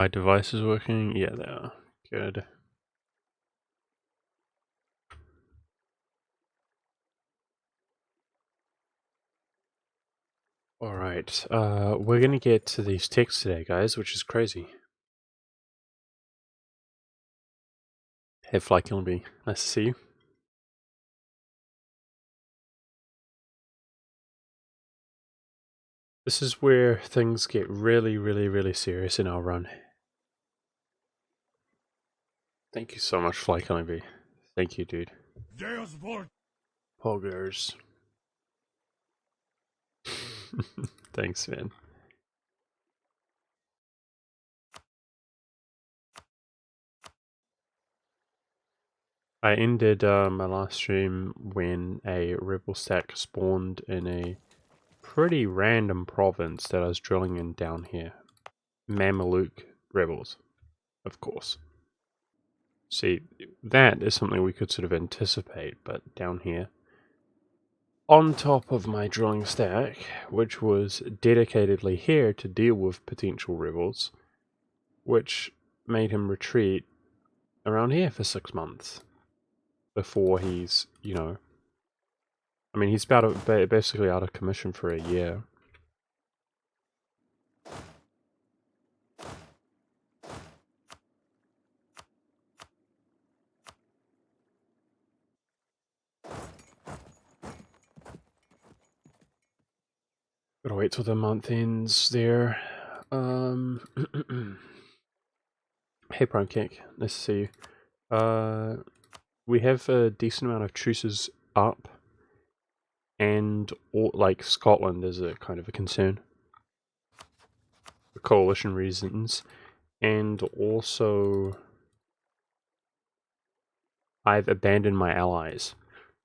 My device is working? Yeah, they are. Good. Alright, we're gonna get to these texts today, guys, which is crazy. Hey, Fly Killing Bee, nice to see you. This is where things get really serious in our run. Thank you so much, Fly Killing Bee. Thank you, dude. Poggers. Thanks, man. I ended my last stream when a rebel stack spawned in a pretty random province that I was drilling in down here. Mameluke rebels, of course. See, that is something we could sort of anticipate, but down here, on top of my drilling stack, which was dedicatedly here to deal with potential rebels, which made him retreat around here for 6 months before he's, you know, I mean, he's basically out of commission for a year. Gotta wait till the month ends there. Hey, Prime Cake, nice to see you. We have a decent amount of truces up, and like Scotland is a kind of a concern for coalition reasons, and also I've abandoned my allies,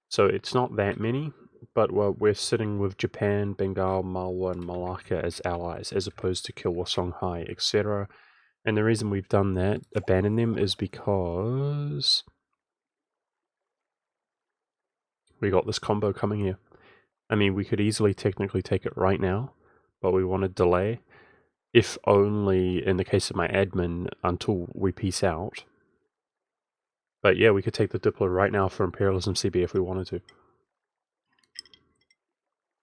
so it's not that many, but we're sitting with Japan, Bengal, Malwa, and Malacca as allies, as opposed to Kilwa, Songhai, etc. And the reason we've done that, abandoned them, is because we got this combo coming here. I mean, we could easily technically take it right now, but we want to delay, if only in the case of my admin, until we peace out. But yeah, we could take the Diplo right now for Imperialism CB if we wanted to.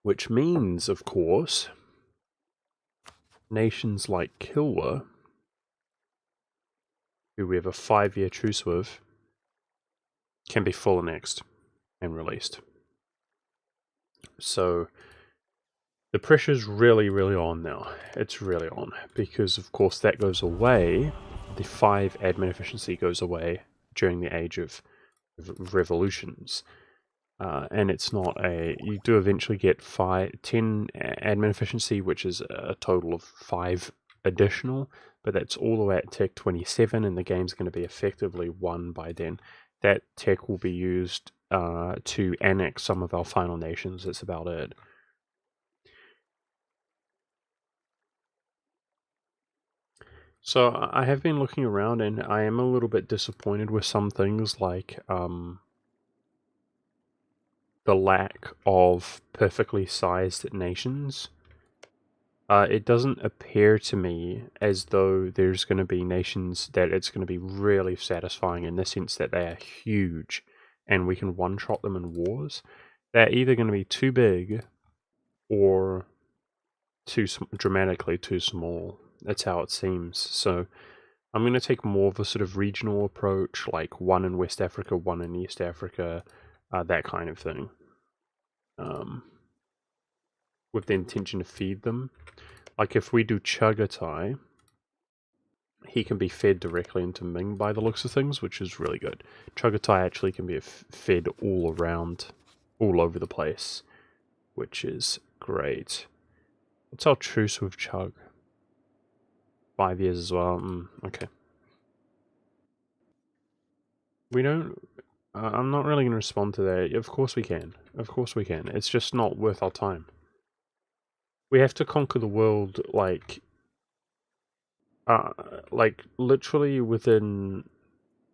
Which means, of course, nations like Kilwa, who we have a 5-year truce with, can be full annexed and released. So the pressure's really on now. It's really on, because of course that goes away. The 5 admin efficiency goes away during the age of revolutions. And it's not a... You do eventually get 10 admin efficiency, which is a total of 5 additional, but that's all the way at tech 27, and the game's going to be effectively won by then. That tech will be used to annex some of our final nations. That's about it. So I have been looking around, and I am a little bit disappointed with some things, like the lack of perfectly sized nations. It doesn't appear to me as though there's going to be nations that it's going to be really satisfying in the sense that they are huge and we can one-shot them in wars. They're either going to be too big or dramatically too small. That's how it seems. So I'm going to take more of a sort of regional approach, like one in West Africa, one in East Africa, that kind of thing. With the intention to feed them. Like if we do Chagatai, he can be fed directly into Ming by the looks of things, which is really good. Chagatai actually can be fed all around, all over the place, which is great. What's our truce with Chug? 5 years as well. Okay. We don't... I'm not really going to respond to that. Of course we can. Of course we can. It's just not worth our time. We have to conquer the world, like literally within...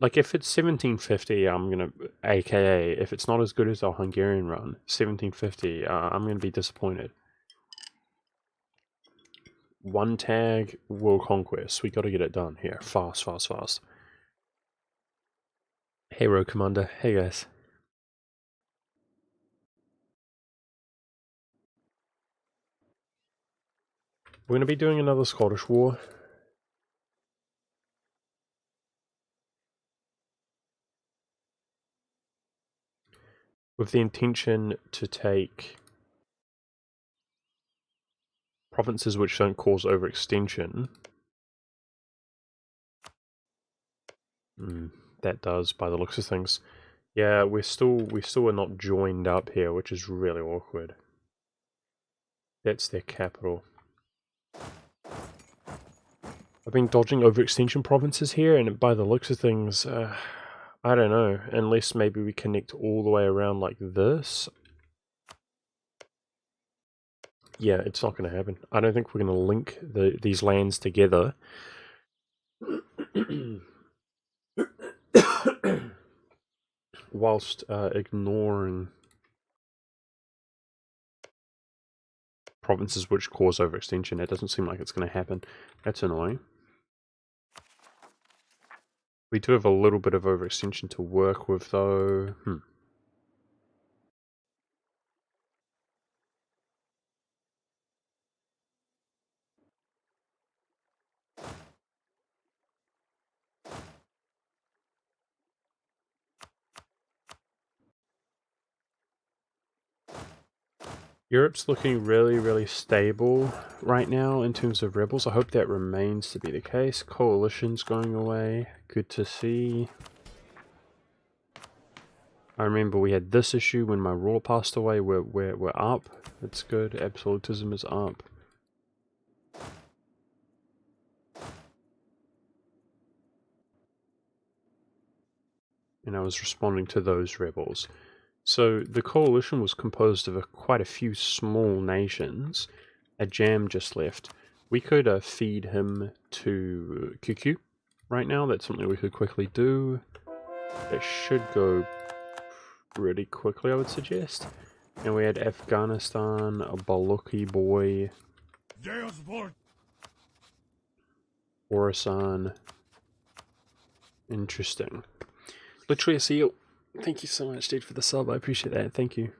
Like, if it's 1750, I'm gonna... AKA, if it's not as good as our Hungarian run, 1750, I'm gonna be disappointed. One tag, world conquest. We gotta get it done here. Fast, fast, fast. Hey, Road Commander. Hey, guys. We're gonna be doing another Scottish War. With the intention to take provinces which don't cause overextension. That does, by the looks of things. Yeah, we still are not joined up here, which is really awkward. That's their capital. I've been dodging overextension provinces here, and by the looks of things, I don't know. Unless maybe we connect all the way around like this. Yeah, it's not going to happen. I don't think we're going to link these lands together. Whilst ignoring provinces which cause overextension. It doesn't seem like it's going to happen. That's annoying. We do have a little bit of overextension to work with, though. Europe's looking really, really stable right now in terms of rebels. I hope that remains to be the case. Coalition's going away. Good to see. I remember we had this issue when my ruler passed away. We're up. It's good. Absolutism is up. And I was responding to those rebels. So the coalition was composed of quite a few small nations. A jam just left. We could feed him to QQ right now. That's something we could quickly do. It should go pretty quickly, I would suggest. And we had Afghanistan, a Baluchi boy, Khorasan. Interesting. Literally a seal. Thank you so much, dude, for the sub. I appreciate that. Thank you.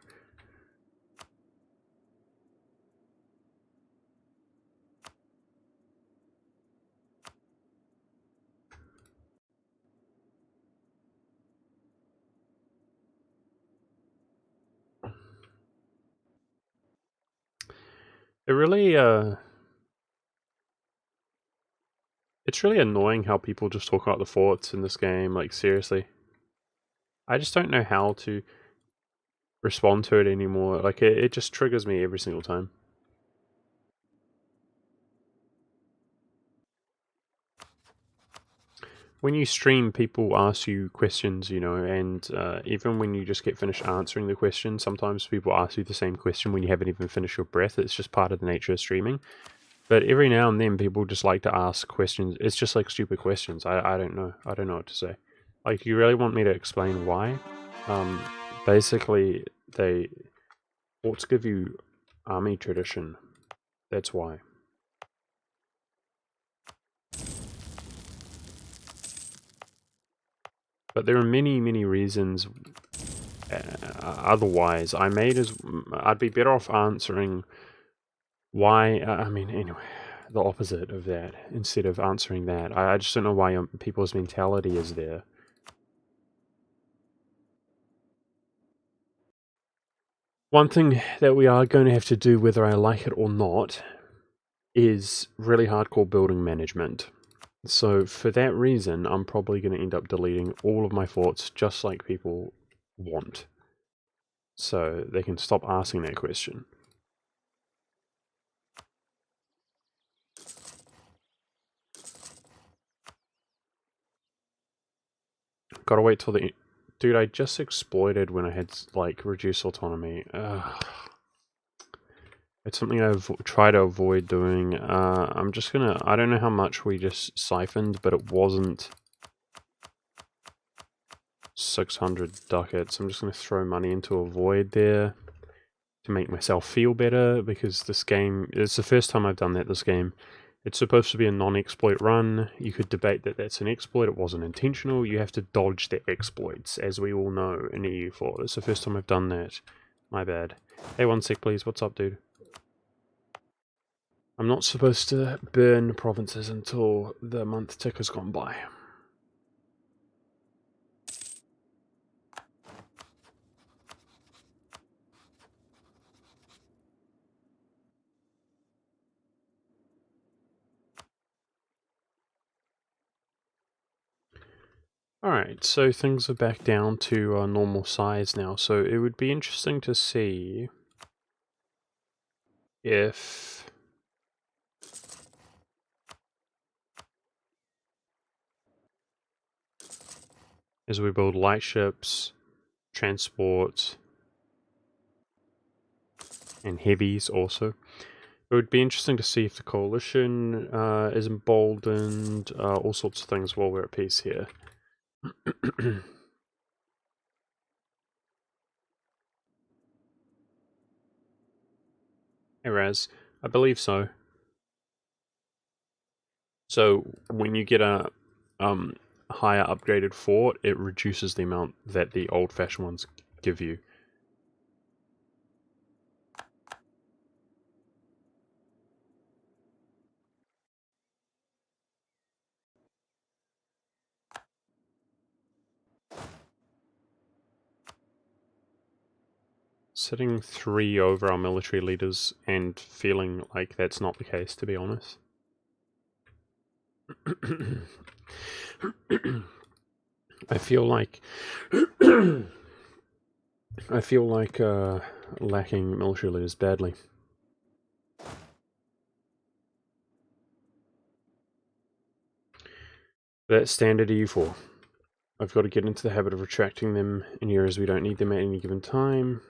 It really, it's really annoying how people just talk about the forts in this game, like, seriously. I just don't know how to respond to it anymore. Like, it just triggers me every single time. When you stream, people ask you questions, you know, and even when you just get finished answering the question, sometimes people ask you the same question when you haven't even finished your breath. It's just part of the nature of streaming. But every now and then, people just like to ask questions. It's just like stupid questions. I don't know. I don't know what to say. Like, you really want me to explain why? Basically, forts give you army tradition. That's why. But there are many, many reasons otherwise. I'd be better off answering why, I mean, anyway, the opposite of that, instead of answering that. I just don't know why people's mentality is there. One thing that we are going to have to do, whether I like it or not, is really hardcore building management. So for that reason, I'm probably going to end up deleting all of my forts just like people want. So they can stop asking that question. Gotta wait till the... Dude, I just exploited when I had, like, reduced autonomy. Ugh. It's something I've tried to avoid doing. I'm just gonna... I don't know how much we just siphoned, but it wasn't 600 ducats. I'm just gonna throw money into a void there. to make myself feel better, because this game, it's the first time I've done that this game. It's supposed to be a non-exploit run. You could debate that that's an exploit, it wasn't intentional. You have to dodge the exploits, as we all know in EU4. It's the first time I've done that. My bad. Hey, one sec please, what's up, dude? I'm not supposed to burn provinces until the month tick has gone by. Alright, so things are back down to normal size now, so it would be interesting to see if as we build light ships, transport, and heavies also, it would be interesting to see if the coalition is emboldened, all sorts of things while we're at peace here. Hey Raz, I believe so. So when you get a higher upgraded fort, it reduces the amount that the old-fashioned ones give you. Sitting 3 over our military leaders and feeling like that's not the case, to be honest. I feel like lacking military leaders badly. That's standard EU4. I've got to get into the habit of retracting them in areas we don't need them at any given time.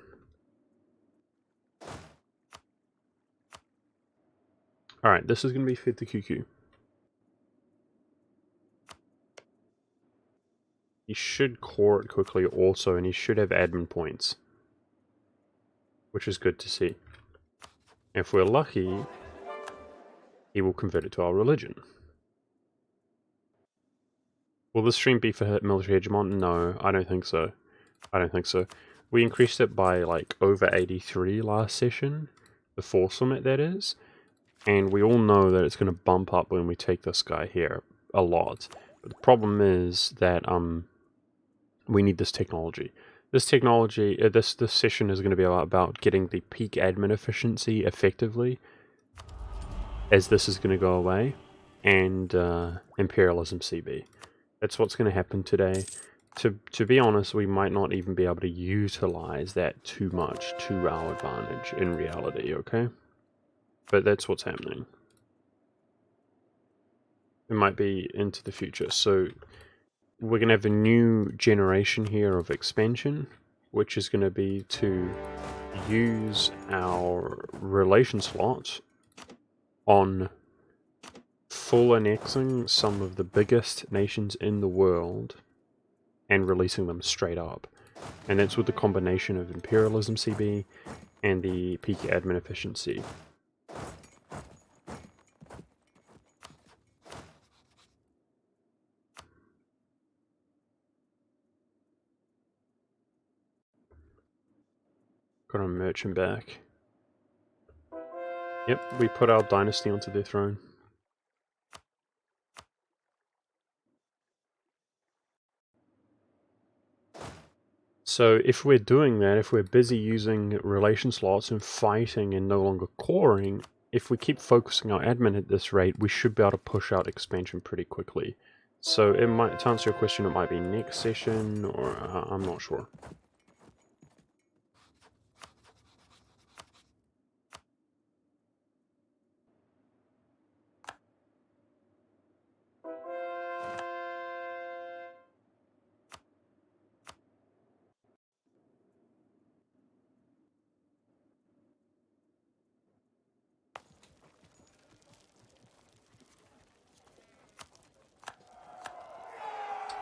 Alright, this is going to be fed to QQ. He should core it quickly also, and he should have admin points, which is good to see. If we're lucky, he will convert it to our religion. Will this stream be for military hegemon? No, I don't think so. I don't think so. We increased it by like over 83 last session, the force limit that is, and we all know that it's going to bump up when we take this guy here a lot. But the problem is that we need this technology. This technology, this session is going to be about getting the peak admin efficiency effectively, as this is going to go away, and Imperialism CB. That's what's going to happen today. To be honest, we might not even be able to utilize that too much to our advantage in reality, okay? But that's what's happening. It might be into the future. So we're going to have a new generation here of expansion, which is going to be to use our relation slot on full annexing some of the biggest nations in the world and releasing them straight up. And that's with the combination of Imperialism CB and the peak admin efficiency. Got a merchant back. Yep, we put our dynasty onto their throne. So if we're doing that, if we're busy using relation slots and fighting and no longer coring, if we keep focusing our admin at this rate, we should be able to push out expansion pretty quickly. So it might, to answer your question, it might be next session, or I'm not sure.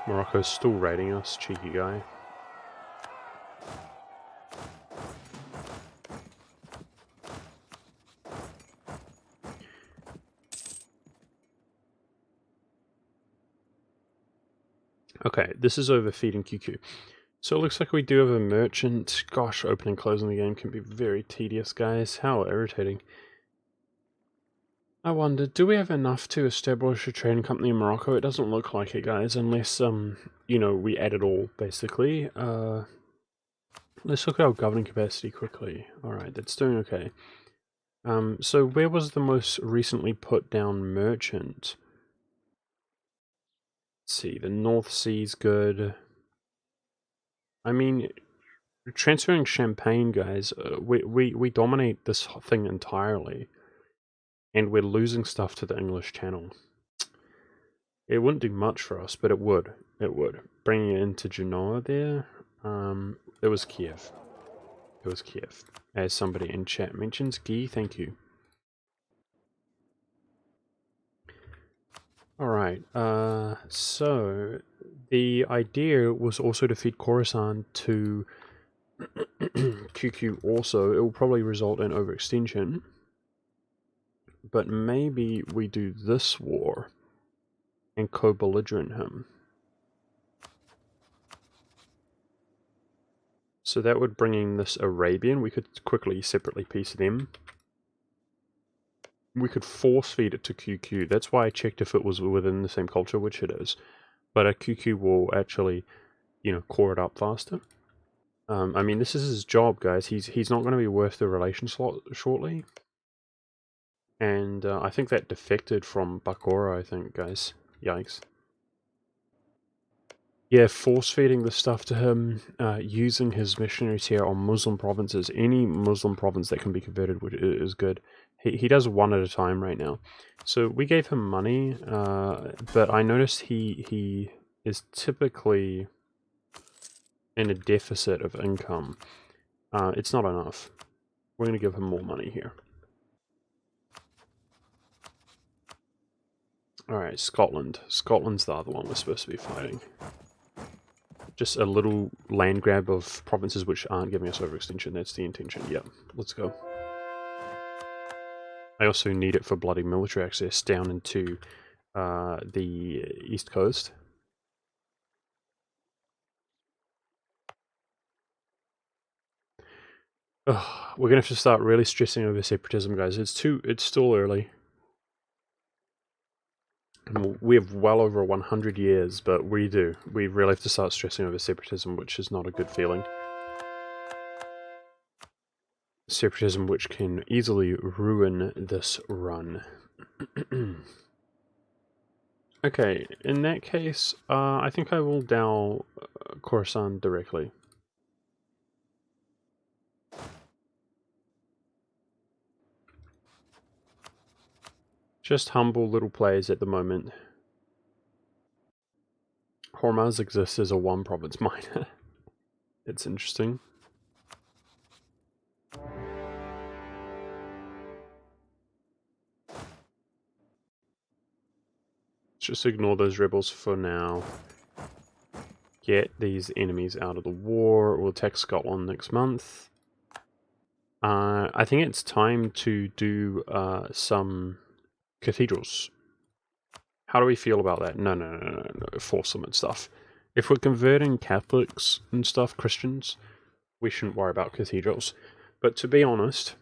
Morocco's still raiding us, cheeky guy. Okay, this is overfeeding QQ. So it looks like we do have a merchant. Gosh, opening and closing the game can be very tedious, guys. How irritating. I wonder, do we have enough to establish a trading company in Morocco? It doesn't look like it, guys, unless, you know, we add it all, basically. Let's look at our governing capacity quickly. Alright, that's doing okay. So where was the most recently put down merchant? Let's see, the North Sea's good. I mean, transferring Champagne, guys, we dominate this thing entirely. And we're losing stuff to the English Channel. It wouldn't do much for us, but it would. It would. Bringing it into Genoa there, it was Kiev. It was Kiev. As somebody in chat mentions, Guy, thank you. Alright, so the idea was also to feed Khorasan to QQ also. It will probably result in overextension. But maybe we do this war and co-belligerent him. So that would bring in this Arabian. We could quickly separately piece them. We could force feed it to QQ. That's why I checked if it was within the same culture, which it is. But a QQ will actually, you know, core it up faster. I mean, this is his job, guys. He's not going to be worth the relation slot shortly. And I think that defected from Bakora, I think, guys. Yikes. Yeah, force-feeding the stuff to him, using his missionaries here on Muslim provinces. Any Muslim province that can be converted is good. He does one at a time right now. So we gave him money, but I noticed he is typically in a deficit of income. It's not enough. We're going to give him more money here. Alright, Scotland. Scotland's the other one we're supposed to be fighting. Just a little land grab of provinces which aren't giving us overextension. That's the intention. Yep, let's go. I also need it for bloody military access down into the east coast. Ugh, we're gonna have to start really stressing over separatism, guys. It's still early. We have well over 100 years, but we really have to start stressing over separatism, which is not a good feeling. Separatism which can easily ruin this run. Okay, in that case, I think I will dow Khorasan directly. Just humble little players at the moment. Hormuz exists as a one-province miner. It's interesting. Just ignore those rebels for now. Get these enemies out of the war. We'll attack Scotland next month. I think it's time to do some cathedrals. How do we feel about that? No. Force them and stuff. If we're converting Catholics and stuff, Christians, we shouldn't worry about cathedrals. But to be honest,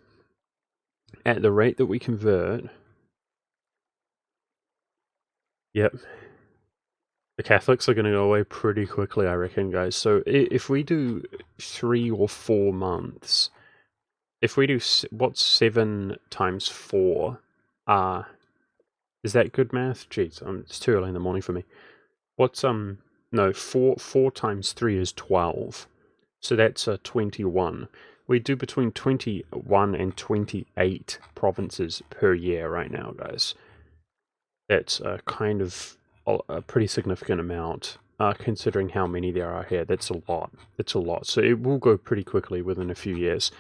at the rate that we convert... Yep. The Catholics are going to go away pretty quickly, I reckon, guys. So if we do 3 or 4 months... If we do... What's 7 times 4? Is that good math? Jeez, it's too early in the morning for me. What's, no, 4 times 3 is 12. So that's 21. We do between 21 and 28 provinces per year right now, guys. That's kind of a pretty significant amount, considering how many there are here. That's a lot. It's a lot. So it will go pretty quickly within a few years.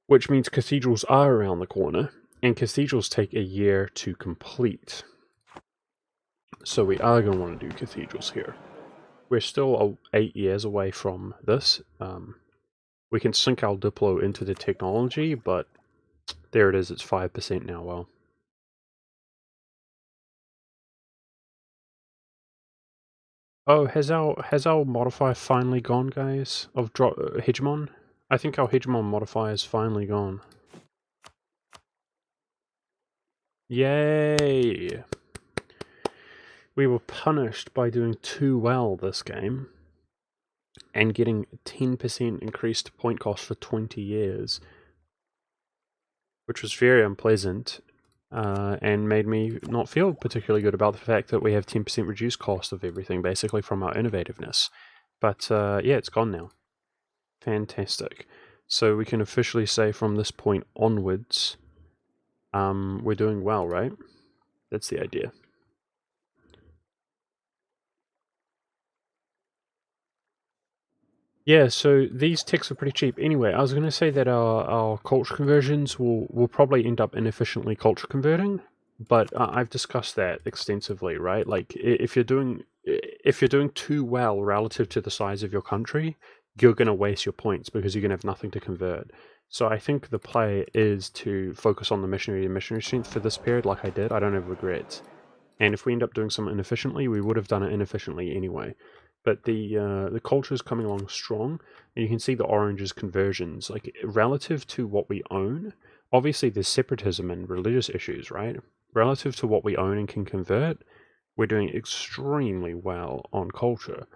Which means cathedrals are around the corner, and cathedrals take a year to complete. So we are going to want to do cathedrals here. We're still 8 years away from this. We can sync our Diplo into the technology, but there it is, it's 5% now. Well, Oh, has our modifier finally gone, guys? Of hegemon? I think our hegemon modifier is finally gone. Yay! We were punished by doing too well this game and getting 10% increased point cost for 20 years, which was very unpleasant and made me not feel particularly good about the fact that we have 10% reduced cost of everything, basically from our innovativeness. But yeah, it's gone now. Fantastic. So we can officially say from this point onwards, we're doing well, right? That's the idea. Yeah, so these ticks are pretty cheap. Anyway, I was going to say that our culture conversions will probably end up inefficiently culture converting, but I've discussed that extensively, right? Like if you're doing too well relative to the size of your country, you're going to waste your points because you're going to have nothing to convert. So I think the play is to focus on the missionary and missionary strength for this period, like I did. I don't have regrets. And if we end up doing something inefficiently, we would have done it inefficiently anyway. But the culture is coming along strong, and you can see the orange's conversions, like relative to what we own. Obviously, there's separatism and religious issues, right? Relative to what we own and can convert, we're doing extremely well on culture.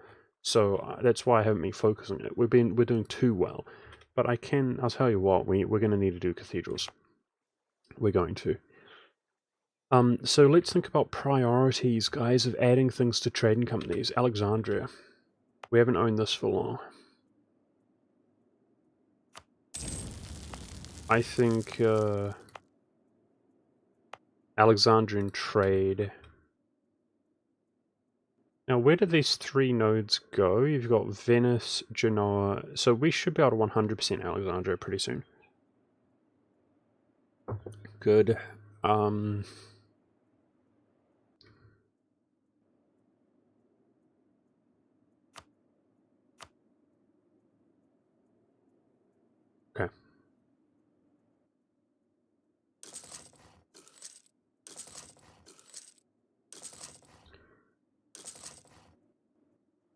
So that's why I haven't been focusing it. We're doing too well. But I'll tell you what, we're going to need to do cathedrals. We're going to. So let's think about priorities, guys, of adding things to trading companies. Alexandria. We haven't owned this for long. I think Alexandrian trade. Now, where do these three nodes go? You've got Venice, Genoa. So we should be able to 100% Alexandria pretty soon. Good. Okay.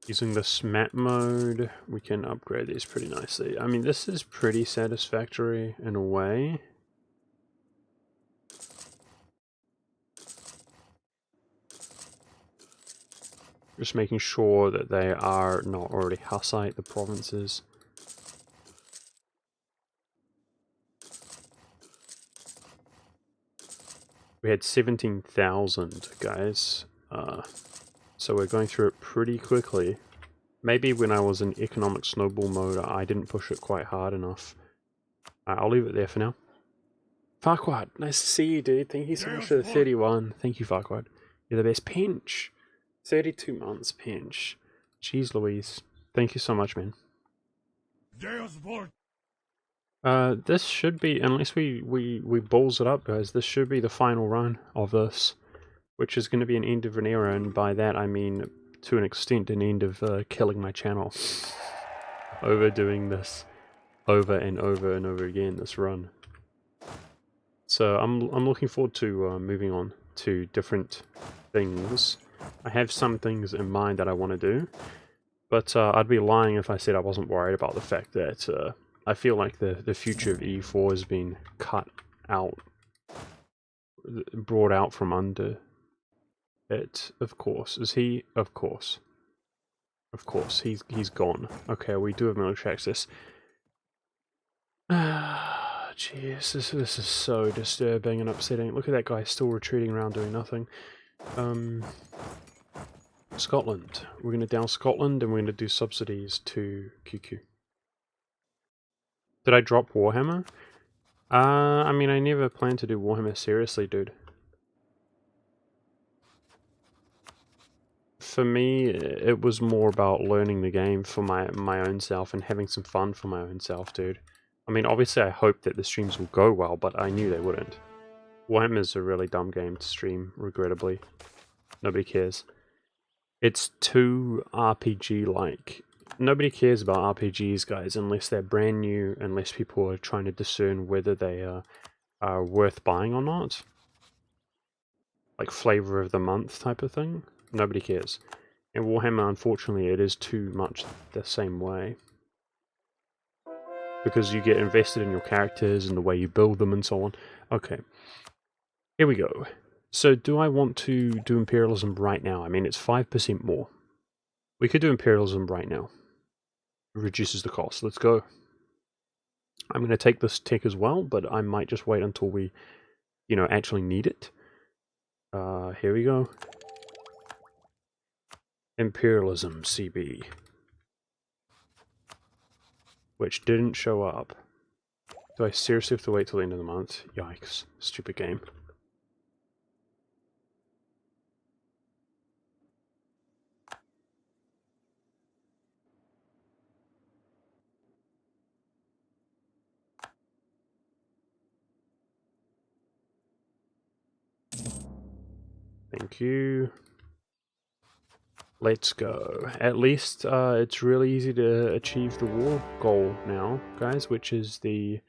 Using this map mode, we can upgrade these pretty nicely. I mean, this is pretty satisfactory in a way. Just making sure that they are not already Hussite, the provinces. We had 17,000, guys. So we're going through it pretty quickly. Maybe when I was in economic snowball mode, I didn't push it quite hard enough. I'll leave it there for now. Farquad, nice to see you, dude. Thank you so much for the 31. Thank you, Farquad. You're the best. Pinch. 32 months, Pinch. Jeez Louise. Thank you so much, man. This should be, unless we balls it up, guys, this should be the final run of this, which is going to be an end of an era, and by that I mean, to an extent, an end of killing my channel. Overdoing this over and over and over again, this run. So I'm looking forward to moving on to different things. I have some things in mind that I want to do, but I'd be lying if I said I wasn't worried about the fact that I feel like the future of E4 has been cut out, brought out from under it. Of course, is he? Of course, he's gone. Okay, we do have military access. Jeez, this is so disturbing and upsetting. Look at that guy still retreating around doing nothing. Scotland. We're going to down Scotland and we're going to do subsidies to QQ. Did I drop Warhammer? I mean, I never planned to do Warhammer seriously, dude. For me, it was more about learning the game for my own self and having some fun for my own self, dude. I mean, obviously I hope that the streams will go well, but I knew they wouldn't. Warhammer's a really dumb game to stream, regrettably. Nobody cares. It's too RPG-like. Nobody cares about RPGs, guys, unless they're brand new, unless people are trying to discern whether they are worth buying or not. Like flavor of the month type of thing. Nobody cares. And Warhammer, unfortunately, it is too much the same way. Because you get invested in your characters and the way you build them and so on. Okay. Here we go. So do I want to do Imperialism right now? I mean, it's 5% more. We could do Imperialism right now. It reduces the cost. Let's go. I'm going to take this tech as well, but I might just wait until we, actually need it. Here we go. Imperialism CB. Which didn't show up. Do I seriously have to wait till the end of the month? Yikes. Stupid game. Thank you. Let's go. At least it's really easy to achieve the war goal now, guys, which is the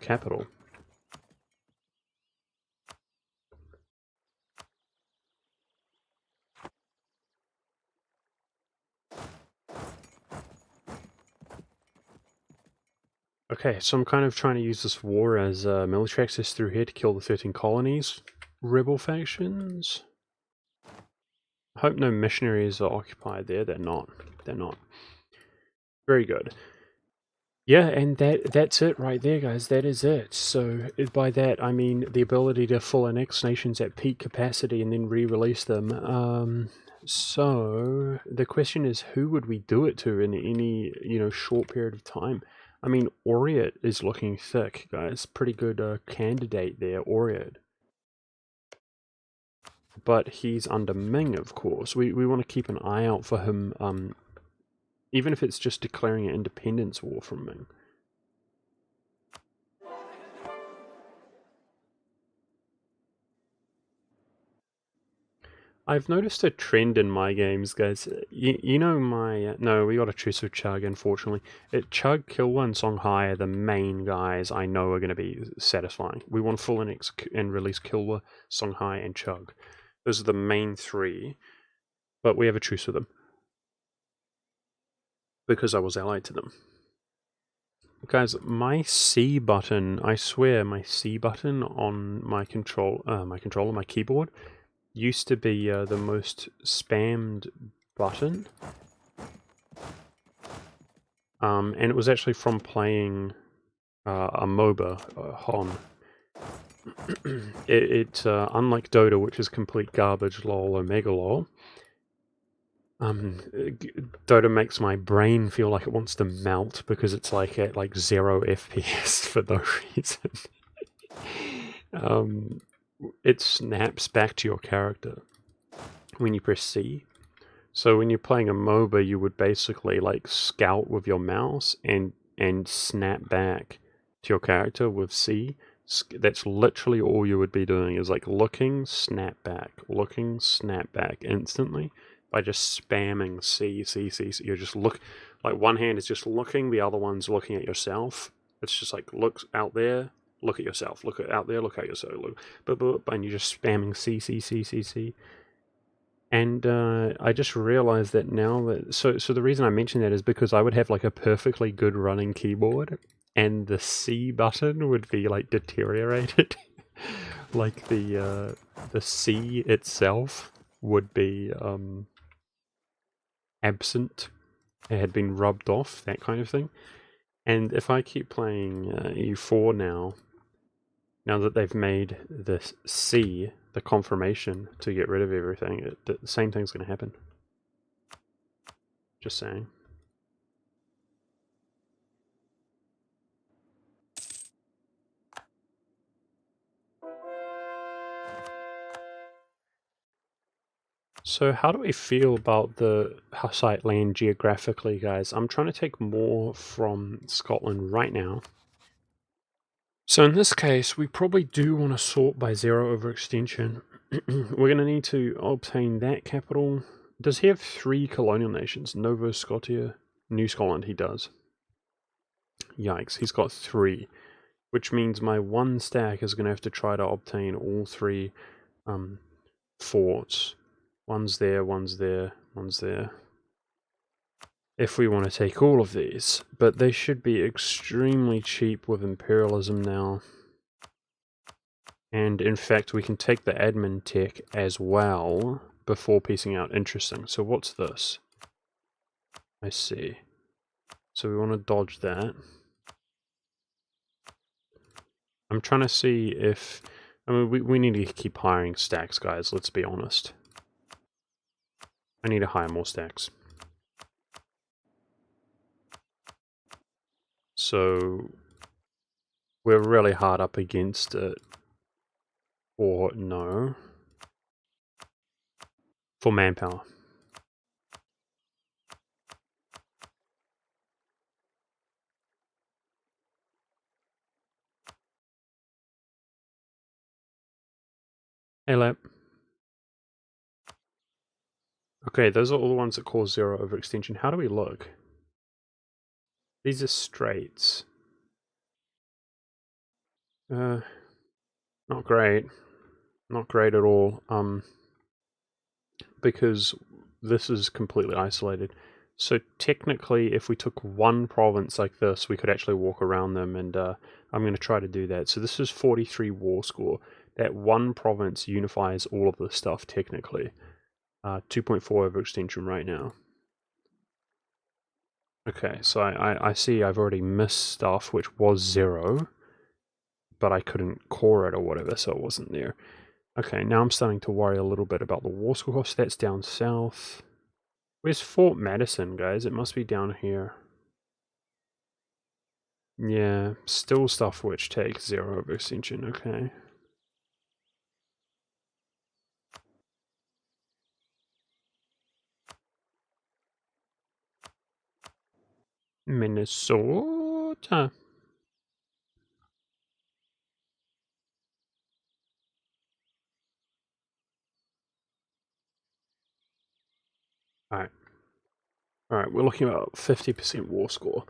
capital. Okay, so I'm kind of trying to use this war as military access through here to kill the 13 colonies. Rebel factions. I hope no missionaries are occupied there. They're not. They're not. Very good. Yeah, and that's it right there, guys. That is it. So by that, I mean the ability to full annex nations at peak capacity and then re-release them. So the question is, who would we do it to in any, short period of time? I mean, Oriat is looking thick, guys. Pretty good candidate there, Oriat. But he's under Ming, of course. We want to keep an eye out for him, even if it's just declaring an independence war from Ming. I've noticed a trend in my games, guys. You know my... no, we got a truce with Chug, unfortunately. Chug, Kilwa, and Songhai are the main guys I know are going to be satisfying. We want full annex and release Kilwa, Songhai, and Chug. Those are the main three. But we have a truce with them. Because I was allied to them. Guys, my C button, I swear, my C button on my controller, my keyboard, used to be the most spammed button. And it was actually from playing a MOBA, HON. Unlike Dota, which is complete garbage, lol, omega lol, Dota makes my brain feel like it wants to melt because it's like at like 0 FPS for no reason. It snaps back to your character when you press C. So when you're playing a MOBA, you would basically like scout with your mouse and snap back to your character with C. That's literally all you would be doing, is like looking, snap back instantly by just spamming C. You're just like one hand is just looking, the other one's looking at yourself. It's just like look out there, look at yourself, look out there, look at yourself, and you're just spamming C. And I just realized that now that so the reason I mention that is because I would have like a perfectly good running keyboard, and the C button would be like deteriorated, like the C itself would be absent. It had been rubbed off, that kind of thing. And if I keep playing EU4 now that they've made the C the confirmation to get rid of everything, the same thing's going to happen. Just saying. So how do we feel about the Hussite land geographically, guys? I'm trying to take more from Scotland right now. So in this case, we probably do want to sort by 0 overextension. We're going to need to obtain that capital. Does he have 3 colonial nations? Nova Scotia, New Scotland, he does. Yikes, he's got 3. Which means my 1 stack is going to have to try to obtain all 3 forts. One's there, one's there, one's there. If we want to take all of these, but they should be extremely cheap with Imperialism now. And in fact, we can take the admin tech as well before piecing out. Interesting. So what's this? I see. So we want to dodge that. I'm trying to see if... I mean, we need to keep hiring stacks, guys, let's be honest. I need to hire more stacks. So... we're really hard up against it. Or no. For manpower. Hey, Lap. Okay, those are all the ones that cause 0 overextension. How do we look? These are straights. Not great. Not great at all. Because this is completely isolated. So technically, if we took one province like this, we could actually walk around them, and I'm going to try to do that. So this is 43 war score. That one province unifies all of this stuff, technically. 2.4 overextension right now. Okay, so I see I've already missed stuff, which was 0, but I couldn't core it or whatever, so it wasn't there. Okay, now I'm starting to worry a little bit about the war score, so that's down south. Where's Fort Madison, guys? It must be down here. Yeah, still stuff which takes 0 overextension, okay. Minnesota. Alright. Alright, we're looking at about 50% war score.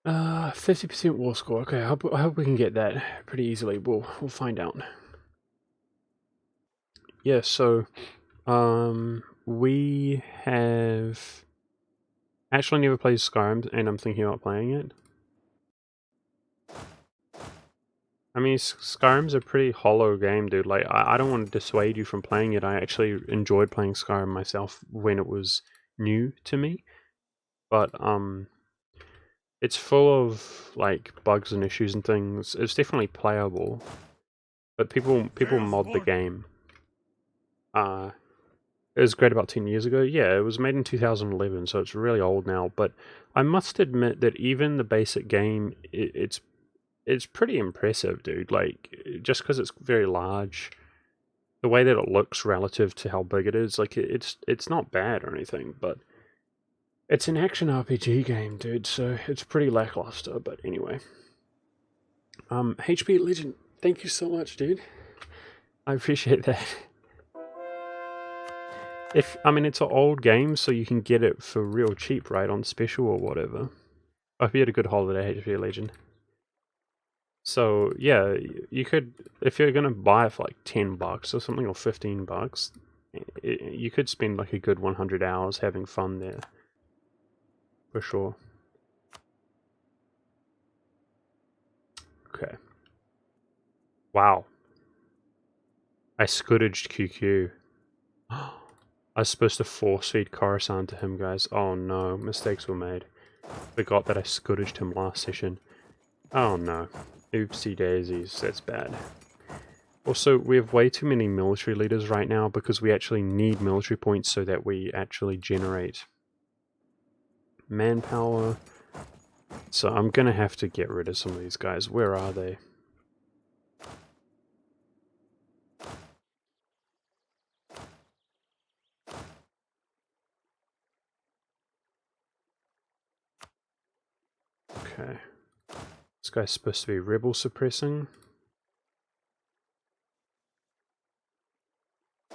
50% war score. Okay, I hope we can get that pretty easily. We'll find out. Yeah, so we have actually never played Skyrim, and I'm thinking about playing it. I mean, Skyrim's a pretty hollow game, dude. Like, I don't want to dissuade you from playing it. I actually enjoyed playing Skyrim myself when it was new to me. But, it's full of, like, bugs and issues and things. It's definitely playable. But people mod the game. It was great about 10 years ago. Yeah, it was made in 2011, so it's really old now. But I must admit that even the basic game, it's pretty impressive, dude. Like, just because it's very large, the way that it looks relative to how big it is, like, it's not bad or anything, but it's an action RPG game, dude, so it's pretty lackluster, but anyway. HP Legend, thank you so much, dude. I appreciate that. I mean, it's an old game, so you can get it for real cheap, right, on special or whatever. I hope you had a good holiday, HP Legend. So, yeah, you could, if you're gonna buy it for like $10 or something, or $15, you could spend like a good 100 hours having fun there. For sure. Okay. Wow. I scootaged QQ. I was supposed to force feed Coruscant to him, guys. Oh no, mistakes were made. Forgot that I scootaged him last session. Oh no. Oopsie daisies, that's bad. Also, we have way too many military leaders right now because we actually need military points so that we actually generate manpower. So I'm gonna have to get rid of some of these guys. Where are they? Okay. This guy's supposed to be rebel suppressing.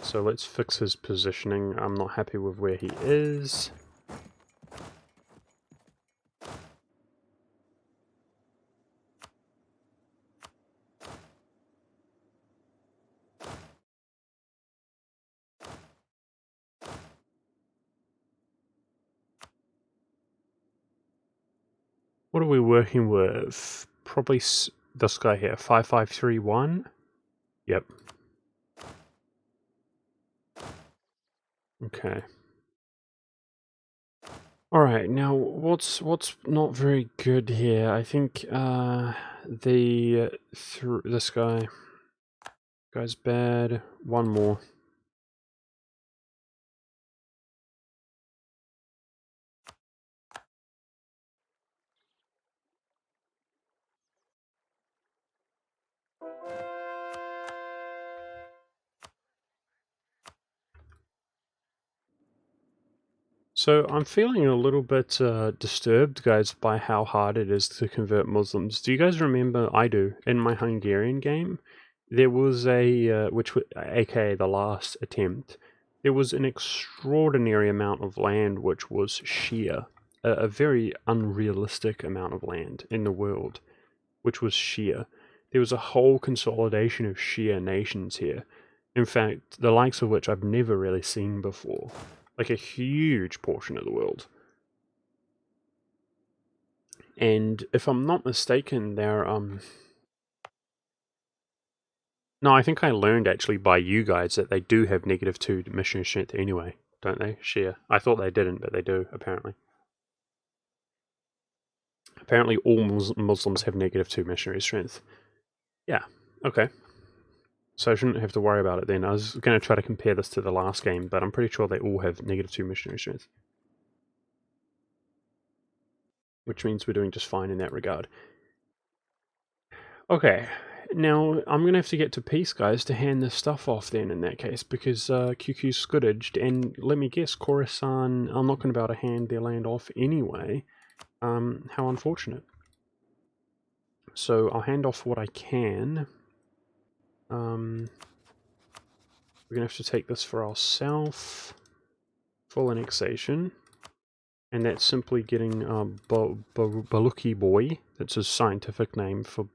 So let's fix his positioning. I'm not happy with where he is. What are we working with? Probably this guy here, 5531. Yep. Okay. Alright, now what's not very good here? I think this guy's bad. One more. So I'm feeling a little bit disturbed, guys, by how hard it is to convert Muslims. Do you guys remember? I do. In my Hungarian game, there was aka the last attempt, there was an extraordinary amount of land which was Shia, a very unrealistic amount of land in the world, which was Shia. There was a whole consolidation of Shia nations here. In fact, the likes of which I've never really seen before. Like a huge portion of the world. And if I'm not mistaken, they're no, I think I learned actually by you guys that they do have -2 missionary strength anyway, don't they? Shia. I thought they didn't, but they do, apparently. Apparently all Muslims have -2 missionary strength. Yeah, okay. So I shouldn't have to worry about it then. I was going to try to compare this to the last game, but I'm pretty sure they all have -2 missionary strength. Which means we're doing just fine in that regard. Okay, now I'm going to have to get to peace, guys, to hand this stuff off then in that case, because QQ's scourged, and let me guess, Khorasan are not going to be able to hand their land off anyway. How unfortunate. So I'll hand off what I can. We're going to have to take this for ourselves. Full annexation. And that's simply getting Baluki Boy, that's his scientific name for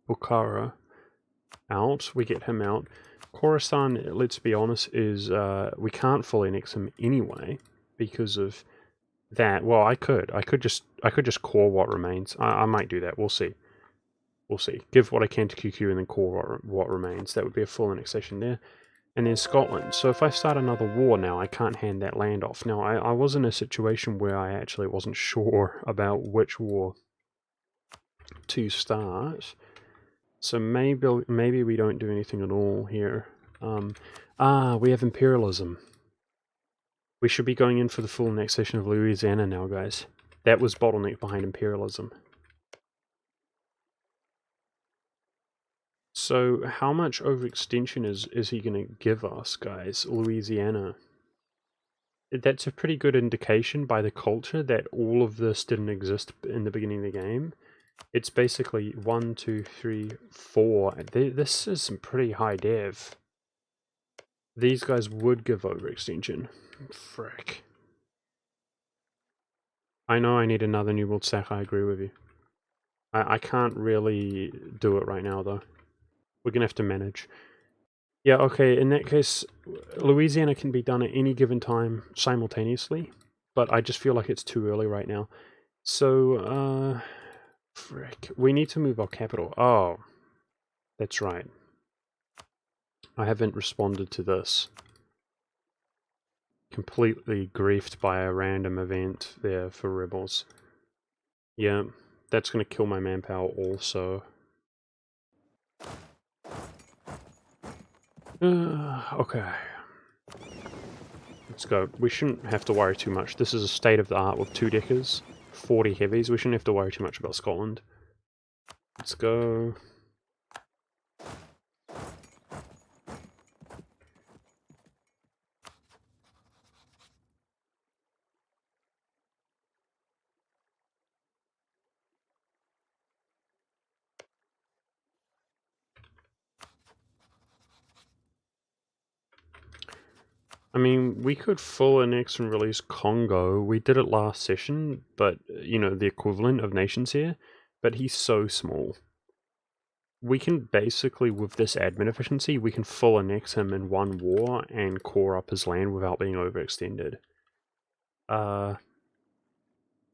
Bukhara, out. We get him out. Khorasan, let's be honest, is we can't fully annex him anyway because of that. Well, I could just core what remains. I might do that. We'll see. We'll see. Give what I can to QQ and then core what remains. That would be a full annexation there. And then Scotland. So if I start another war now, I can't hand that land off. Now, I was in a situation where I actually wasn't sure about which war to start. So maybe we don't do anything at all here. We have Imperialism. We should be going in for the full annexation of Louisiana now, guys. That was bottleneck behind Imperialism. So how much overextension is he going to give us, guys? Louisiana. That's a pretty good indication by the culture that all of this didn't exist in the beginning of the game. It's basically 1, 2, 3, 4. This is some pretty high dev. These guys would give overextension. Frick. I know I need another New World stack, I agree with you. I can't really do it right now, though. We're gonna have to manage. Yeah, okay, in that case, Louisiana can be done at any given time simultaneously, but I just feel like it's too early right now. So, frick. We need to move our capital. Oh, that's right. I haven't responded to this. Completely griefed by a random event there for rebels. Yeah, that's going to kill my manpower also. Okay. Let's go. We shouldn't have to worry too much. This is a state of the art with 2 deckers, 40 heavies. We shouldn't have to worry too much about Scotland. Let's go. I mean, we could full annex and release Congo. We did it last session, but, you know, the equivalent of nations here. But he's so small. We can basically, with this admin efficiency, we can full annex him in one war and core up his land without being overextended.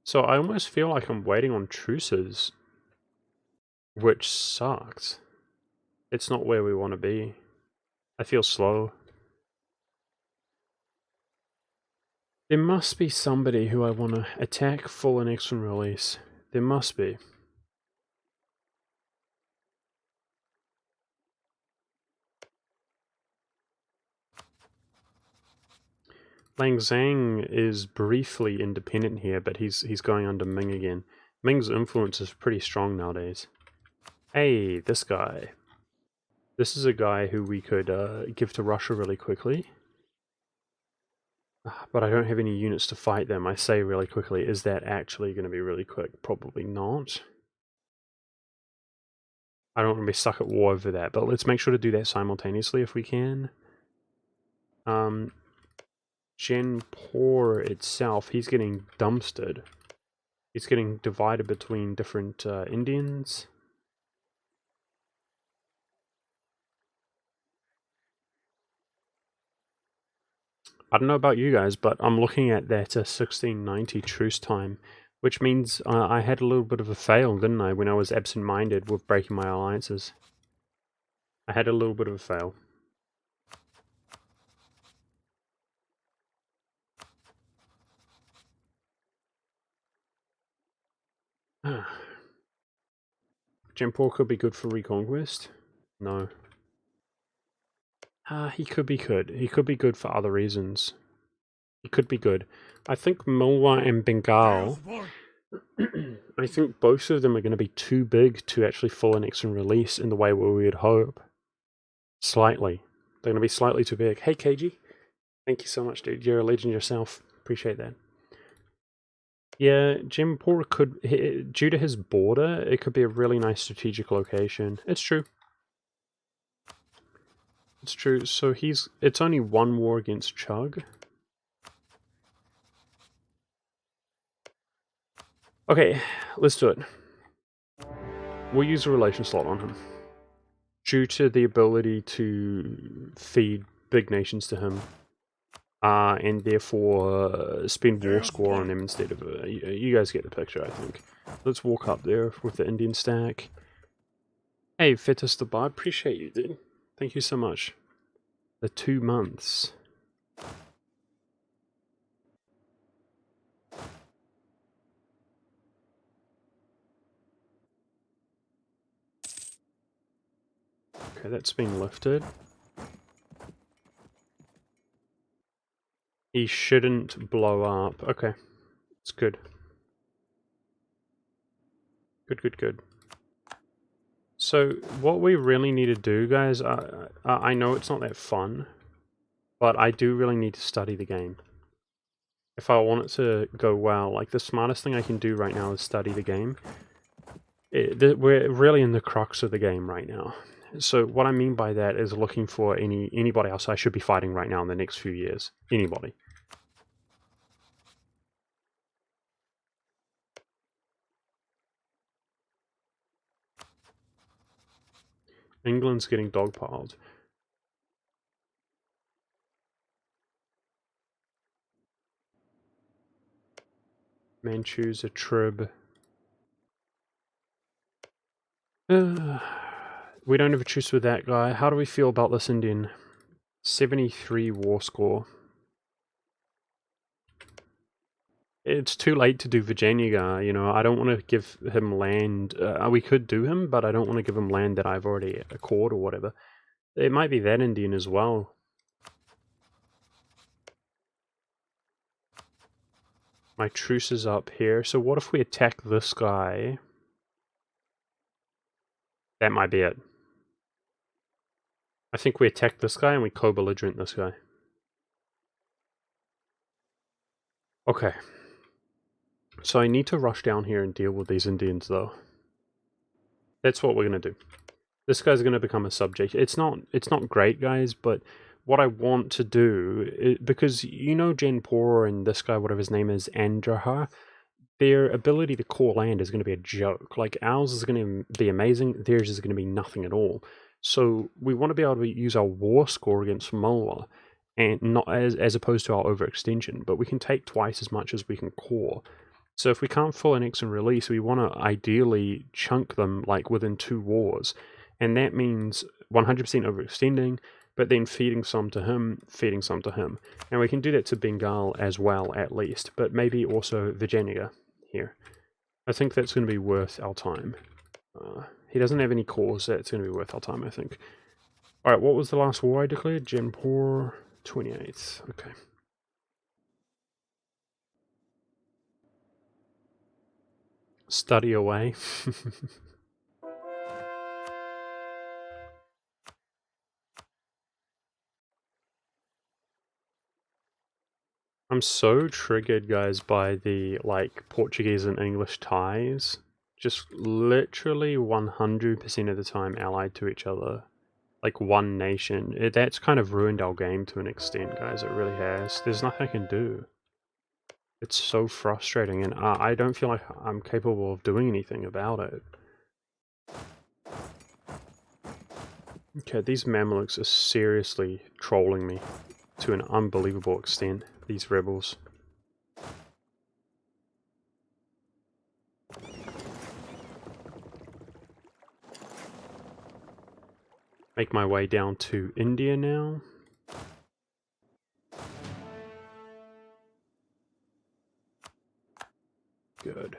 So I almost feel like I'm waiting on truces, which sucks. It's not where we want to be. I feel slow. There must be somebody who I want to attack, full annex and release. There must be. Lang Zhang is briefly independent here, but he's going under Ming again. Ming's influence is pretty strong nowadays. Hey, this guy. This is a guy who we could give to Russia really quickly. But I don't have any units to fight them. I say really quickly. Is that actually going to be really quick? Probably not. I don't want to be stuck at war over that, but let's make sure to do that simultaneously if we can. Genpor itself, he's getting dumpstered. He's getting divided between different Indians. I don't know about you guys, but I'm looking at that 1690 truce time, which means I had a little bit of a fail, didn't I, when I was absent-minded with breaking my alliances. I had a little bit of a fail. Genpor could be good for reconquest? No. He could be good. He could be good for other reasons. He could be good. I think Mulwa and Bengal, I think both of them are going to be too big to actually full annex and release in the way where we would hope. Slightly. They're going to be slightly too big. Hey, KG. Thank you so much, dude. You're a legend yourself. Appreciate that. Yeah, Genpor could, due to his border, it could be a really nice strategic location. It's true. It's true. So it's only one war against Chug. Okay, let's do it. We'll use a relation slot on him. Due to the ability to feed big nations to him. And therefore spend war score on them instead of... you guys get the picture, I think. Let's walk up there with the Indian stack. Hey, Fetus the Bar, appreciate you, dude. Thank you so much. The 2 months. Okay, that's been lifted. He shouldn't blow up. Okay, it's good. Good. So, what we really need to do, guys, I know it's not that fun, but I do really need to study the game. If I want it to go well, like the smartest thing I can do right now is study the game. We're really in the crux of the game right now. So what I mean by that is looking for anybody else I should be fighting right now in the next few years. Anybody. England's getting dogpiled. Manchu's a trib. We don't have a truce with that guy. How do we feel about this Indian? 73 war score. It's too late to do Virginia, you know. I don't want to give him land. We could do him, but I don't want to give him land that I've already acquired or whatever. It might be that Indian as well. My truce is up here. So what if we attack this guy? That might be it. I think we attack this guy and we co-belligerent this guy. Okay. So I need to rush down here and deal with these Indians, though. That's what we're going to do. This guy's going to become a subject. It's not great, guys, but what I want to do, because you know Genpor and this guy, whatever his name is, Andraha, their ability to core land is going to be a joke. Like, ours is going to be amazing, theirs is going to be nothing at all. So we want to be able to use our war score against Mola, and not as opposed to our overextension, but we can take twice as much as we can core. So if we can't full annex and release, we want to ideally chunk them like within 2 wars. And that means 100% overextending, but then feeding some to him, feeding some to him. And we can do that to Bengal as well, at least, but maybe also Virginia here. I think that's going to be worth our time. He doesn't have any cores, that's going to be worth our time, I think. Alright, what was the last war I declared? Jaipur 28th. Okay. Study away. I'm so triggered, guys, by the, like, Portuguese and English ties. Just literally 100% of the time allied to each other. Like, one nation. That's kind of ruined our game to an extent, guys. It really has. There's nothing I can do. It's so frustrating, and I don't feel like I'm capable of doing anything about it. Okay, these Mamelukes are seriously trolling me to an unbelievable extent, these rebels. Make my way down to India now. Good.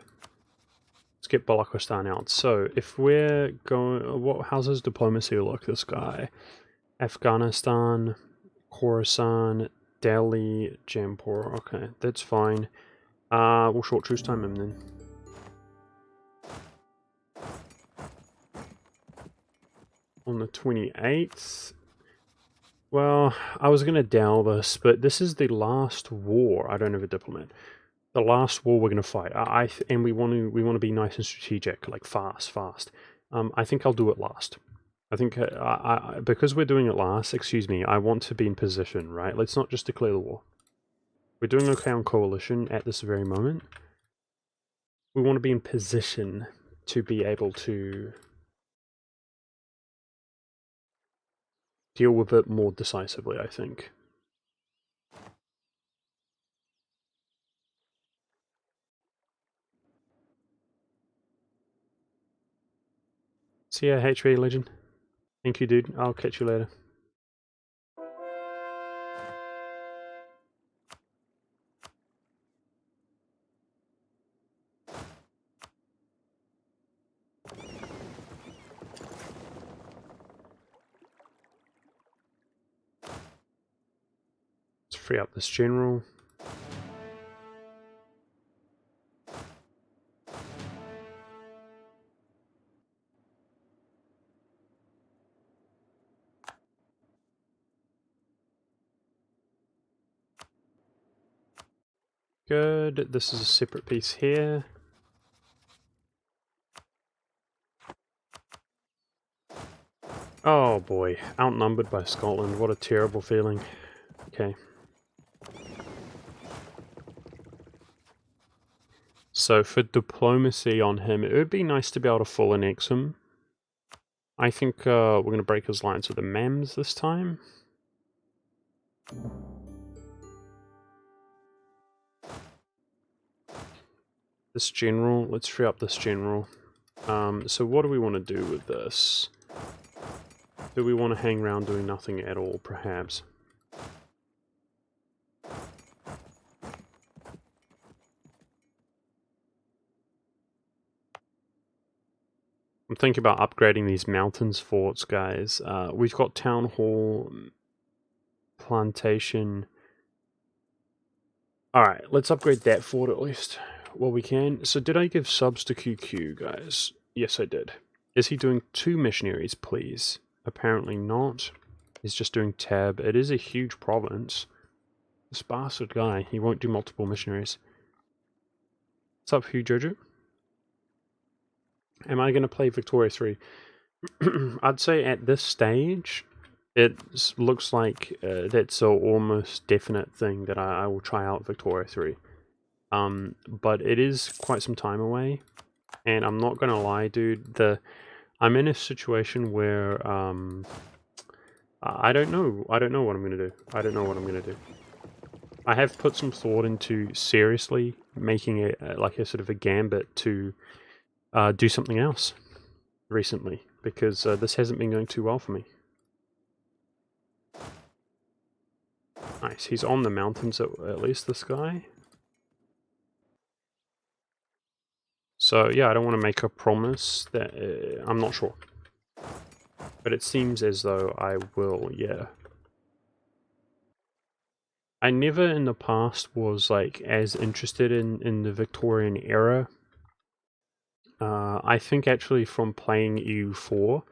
Let's get Balochistan out. So, if we're going... how's his diplomacy look, this guy? Afghanistan, Khorasan, Delhi, Jaipur. Okay, that's fine. We'll short truce time him then. On the 28th... Well, I was going to dowl this, but this is the last war. I don't have a diplomat. The last war we're going to fight. And we want to be nice and strategic, like fast. I think I'll do it last. I think because we're doing it last, excuse me, I want to be in position, right? Let's not just declare the war. We're doing okay on coalition at this very moment. We want to be in position to be able to deal with it more decisively, I think. See ya, HV Legend. Thank you, dude. I'll catch you later. Let's free up this general. Good. This is a separate piece here. Oh boy, outnumbered by Scotland. What a terrible feeling. Okay. So for diplomacy on him, it would be nice to be able to full annex him. I think we're going to break his lines with the Mams this time. This general, let's free up this general. So what do we want to do with this? Do we want to hang around doing nothing at all, perhaps? I'm thinking about upgrading these mountains forts, guys. We've got Town Hall, Plantation. Alright, let's upgrade that fort at least. Well, we can. So did I give subs to QQ, guys? Yes, I did. Is he doing 2 missionaries, please? Apparently not. He's just doing tab. It is a huge province. This bastard guy, he won't do multiple missionaries. What's up, Hugh Jojo? Am I going to play Victoria 3? I'd say at this stage, it looks like that's a almost definite thing that I will try out Victoria 3. But it is quite some time away, and I'm not gonna lie, dude, I'm in a situation where I don't know what I'm gonna do. I have put some thought into seriously making it like a sort of a gambit to do something else recently, because this hasn't been going too well for me. Nice, he's on the mountains at least, this guy. So yeah, I don't want to make a promise that I'm not sure. But it seems as though I will, yeah. I never in the past was like as interested in the Victorian era. I think actually from playing EU4,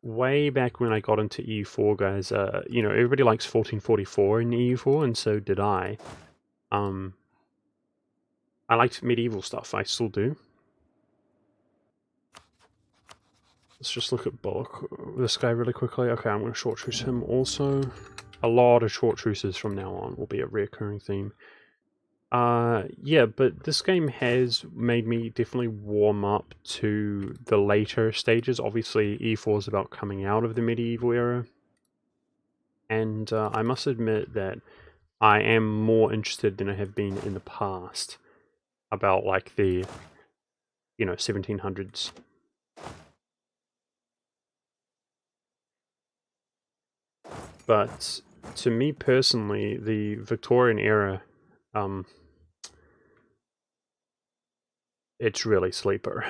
way back when I got into EU4, guys, you know, everybody likes 1444 in EU4, and so did I. I liked medieval stuff, I still do. Let's just look at this guy really quickly. Okay, I'm going to short truce him also. A lot of short truces from now on will be a recurring theme. Yeah, but this game has made me definitely warm up to the later stages. Obviously, E4 is about coming out of the medieval era. And I must admit that I am more interested than I have been in the past about, like, the, you know, 1700s. But to me personally, the Victorian era, it's really sleeper.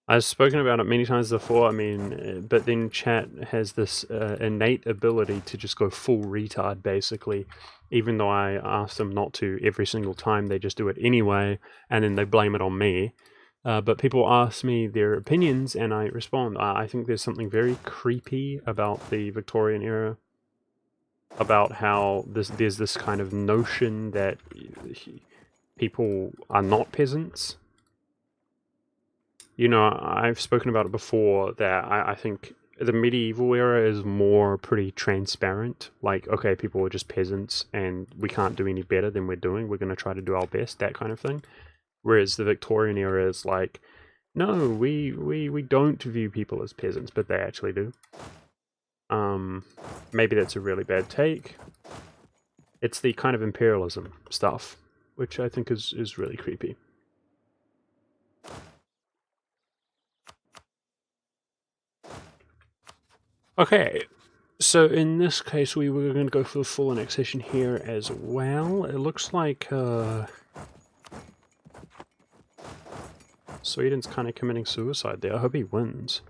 I've spoken about it many times before, I mean, but then chat has this innate ability to just go full retard, basically. Even though I ask them not to every single time, they just do it anyway, and then they blame it on me. But people ask me their opinions, and I respond. I think there's something very creepy about the Victorian era, about how there's this kind of notion that people are not peasants. You know, I've spoken about it before that I think the medieval era is more pretty transparent. Like, okay, people are just peasants and we can't do any better than we're doing. We're going to try to do our best, that kind of thing. Whereas the Victorian era is like, no, we don't view people as peasants, but they actually do. Maybe that's a really bad take. It's the kind of imperialism stuff, which I think is really creepy. Okay, so in this case we were going to go for the full annexation here as well. It looks like Sweden's kind of committing suicide there. I hope he wins.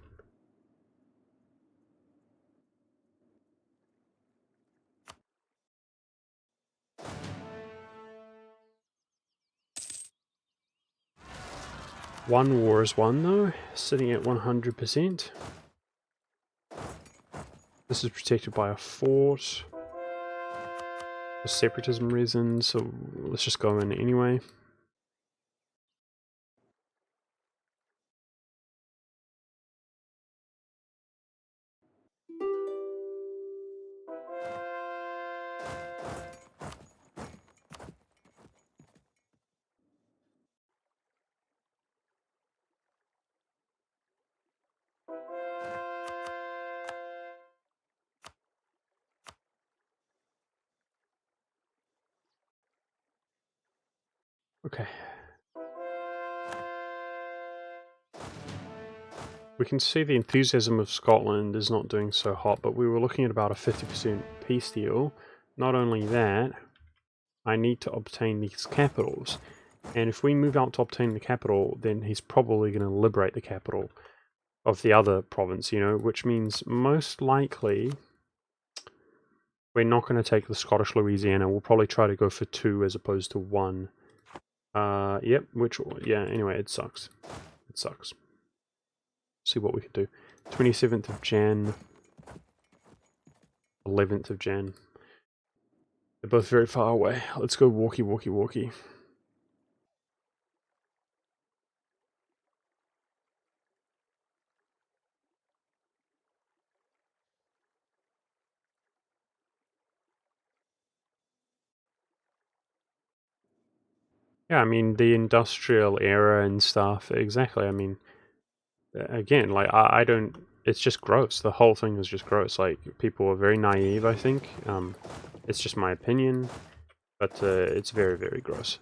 One war is won though, sitting at 100%. This is protected by a fort for separatism reasons, so let's just go in anyway. Okay. We can see the enthusiasm of Scotland is not doing so hot, but we were looking at about a 50% peace deal. Not only that, I need to obtain these capitals. And if we move out to obtain the capital, then he's probably going to liberate the capital of the other province, you know, which means most likely we're not going to take the Scottish Louisiana. We'll probably try to go for 2 as opposed to 1. Yep, yeah, anyway, it sucks. It sucks. See what we can do. 27th of Jan. 11th of Jan. They're both very far away. Let's go walkie. Yeah, I mean, the industrial era and stuff, exactly. I mean, again, like, I don't it's just gross. The whole thing is just gross. Like, people are very naive, I think. It's just my opinion, but it's very, very gross.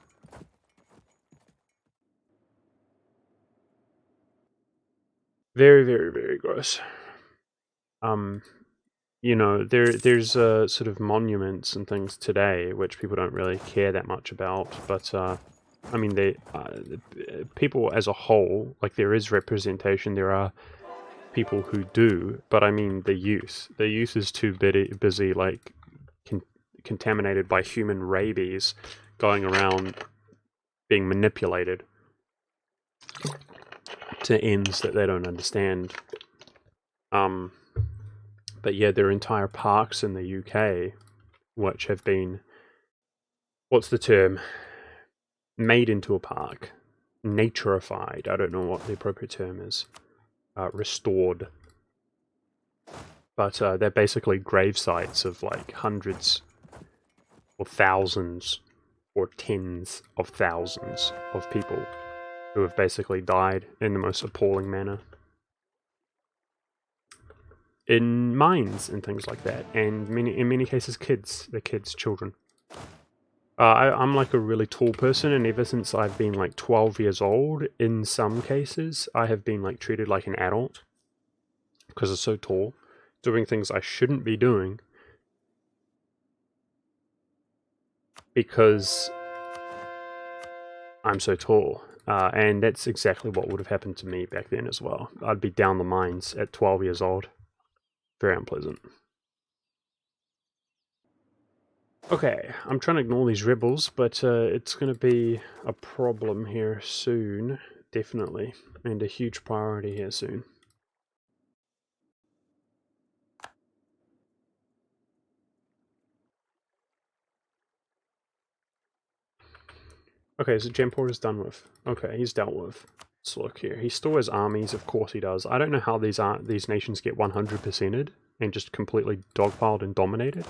Very, very, very gross. You know, there's sort of monuments and things today which people don't really care that much about, but I mean, people as a whole, like, there is representation. There are people who do, but I mean the youth is too busy like contaminated by human rabies, going around being manipulated to ends that they don't understand. But yeah, there are entire parks in the UK which have been, what's the term, made into a park, naturified. I don't know what the appropriate term is. Restored. But they're basically grave sites of like hundreds or thousands or tens of thousands of people who have basically died in the most appalling manner in mines and things like that, and in many cases children. I'm like a really tall person, and ever since I've been like 12 years old, in some cases I have been like treated like an adult because I'm so tall, doing things I shouldn't be doing because I'm so tall. And that's exactly what would have happened to me back then as well. I'd be down the mines at 12 years old. Very unpleasant. Okay, I'm trying to ignore these rebels, but it's going to be a problem here soon, definitely, and a huge priority here soon. Okay, so Jampur is done with. Okay, he's dealt with. Let's look here. He still has armies, of course he does. I don't know how these nations get 100%ed and just completely dogpiled and dominated.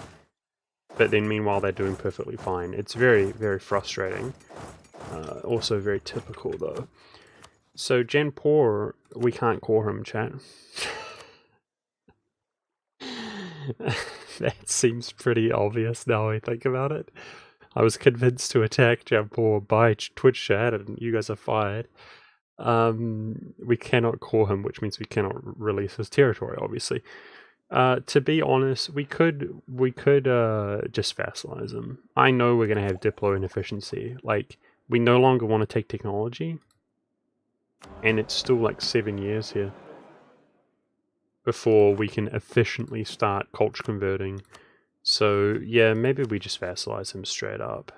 But then meanwhile they're doing perfectly fine. It's very, very frustrating. Also very typical though. So Jampur, we can't call him, chat. That seems pretty obvious now I think about it. I was convinced to attack Jampur by Twitch chat, and you guys are fired. We cannot call him, which means we cannot release his territory, obviously. To be honest, we could just vassalize him. I know we're gonna have Diplo inefficiency. Like, we no longer want to take technology, and it's still like 7 years here before we can efficiently start culture converting. So yeah, maybe we just vassalize him straight up.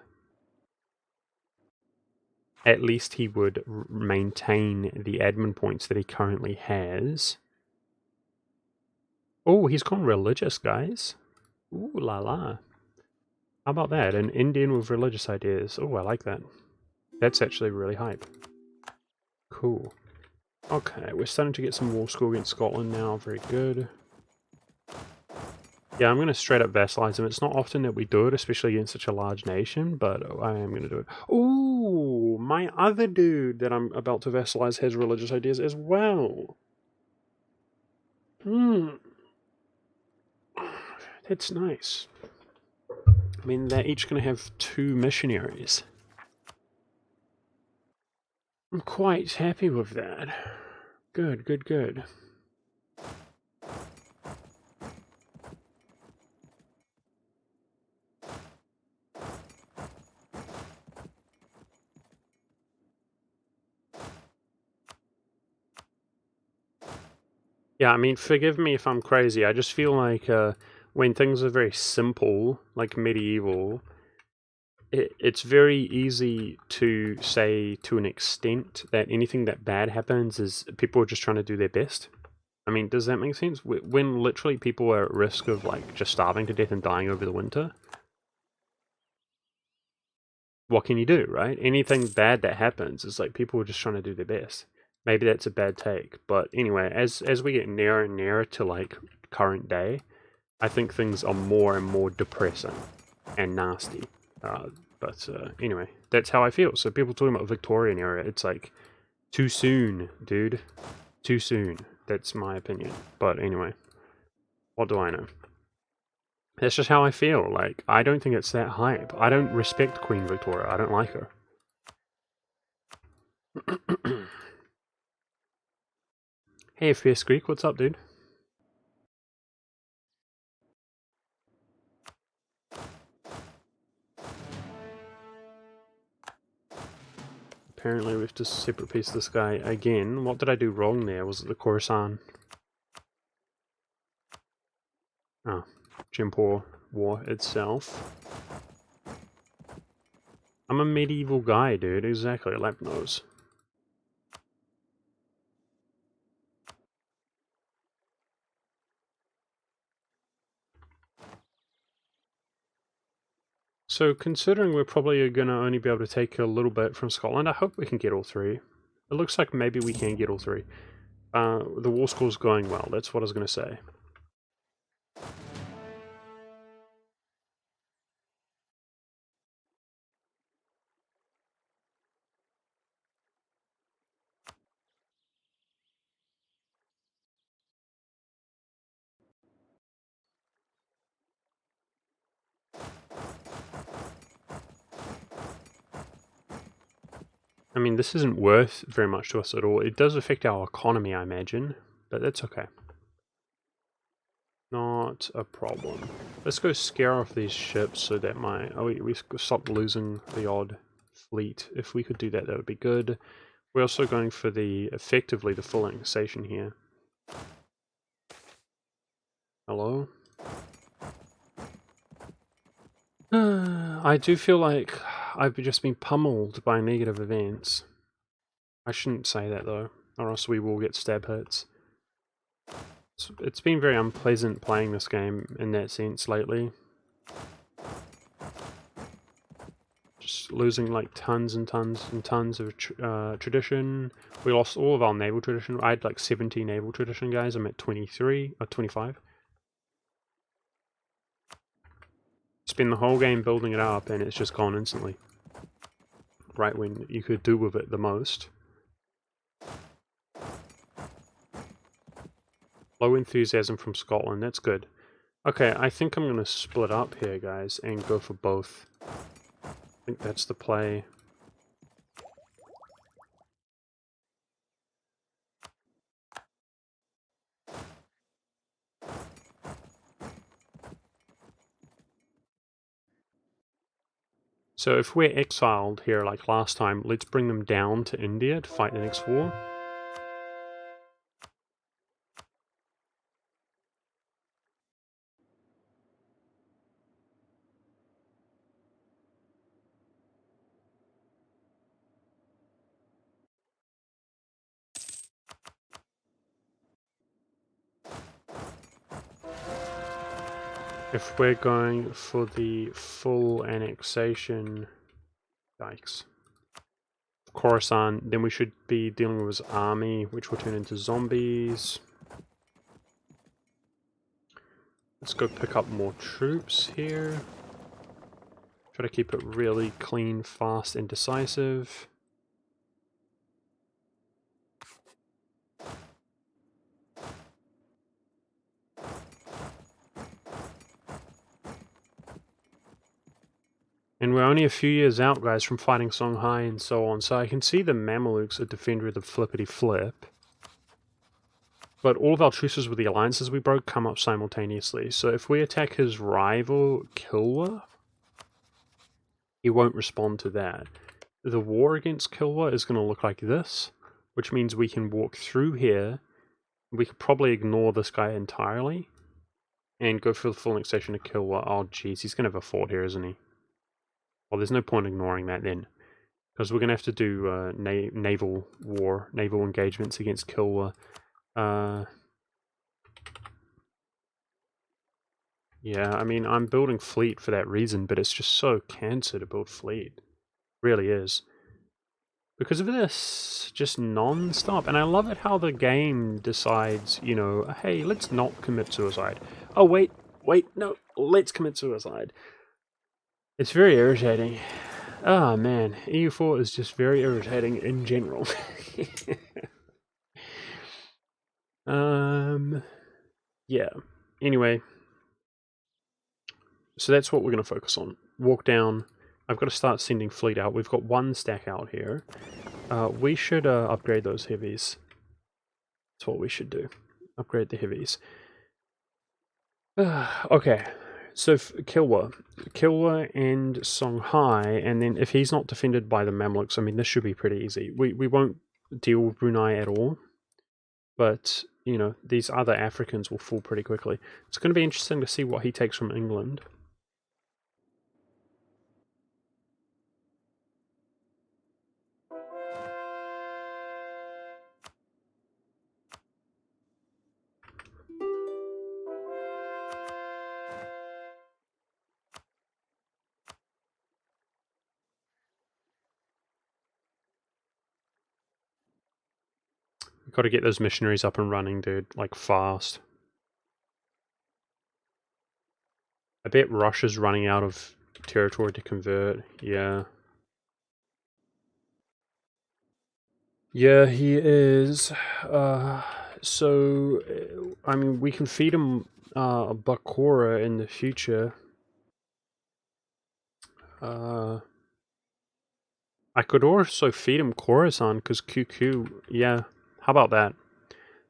At least he would maintain the admin points that he currently has. Oh, he's gone religious, guys. Ooh la la. How about that? An Indian with religious ideas. Oh, I like that. That's actually really hype. Cool. Okay, we're starting to get some war score against Scotland now. Very good. Yeah, I'm going to straight up vassalize him. It's not often that we do it, especially against such a large nation, but I am going to do it. Ooh, my other dude that I'm about to vassalize has religious ideas as well. That's nice. I mean, they're each going to have 2 missionaries. I'm quite happy with that. Good, good, good. Yeah, I mean, forgive me if I'm crazy. I just feel like when things are very simple, like medieval, it's very easy to say to an extent that anything that bad happens is people are just trying to do their best. I mean, does that make sense? When literally people are at risk of like just starving to death and dying over the winter, what can you do, right? Anything bad that happens is like people are just trying to do their best. Maybe that's a bad take, but anyway, as we get nearer and nearer to like current day, I think things are more and more depressing and nasty. But anyway, that's how I feel. So people talking about Victorian era, it's like too soon, dude. Too soon. That's my opinion. But anyway, what do I know? That's just how I feel. Like, I don't think it's that hype. I don't respect Queen Victoria. I don't like her. Hey, FPS Greek, what's up, dude? Apparently we have to separate piece this guy again. What did I do wrong there? Was it the Khorasan? Oh, Jimpor War itself. I'm a medieval guy, dude. Exactly, Lap nose. So considering we're probably going to only be able to take a little bit from Scotland, I hope we can get all three. It looks like maybe we can get all three. The war score's going well, that's what I was going to say. I mean, this isn't worth very much to us at all. It does affect our economy, I imagine, but that's okay. Not a problem. Let's go scare off these ships so that my... Oh, we stopped losing the odd fleet. If we could do that, that would be good. We're also going for effectively the full annexation here. Hello? I do feel like I've just been pummeled by negative events. I shouldn't say that though, or else we will get stab hits. It's been very unpleasant playing this game in that sense lately. Just losing like tons and tons and tons of tradition. We lost all of our naval tradition. I had like 70 naval tradition guys. I'm at 23 or 25. Spend the whole game building it up and it's just gone instantly. Right when you could do with it the most. Low enthusiasm from Scotland, that's good. Okay, I think I'm going to split up here, guys, and go for both. I think that's the play. So if we're exiled here like last time, let's bring them down to India to fight the next war. If we're going for the full annexation, yikes, Khorasan, then we should be dealing with his army, which will turn into zombies. Let's go pick up more troops here. Try to keep it really clean, fast, and decisive. And we're only a few years out, guys, from fighting Songhai and so on, so I can see the Mamelukes are defender of the flippity-flip. But all of our truces with the alliances we broke come up simultaneously, so if we attack his rival, Kilwa, he won't respond to that. The war against Kilwa is going to look like this, which means we can walk through here. We could probably ignore this guy entirely, and go for the full annexation of Kilwa. Oh jeez, he's going to have a fort here, isn't he? Well, there's no point ignoring that then, because we're going to have to do naval engagements against Kilwa. Yeah, I mean, I'm building fleet for that reason, but it's just so cancer to build fleet. It really is. Because of this, just non-stop. And I love it how the game decides, you know, hey, let's not commit suicide. Oh, wait, no, let's commit suicide. It's very irritating. Ah, man, EU4 is just very irritating in general. Yeah. Anyway, so that's what we're going to focus on. Walk down. I've got to start sending fleet out. We've got one stack out here. We should upgrade those heavies. That's what we should do. Upgrade the heavies. Okay. So Kilwa and Songhai, and then if he's not defended by the Mamluks, I mean, this should be pretty easy. We won't deal with Brunei at all, but, you know, these other Africans will fall pretty quickly. It's going to be interesting to see what he takes from England. We've got to get those missionaries up and running, dude, like fast. I bet Russia's running out of territory to convert, yeah. Yeah, he is. So, I mean, we can feed him Bakura in the future. I could also feed him Khorasan, because QQ, yeah. How about that?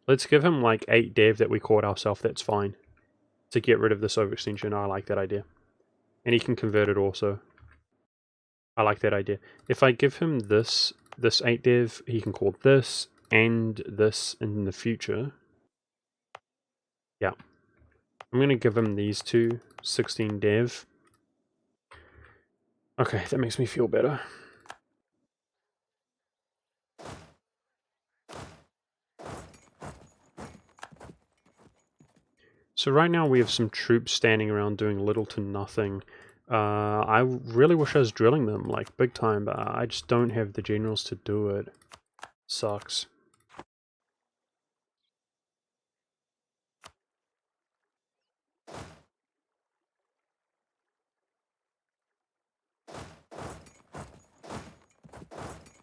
Let's give him like 8 dev that we caught ourselves, that's fine. To get rid of this overextension, I like that idea. And he can convert it also. I like that idea. If I give him this 8 dev, he can call this and this in the future. Yeah. I'm going to give him these two, 16 dev. Okay, that makes me feel better. So right now we have some troops standing around doing little to nothing. I really wish I was drilling them, like, big time, but I just don't have the generals to do it. Sucks.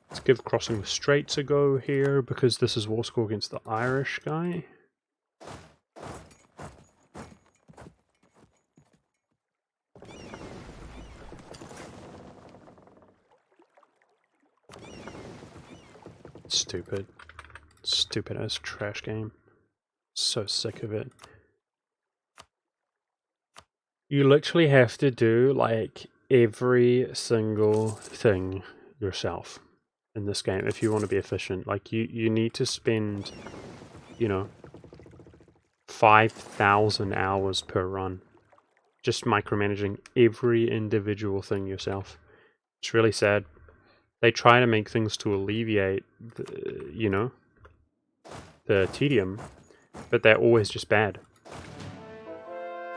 Let's give crossing the straits a go here, because this is war score against the Irish guy. Stupid. Stupid ass trash game. So sick of it. You literally have to do, like, every single thing yourself in this game if you want to be efficient. Like, you need to spend, you know, 5,000 hours per run just micromanaging every individual thing yourself. It's really sad. They try to make things to alleviate, you know, the tedium, but they're always just bad.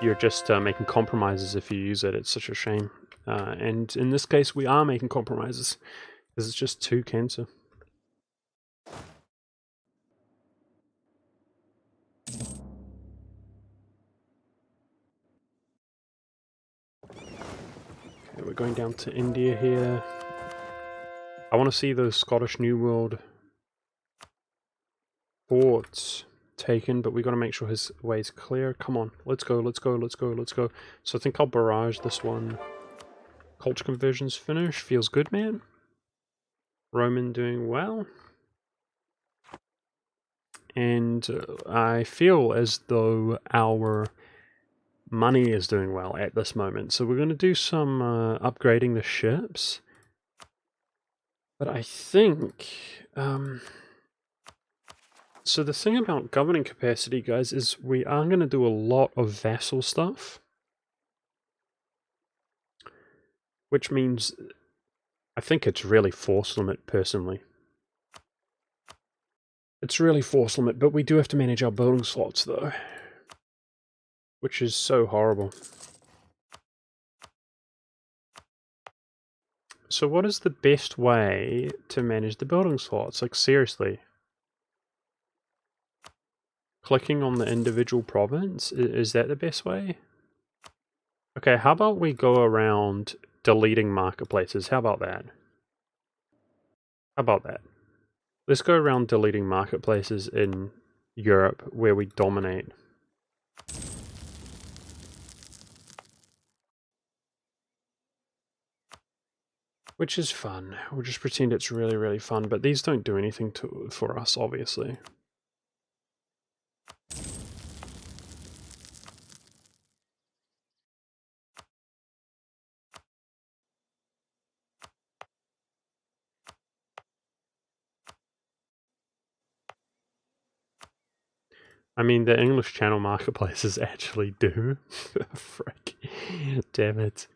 You're just making compromises if you use it. It's such a shame. And in this case, we are making compromises, because it's just too cancer. Okay, we're going down to India here. I want to see those Scottish New World forts taken, but we got to make sure his way's clear. Come on, let's go, let's go, let's go, let's go. So I think I'll barrage this one. Culture conversions finish. Feels good, man. Roman doing well. And I feel as though our money is doing well at this moment. So we're going to do some upgrading the ships. But I think... so the thing about governing capacity, guys, is we are going to do a lot of vassal stuff. Which means I think it's really force limit, personally. It's really force limit, but we do have to manage our building slots, though. Which is so horrible. So what is the best way to manage the building slots? Like, seriously. Clicking on the individual province? Is that the best way? Okay, how about we go around deleting marketplaces? How about that? How about that? Let's go around deleting marketplaces in Europe where we dominate. Which is fun. We'll just pretend it's really, really fun, but these don't do anything for us, obviously. I mean, the English channel marketplaces actually do. Frick. Damn it.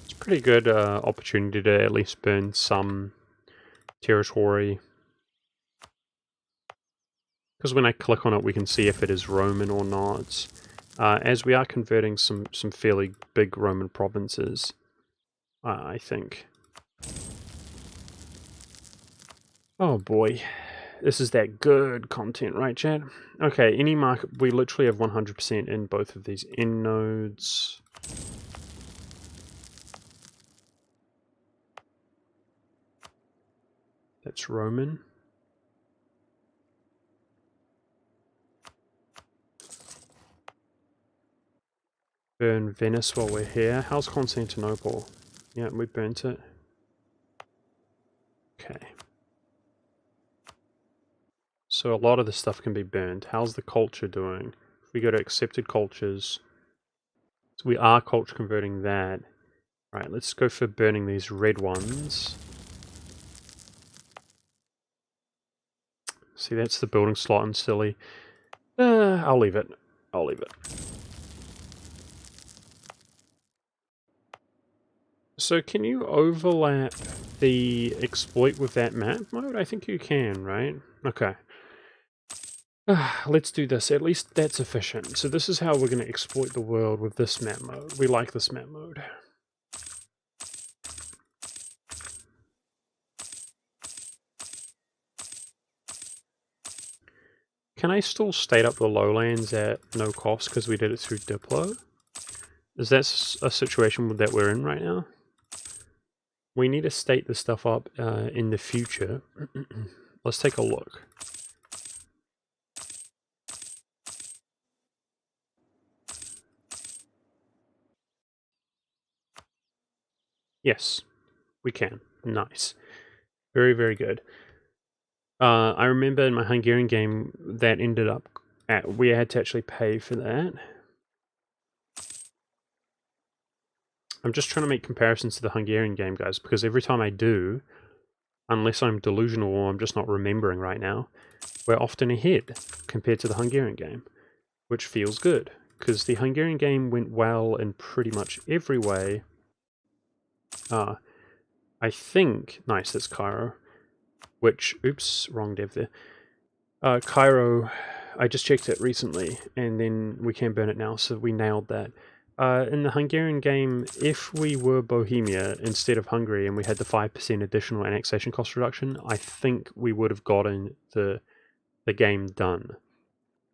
It's a pretty good opportunity to at least burn some territory. Because when I click on it, we can see if it is Roman or not. As we are converting some fairly big Roman provinces, I think. Oh boy. This is that good content, right, chat? Okay, any market, we literally have 100% in both of these end nodes. That's Roman. Burn Venice while we're here. How's Constantinople? Yeah, we burnt it. Okay. So a lot of this stuff can be burnt. How's the culture doing? If we go to accepted cultures, so we are culture converting that. Right, let's go for burning these red ones. See, that's the building slot in Silly. I'll leave it. I'll leave it. So can you overlap the exploit with that map mode? I think you can, right? Okay. Let's do this. At least that's efficient. So this is how we're going to exploit the world with this map mode. We like this map mode. Can I still state up the lowlands at no cost because we did it through Diplo? Is that a situation that we're in right now? We need to state this stuff up in the future. Let's take a look. Yes, we can. Nice. Very, very good. I remember in my Hungarian game that ended up we had to actually pay for that. I'm just trying to make comparisons to the Hungarian game, guys, because every time I do, unless I'm delusional or I'm just not remembering right now, we're often ahead compared to the Hungarian game, which feels good, because the Hungarian game went well in pretty much every way. I think, nice, that's Cairo, which, oops, wrong dev there. Cairo, I just checked it recently, and then we can burn it now, so we nailed that. In the Hungarian game, if we were Bohemia instead of Hungary and we had the 5% additional annexation cost reduction, I think we would have gotten the game done.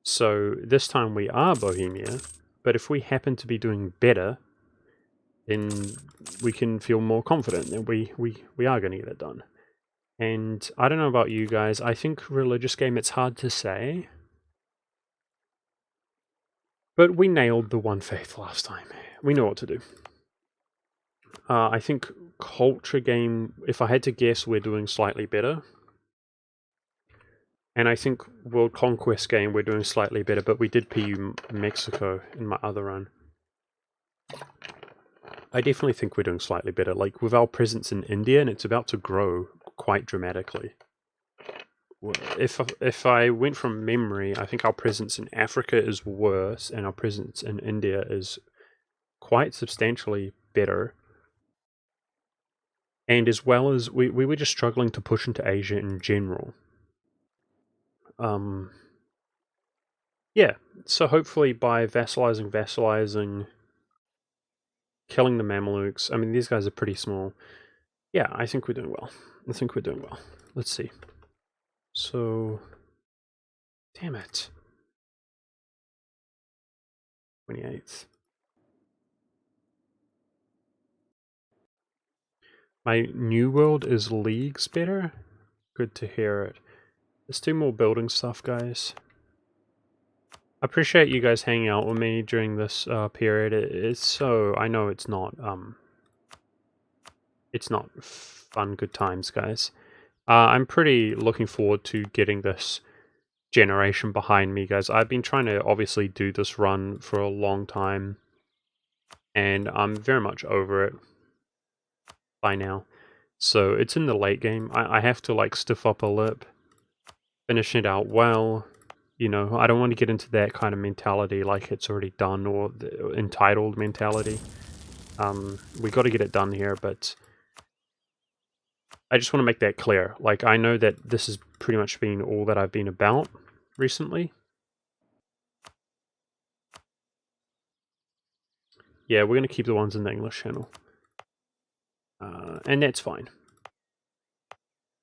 So this time we are Bohemia, but if we happen to be doing better, then we can feel more confident that we are going to get it done. And I don't know about you guys, I think religious game, it's hard to say. But we nailed the one faith last time. We know what to do. I think culture game, if I had to guess, we're doing slightly better. And I think world conquest game, we're doing slightly better, but we did PU Mexico in my other run. I definitely think we're doing slightly better. Like with our presence in India, and it's about to grow quite dramatically. If I went from memory, I think our presence in Africa is worse, and our presence in India is quite substantially better. And as well as we were just struggling to push into Asia in general. Yeah, so hopefully by vassalizing, killing the Mamelukes, I mean, these guys are pretty small. Yeah, I think we're doing well. Let's see. So, damn it. 28th. My new world is leagues better? Good to hear it. Let's do more building stuff, guys. I appreciate you guys hanging out with me during this period. It's so... I know it's not fun, good times, guys. I'm pretty looking forward to getting this generation behind me, guys. I've been trying to obviously do this run for a long time, and I'm very much over it by now. So it's in the late game. I have to like stiff up a lip, finish it out well. You know, I don't want to get into that kind of mentality like it's already done, or the entitled mentality. We got to get it done here, but I just want to make that clear. Like, I know that this has pretty much been all that I've been about recently. Yeah, we're going to keep the ones in the English channel. And that's fine.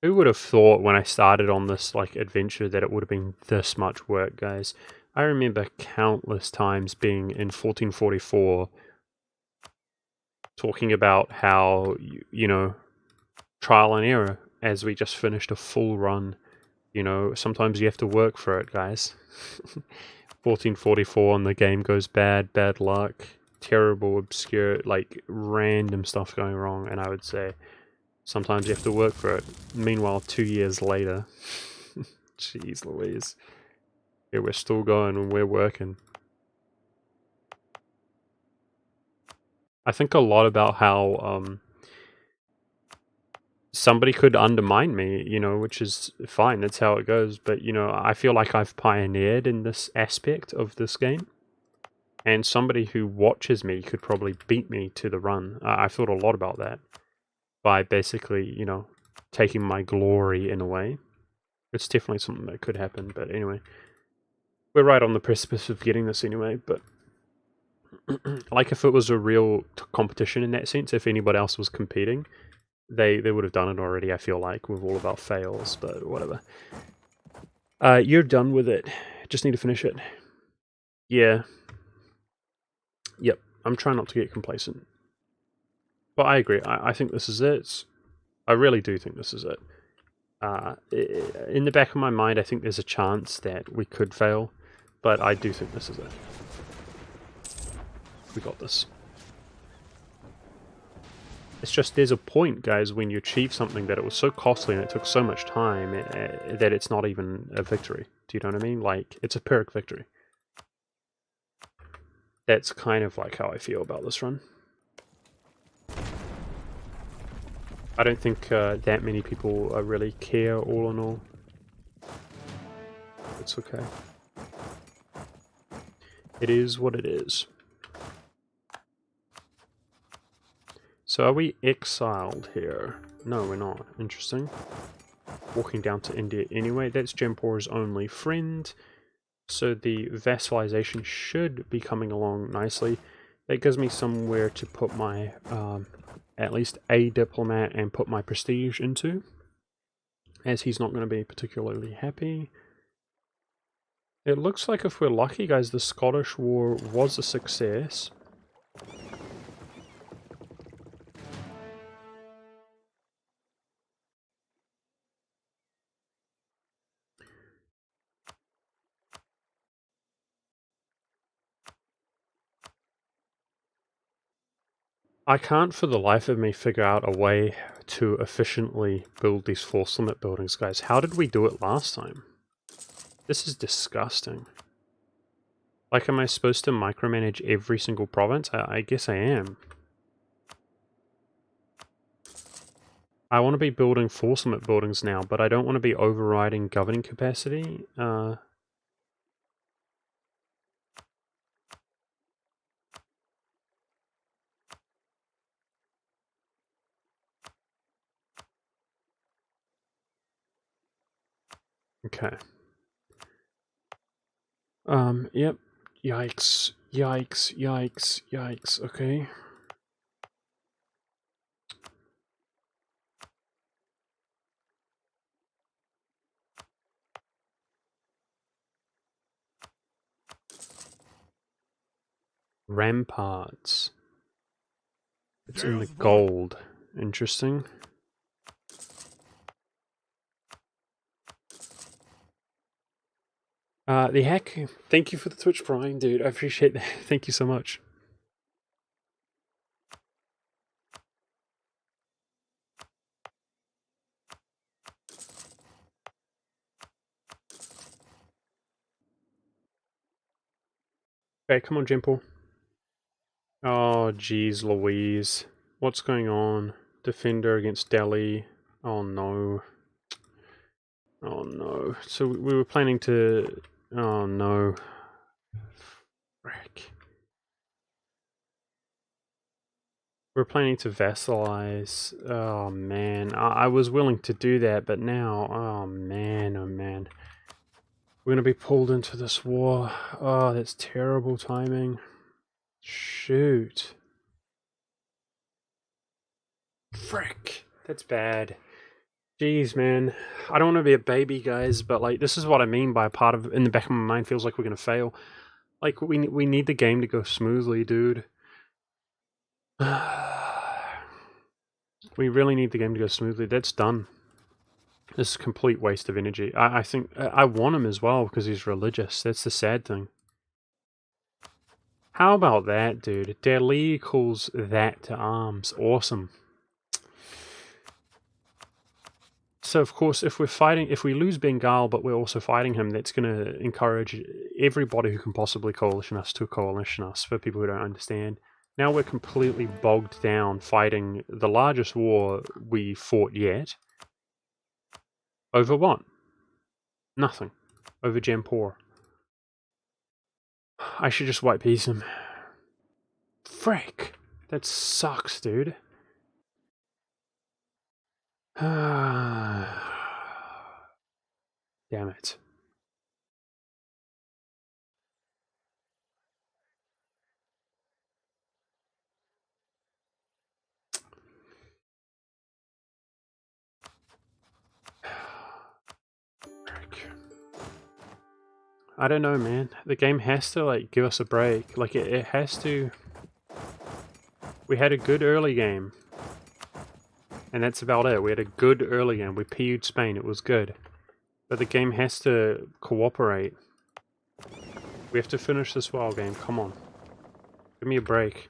Who would have thought when I started on this like adventure that it would have been this much work, guys? I remember countless times being in 1444 talking about how, you know, trial and error as we just finished a full run. You know, sometimes you have to work for it, guys. 1444 and the game goes bad luck, terrible, obscure, like random stuff going wrong, and I would say sometimes you have to work for it. Meanwhile, 2 years later, jeez Louise, yeah, we're still going and we're working. I think a lot about how somebody could undermine me, you know, which is fine, that's how it goes, but, you know, I feel like I've pioneered in this aspect of this game, and somebody who watches me could probably beat me to the run. I thought a lot about that, by basically, you know, taking my glory in a way. It's definitely something that could happen, but anyway. We're right on the precipice of getting this anyway, but like if it was a real competition in that sense, if anybody else was competing, they would have done it already, I feel like, with all of our fails, but whatever. You're done with it. Just need to finish it. Yeah. Yep. I'm trying not to get complacent. But I agree. I think this is it. I really do think this is it. In the back of my mind, I think there's a chance that we could fail, but I do think this is it. We got this. It's just there's a point, guys, when you achieve something that it was so costly and it took so much time that it's not even a victory. Do you know what I mean? Like, it's a Pyrrhic victory. That's kind of like how I feel about this run. I don't think that many people really care, all in all. It's okay. It is what it is. So are we exiled here? No, we're not. Interesting. Walking down to India anyway. That's Jampora's only friend. So the vassalization should be coming along nicely. That gives me somewhere to put my, at least a diplomat and put my prestige into, as he's not going to be particularly happy. It looks like if we're lucky, guys, the Scottish War was a success. I can't for the life of me figure out a way to efficiently build these force limit buildings, guys. How did we do it last time? This is disgusting. Like, am I supposed to micromanage every single province? I guess I am. I want to be building force limit buildings now, but I don't want to be overriding governing capacity. Okay. Yep. Yikes. Yikes. Yikes. Yikes. Okay. Ramparts. It's in the gold. Interesting. The heck, thank you for the Twitch Prime, dude. I appreciate that. Thank you so much. Okay, come on, Jimple. Oh, jeez Louise. What's going on? Defender against Delhi. Oh, no. Oh, no. So we were planning to... Oh, no. Frick. We're planning to vassalize. Oh, man. I was willing to do that, but now... Oh, man. Oh, man. We're going to be pulled into this war. Oh, that's terrible timing. Shoot. Frick. That's bad. Jeez, man. I don't want to be a baby, guys, but like this is what I mean by part of in the back of my mind feels like we're gonna fail. Like we need the game to go smoothly, dude. We really need the game to go smoothly. That's done. This is a complete waste of energy. I think I want him as well because he's religious. That's the sad thing. How about that, dude? Delhi calls that to arms. Awesome. So of course, if we lose Bengal, but we're also fighting him, that's going to encourage everybody who can possibly coalition us to coalition us. For people who don't understand, now we're completely bogged down fighting the largest war we fought yet. Over what? Nothing. Over Jampur. I should just white peace him. Frick! That sucks, dude. Damn it. Frick. I don't know, man. The game has to, like, give us a break. Like, it has to... We had a good early game. And that's about it. We had a good early game. We PU'd Spain. It was good. But the game has to cooperate. We have to finish this well game. Come on. Give me a break.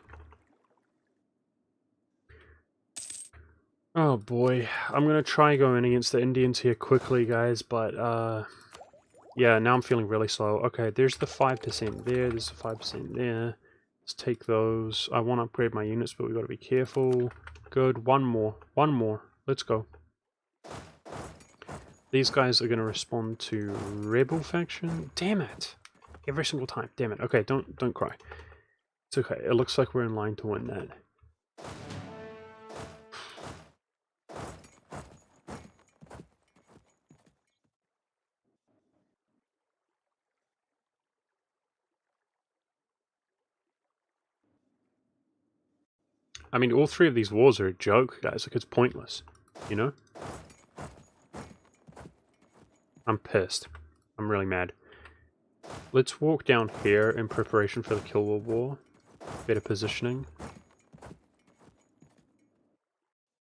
Oh boy. I'm gonna try going against the Indians here quickly, guys, but yeah, now I'm feeling really slow. Okay, there's the 5% there, there's the 5% there. Let's take those. I want to upgrade my units, but we gotta be careful. Good. One more. One more. Let's go. These guys are gonna respond to Rebel faction. Damn it! Every single time. Damn it. Okay, don't cry. It's okay. It looks like we're in line to win that. I mean, all three of these wars are a joke, guys. Like, it's pointless. You know? I'm pissed. I'm really mad. Let's walk down here in preparation for the Kill War. Better positioning.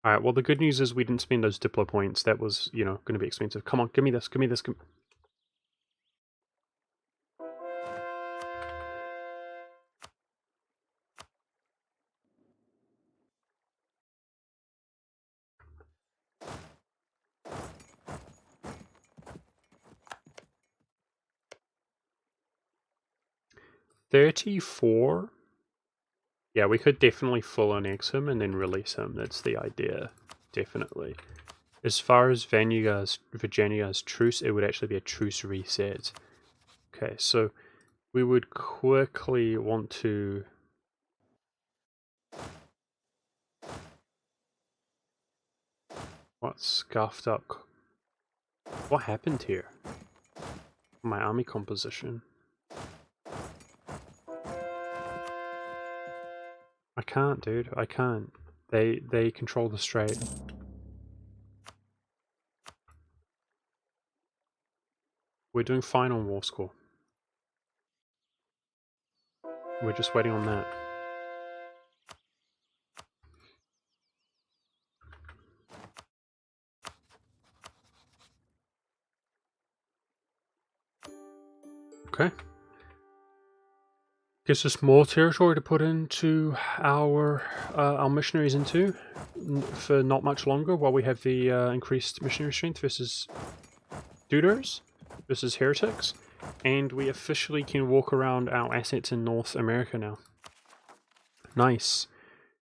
Alright, well the good news is we didn't spend those Diplo points. That was, you know, going to be expensive. Come on, give me this, give me this. 34? Yeah, we could definitely full annex him and then release him. That's the idea. Definitely. As far as Virginia's truce, it would actually be a truce reset. Okay, so we would quickly want to... What scuffed up? What happened here? My army composition. I can't, dude. I can't. They control the strait. We're doing fine on war score. We're just waiting on that. Okay. Gives us more territory to put into our missionaries into for not much longer, while we have the increased missionary strength versus Duders versus heretics, and we officially can walk around our assets in North America now. Nice.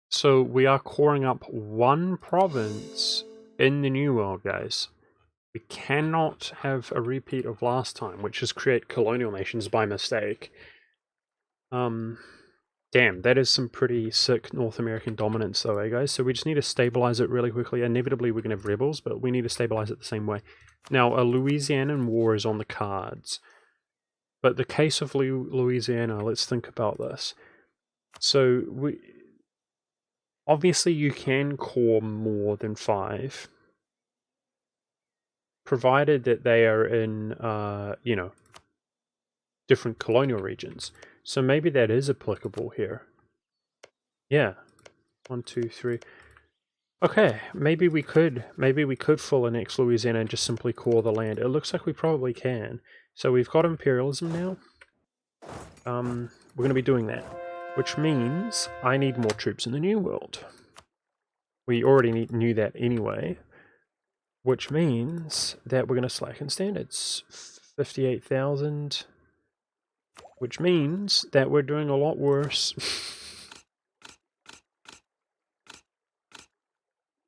So we are coring up one province in the New World, guys. We cannot have a repeat of last time, which is create colonial nations by mistake. Damn, that is some pretty sick North American dominance though, eh guys? So we just need to stabilize it really quickly. Inevitably we're going to have rebels, but we need to stabilize it the same way. Now, a Louisianan war is on the cards. But the case of Louisiana, let's think about this. So, obviously you can core more than 5, provided that they are in, different colonial regions. So maybe that is applicable here. Yeah. 1, 2, 3. Okay, maybe we could full annex Louisiana and just simply core the land. It looks like we probably can. So we've got imperialism now. We're going to be doing that, which means I need more troops in the New World. We already knew that anyway, which means that we're going to slacken standards. 58,000, which means that we're doing a lot worse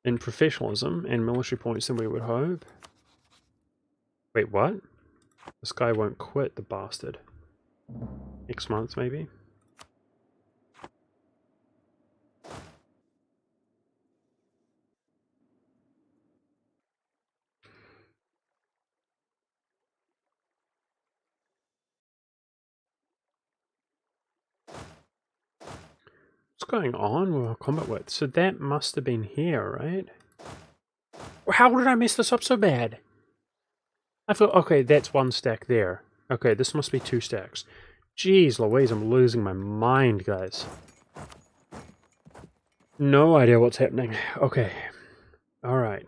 in professionalism and military points than we would hope. Wait, what? This guy won't quit, the bastard. Next month, maybe? What's going on with our combat width? So that must have been here, right? How did I mess this up so bad? I thought, okay, that's 1 stack there. Okay, this must be 2 stacks. Jeez Louise, I'm losing my mind, guys. No idea what's happening. Okay. Alright.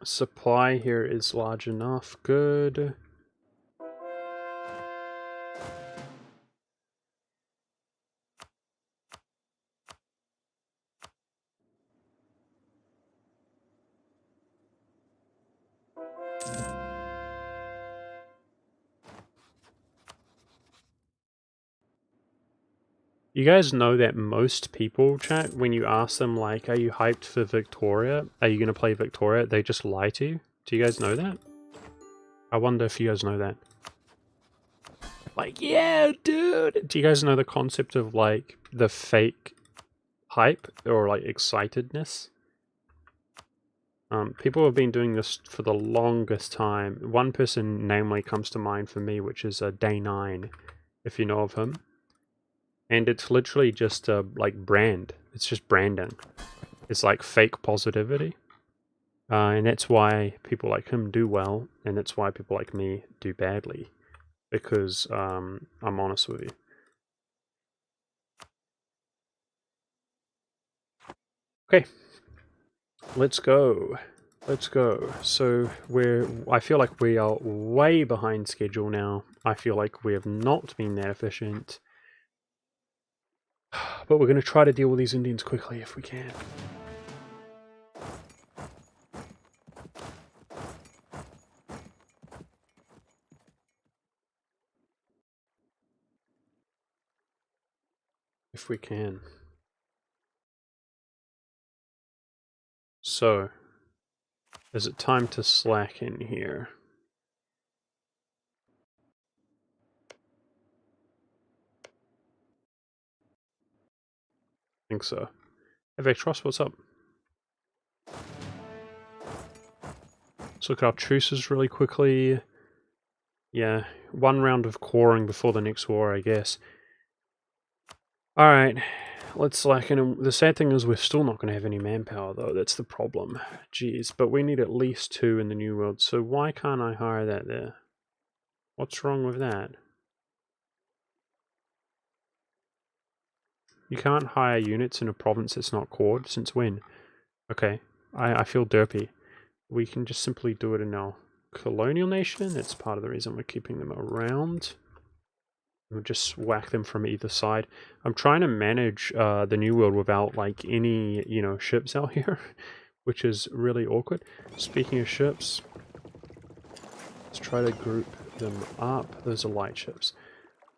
Supply here is large enough. Good. You guys know that most people, chat, when you ask them, like, are you hyped for Victoria? Are you going to play Victoria? They just lie to you. Do you guys know that? I wonder if you guys know that. Like, yeah, dude! Do you guys know the concept of, like, the fake hype or, like, excitedness? People have been doing this for the longest time. One person, namely, comes to mind for me, which is Day 9, if you know of him. And it's literally just like brand. It's just branding. It's like fake positivity. And that's why people like him do well, and that's why people like me do badly. Because I'm honest with you. Okay. Let's go. Let's go. So I feel like we are way behind schedule now. I feel like we have not been that efficient. But we're going to try to deal with these Indians quickly if we can. If we can. So, is it time to slacken here? I think so. Hey Vectros, what's up? Let's look at our truces really quickly. Yeah, 1 round of coring before the next war, I guess. Alright, let's slacken. The sad thing is we're still not going to have any manpower, though. That's the problem. Jeez, but we need at least 2 in the New World, so why can't I hire that there? What's wrong with that? You can't hire units in a province that's not cored? Since when? Okay, I feel derpy. we can just simply do it in our colonial nation. It's part of the reason we're keeping them around. We'll just whack them from either side. I'm trying to manage the New World without like any, ships out here, which is really awkward. Speaking of ships, let's try to group them up. Those are light ships.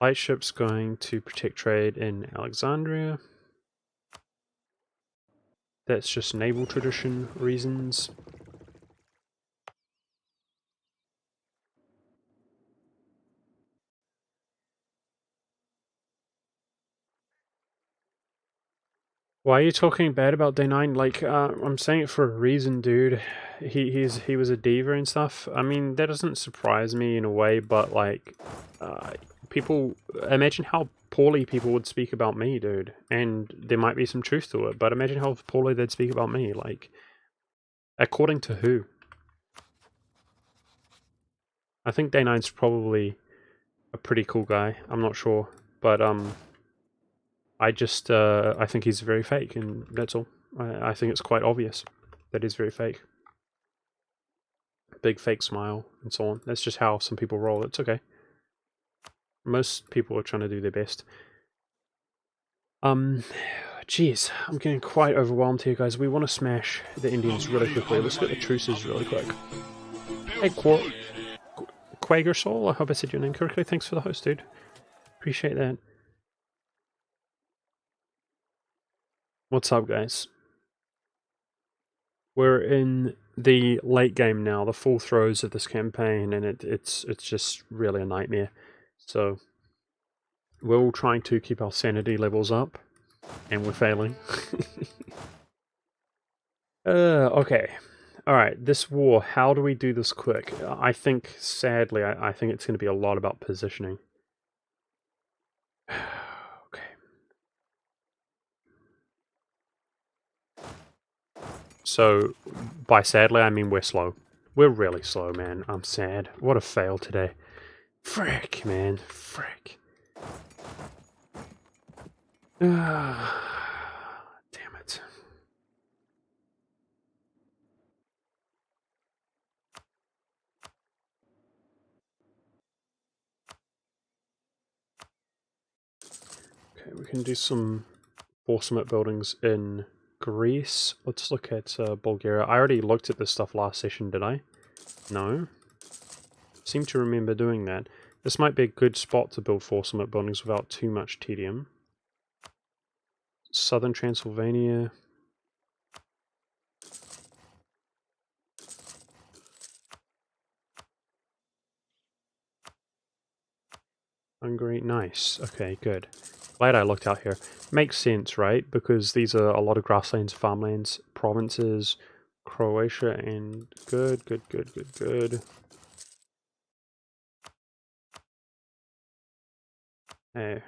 Light ships going to protect trade in Alexandria. That's just naval tradition reasons. Why are you talking bad about Day 9? Like, I'm saying it for a reason, dude. He was a diva and stuff. I mean, that doesn't surprise me in a way, but like, people imagine how poorly people would speak about me, dude. And there might be some truth to it, but imagine how poorly they'd speak about me. Like, according to who? I think Day 9's probably a pretty cool guy. I'm not sure, but I think he's very fake, and that's all. I think it's quite obvious that he's very fake. Big fake smile and so on. That's just how some people roll. It's okay. Most people are trying to do their best. Jeez, I'm getting quite overwhelmed here, guys. We want to smash the Indians really quickly. Let's get the truces really quick. Hey, Quagersoul, I hope I said your name correctly. Thanks for the host, dude. Appreciate that. What's up, guys? We're in the late game now, the full throes of this campaign, and it's just really a nightmare. So we're all trying to keep our sanity levels up, and we're failing. Okay. Alright, this war, how do we do this quick? I think, sadly, I think it's going to be a lot about positioning. Okay. So, by sadly, I mean we're slow. We're really slow, man. I'm sad. What a fail today. Frick, man. Frick. Damn it. Okay, we can do some forcement buildings in Greece. Let's look at Bulgaria. I already looked at this stuff last session, did I? No? Seem to remember doing that. This might be a good spot to build forcement buildings without too much tedium. Southern Transylvania. Hungary. Nice. Okay, good. Glad I looked out here. Makes sense, right? Because these are a lot of grasslands, farmlands, provinces, Croatia, and good. Hey.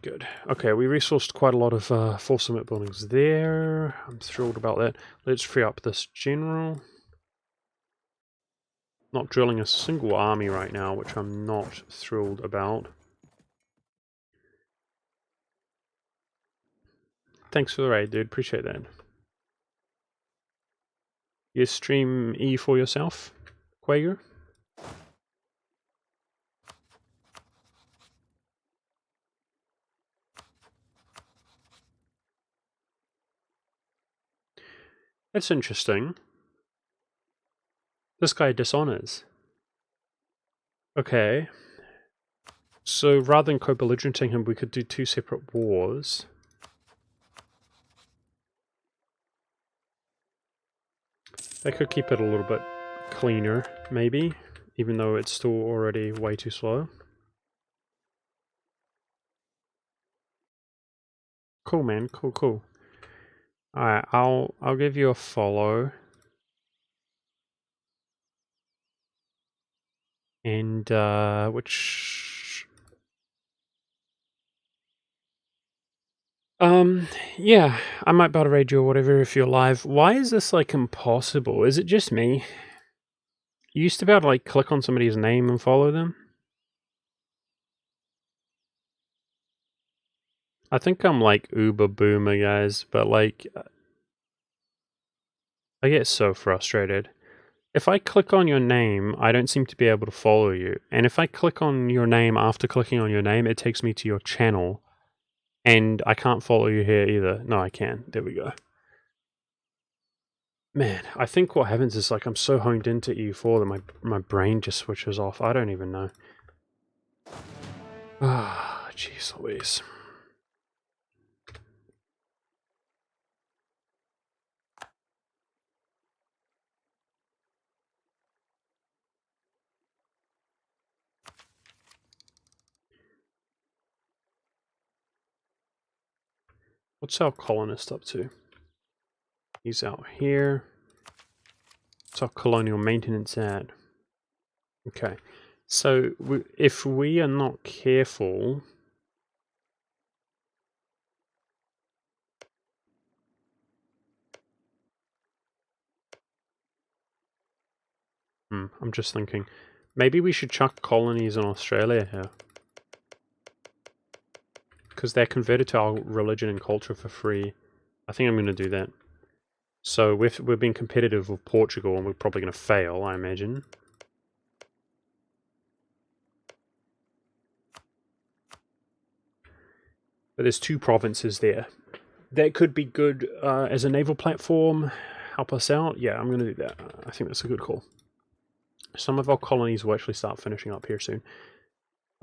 Good. Okay, we resourced quite a lot of full summit buildings there. I'm thrilled about that. Let's free up this general. Not drilling a single army right now, which I'm not thrilled about. Thanks for the raid, dude. Appreciate that. You stream E for yourself, Quager? That's interesting. This guy dishonors. Okay. So rather than co-belligerenting him, we could do 2 separate wars. That could keep it a little bit cleaner, maybe, even though it's still already way too slow. Cool, man. Cool. Alright, I'll give you a follow. And which yeah, I might be able to raid you or whatever if you're live. Why is this like impossible? Is it just me? You used to be able to like click on somebody's name and follow them. I think I'm like uber boomer, guys, but like, I get so frustrated. If I click on your name, I don't seem to be able to follow you. And if I click on your name after clicking on your name, it takes me to your channel. And I can't follow you here either. No, I can. There we go. Man, I think what happens is like I'm so honed into EU4 that my brain just switches off. I don't even know. Ah, jeez Louise. What's our colonist up to? He's out here. What's our colonial maintenance at? Okay. So if we are not careful... I'm just thinking. Maybe we should chuck colonies in Australia here. Because they're converted to our religion and culture for free. I think I'm going to do that. So we've been competitive with Portugal, and we're probably going to fail, I imagine. But there's 2 provinces there. That could be good as a naval platform. Help us out. Yeah, I'm going to do that. I think that's a good call. Some of our colonies will actually start finishing up here soon.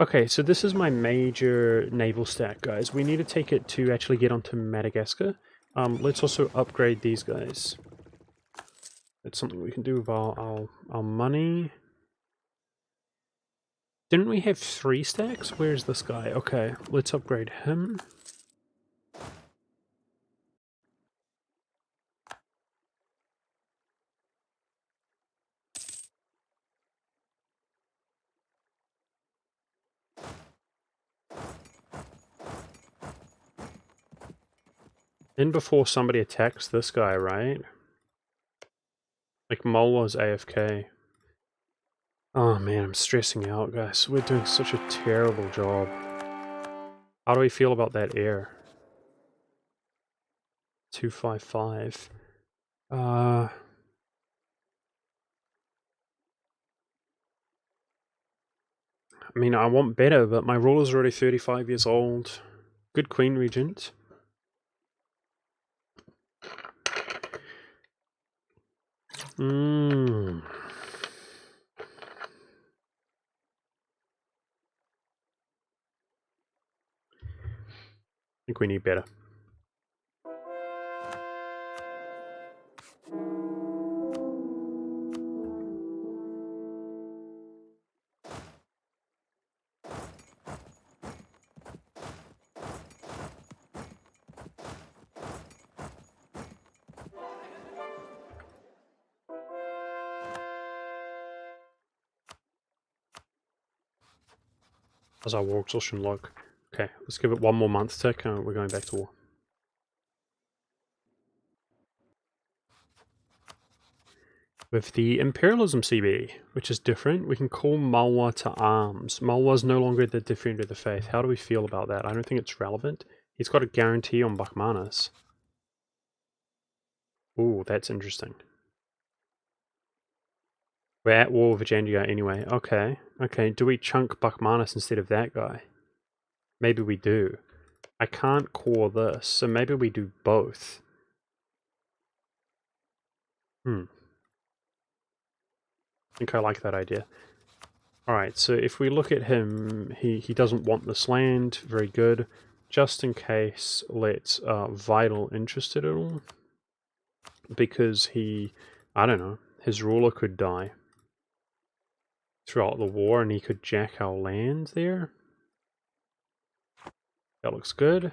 Okay, so this is my major naval stack, guys. We need to take it to actually get onto Madagascar. Let's also upgrade these guys. That's something we can do with our money. Didn't we have 3 stacks? Where's this guy? Okay, let's upgrade him. Then before somebody attacks this guy, right? Like Mulwa's AFK. Oh man, I'm stressing out, guys. We're doing such a terrible job. How do we feel about that air? 255. I mean, I want better, but my ruler's already 35 years old. Good Queen Regent. I think we need better. How's our war exhaustion look? Okay, let's give it 1 more month tick and we're going back to war. With the Imperialism CB, which is different, we can call Malwa to arms. Malwa's no longer the defender of the faith. How do we feel about that? I don't think it's relevant. He's got a guarantee on Bakhmanis. Ooh, that's interesting. We're at war with Jandia anyway. Okay, okay. Do we chunk Bakhmanis instead of that guy? Maybe we do. I can't core this, so maybe we do both. I think I like that idea. Alright, so if we look at him, he doesn't want this land. Very good. Just in case, let's Vital interested at all. Because he, I don't know, his ruler could die throughout the war and he could jack our land there. That looks good.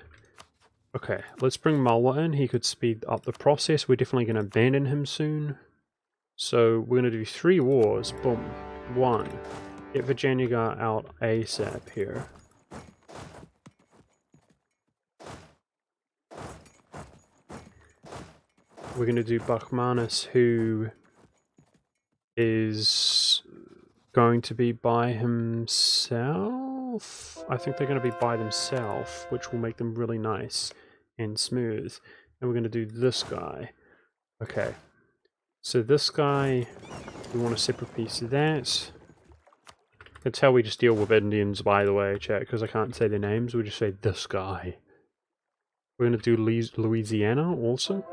Okay, let's bring Malwa in. He could speed up the process. We're definitely going to abandon him soon. So we're going to do 3 wars. Boom. 1. Get Virginia out ASAP here. We're going to do Bakhmanis, who is going to be by himself. themselves. I think they're going to be by themselves, which will make them really nice and smooth. And we're going to do this guy. Okay. So this guy, we want a separate piece of that. That's how we just deal with Indians, by the way, chat, because I can't say their names. We just say this guy. We're going to do Louisiana also.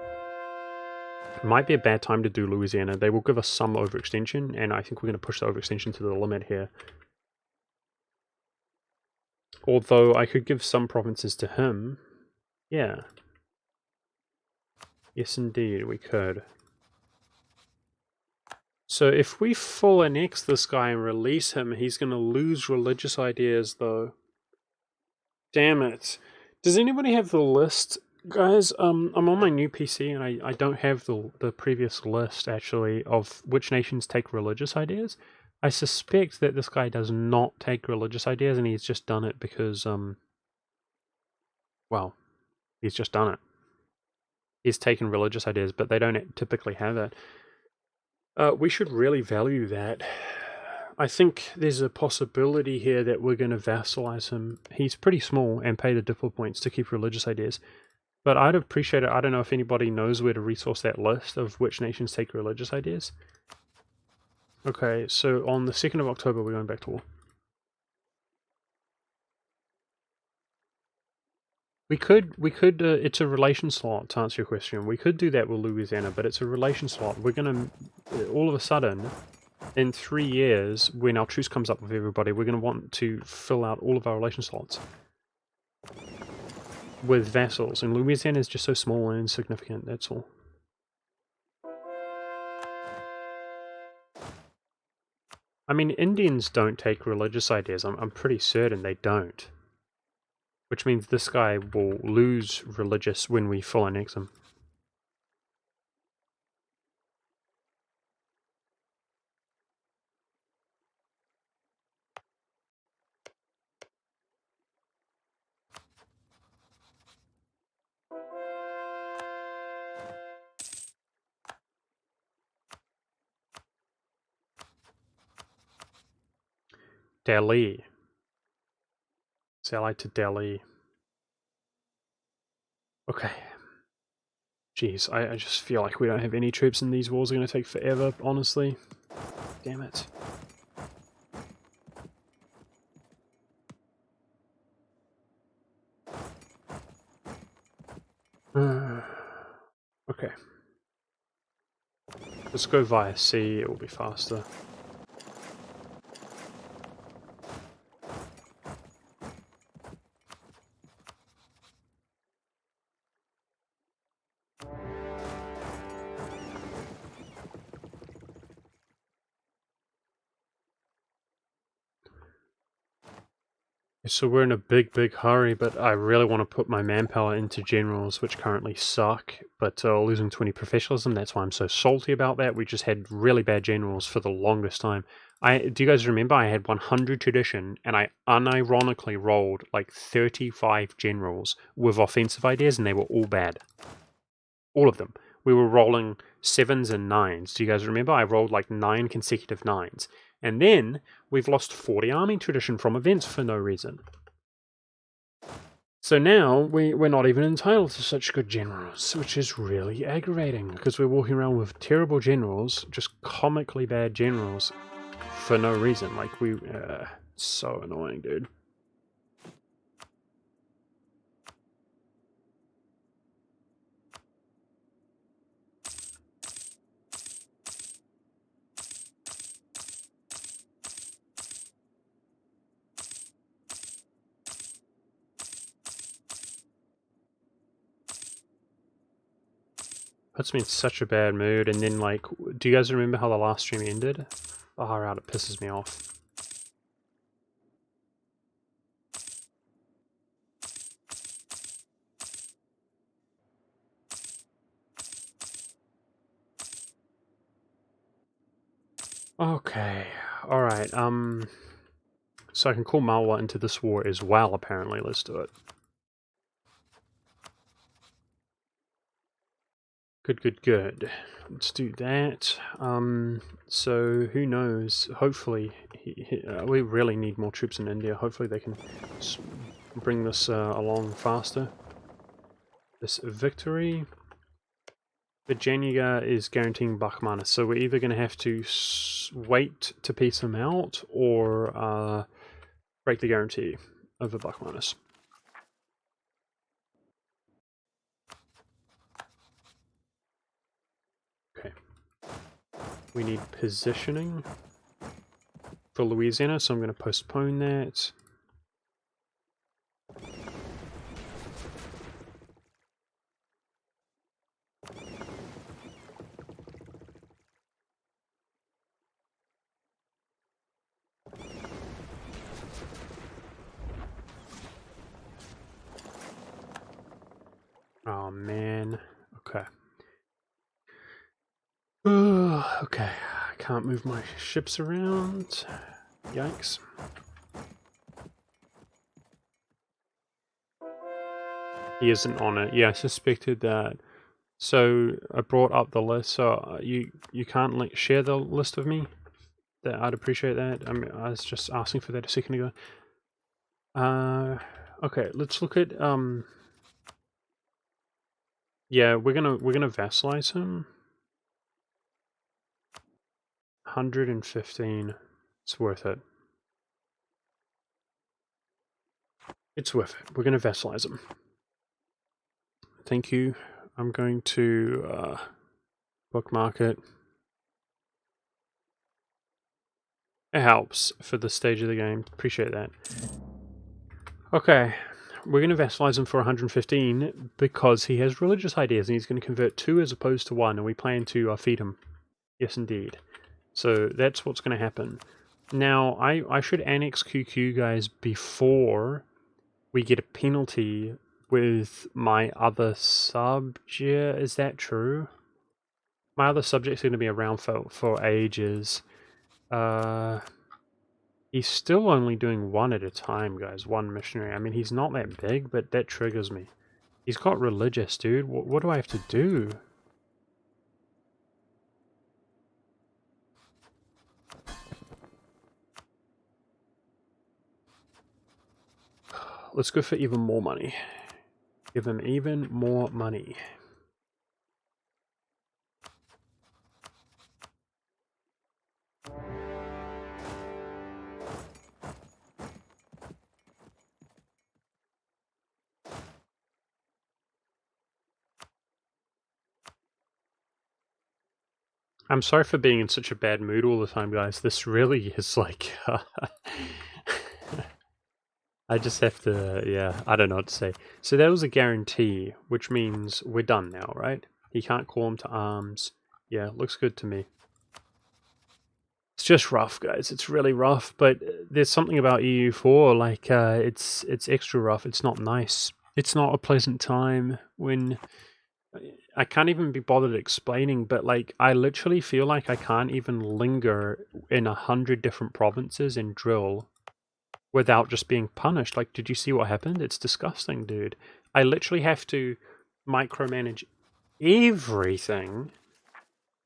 It might be a bad time to do Louisiana. They will give us some overextension, and I think we're going to push the overextension to the limit here. Although I could give some provinces to him. Yeah. Yes, indeed, we could. So if we full annex this guy and release him, he's going to lose religious ideas, though. Damn it. Does anybody have the list? Guys, I'm on my new PC, and I don't have the previous list, actually, of which nations take religious ideas. I suspect that this guy does not take religious ideas, and he's just done it because, well, he's just done it. He's taken religious ideas, but they don't typically have it. We should really value that. I think there's a possibility here that we're going to vassalize him. He's pretty small and pay the diplo points to keep religious ideas. But I'd appreciate it. I don't know if anybody knows where to resource that list of which nations take religious ideas. Okay, so on the 2nd of October, we're going back to war. We could, it's a relation slot, to answer your question. We could do that with Louisiana, but it's a relation slot. We're going to, all of a sudden, in 3 years, when our truce comes up with everybody, we're going to want to fill out all of our relation slots with vassals. And Louisiana is just so small and insignificant, that's all. I mean, Indians don't take religious ideas. I'm pretty certain they don't. Which means this guy will lose religious when we full annex him. Delhi. It's allied to Delhi. Okay. Jeez, I just feel like we don't have any troops and these wars are going to take forever, honestly. Damn it. Okay. Let's go via sea, it will be faster. So we're in a big hurry, but I really want to put my manpower into generals, which currently suck, but losing 20 professionalism, that's why I'm so salty about that. We just had really bad generals for the longest time. Do you guys remember I had 100 tradition, and I unironically rolled like 35 generals with offensive ideas, and they were all bad. All of them. We were rolling 7s and 9s. Do you guys remember? I rolled like 9 consecutive 9s. And then we've lost 40 army tradition from events for no reason. So now we're not even entitled to such good generals, which is really aggravating because we're walking around with terrible generals, just comically bad generals for no reason. Like so annoying, dude. Puts me in such a bad mood, and then, like, do you guys remember how the last stream ended? Far out, it pisses me off. Okay, alright, so I can call Malwa into this war as well, apparently. Let's do it. Good. Let's do that. So who knows? Hopefully, we really need more troops in India. Hopefully they can bring this along faster. This victory. Virginia is guaranteeing Bakhmanis, so we're either going to have to wait to peace him out or break the guarantee over Bakhmanis. Okay. We need positioning for Louisiana, so I'm going to postpone that. Oh man. Okay. Okay. I can't move my ships around. Yikes. He isn't on it. Yeah, I suspected that. So I brought up the list. So you can't share the list with me. I'd appreciate that. I mean, I was just asking for that a second ago. Okay. Let's look at Yeah, we're gonna vassalize him. 115. It's worth it. It's worth it. We're gonna vassalize him. Thank you. I'm going to bookmark it. It helps for the stage of the game. Appreciate that. Okay, we're going to vassalize him for 115 because he has religious ideas and he's going to convert 2 as opposed to 1, and we plan to feed him. Yes, indeed. So that's what's going to happen. Now, I should annex QQ, guys, before we get a penalty with my other subject. Is that true? My other subject's going to be around for ages. He's still only doing 1 at a time, guys. 1 missionary. I mean, he's not that big, but that triggers me. He's got religious, dude. What do I have to do? Let's go for even more money. Give him even more money. I'm sorry for being in such a bad mood all the time, guys. This really is like... I just have to... Yeah, I don't know what to say. So that was a guarantee, which means we're done now, right? He can't call him to arms. Yeah, looks good to me. It's just rough, guys. It's really rough, but there's something about EU4, like, it's extra rough. It's not nice. It's not a pleasant time when... I can't even be bothered explaining, but like I literally feel like I can't even linger in 100 different provinces and drill without just being punished. Like, did you see what happened? It's disgusting, dude. I literally have to micromanage everything.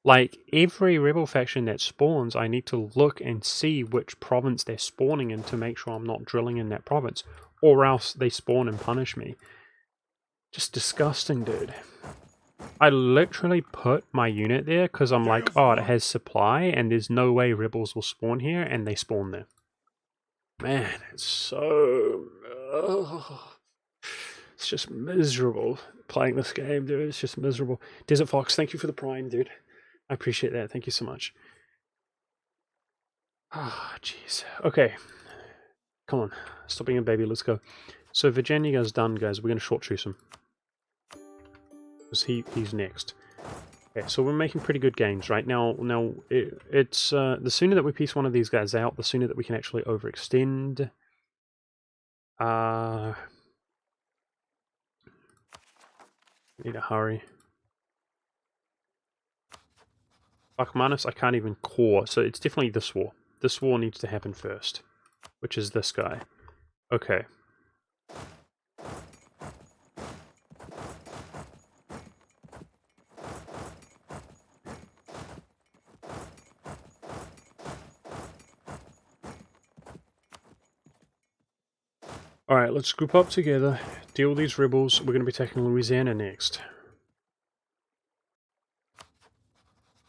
Like, every rebel faction that spawns, I need to look and see which province they're spawning in to make sure I'm not drilling in that province, or else they spawn and punish me. Just disgusting, dude. I literally put my unit there because I'm like, oh, it has supply and there's no way rebels will spawn here, and they spawn there. Man, it's so... it's just miserable playing this game, dude. It's just miserable. Desert Fox, thank you for the prime, dude. I appreciate that. Thank you so much. Ah, oh, jeez. Okay. Come on. Stop being a baby. Let's go. So Virginia's done, guys. We're going to short truce him. Because he's next. Okay, so we're making pretty good gains right now. It's the sooner that we piece one of these guys out, the sooner that we can actually overextend. Need to hurry. Bakhmanis, I can't even core, so it's definitely this war. This war needs to happen first, which is this guy. Okay. Alright, let's group up together, deal with these rebels. We're going to be taking Louisiana next.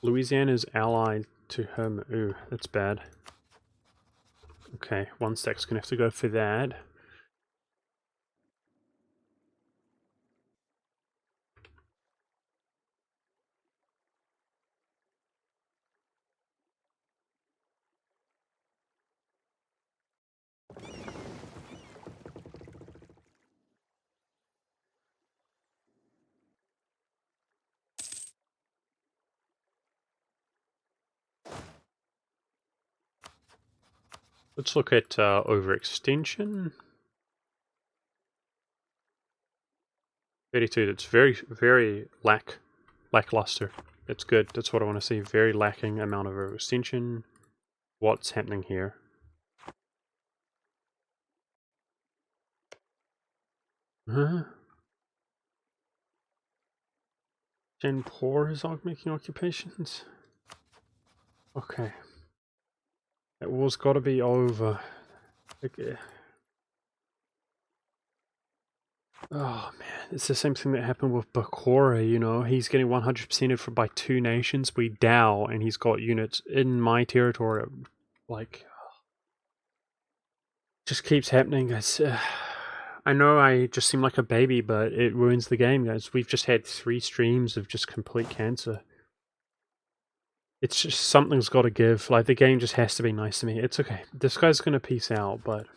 Louisiana's allied to him. Ooh, that's bad. Okay, one stack's going to have to go for that. Let's look at overextension. 32, that's very lackluster. That's good, that's what I want to see. Very lacking amount of overextension. What's happening here? Huh? 10 poor is making occupations? Okay. That war's gotta be over. Okay. Oh man, it's the same thing that happened with Bakura, you know, he's getting 100%ed by 2 nations, we Dow, and he's got units in my territory, like, just keeps happening, guys. I know I just seem like a baby, but it ruins the game, guys. We've just had 3 streams of just complete cancer. It's just, something's gotta give, like, the game just has to be nice to me. It's okay, this guy's gonna peace out, but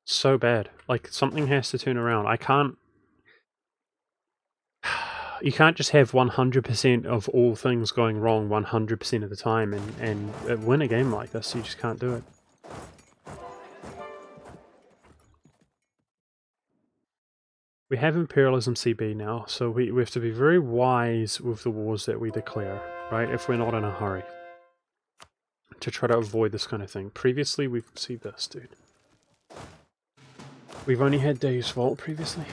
so bad. Like, something has to turn around. I can't... You can't just have 100% of all things going wrong 100% of the time and win a game like this. You just can't do it. We have Imperialism CB now, so we have to be very wise with the wars that we declare, right? If we're not in a hurry. To try to avoid this kind of thing. Previously, we've seen this, dude. We've only had Deus Vault previously.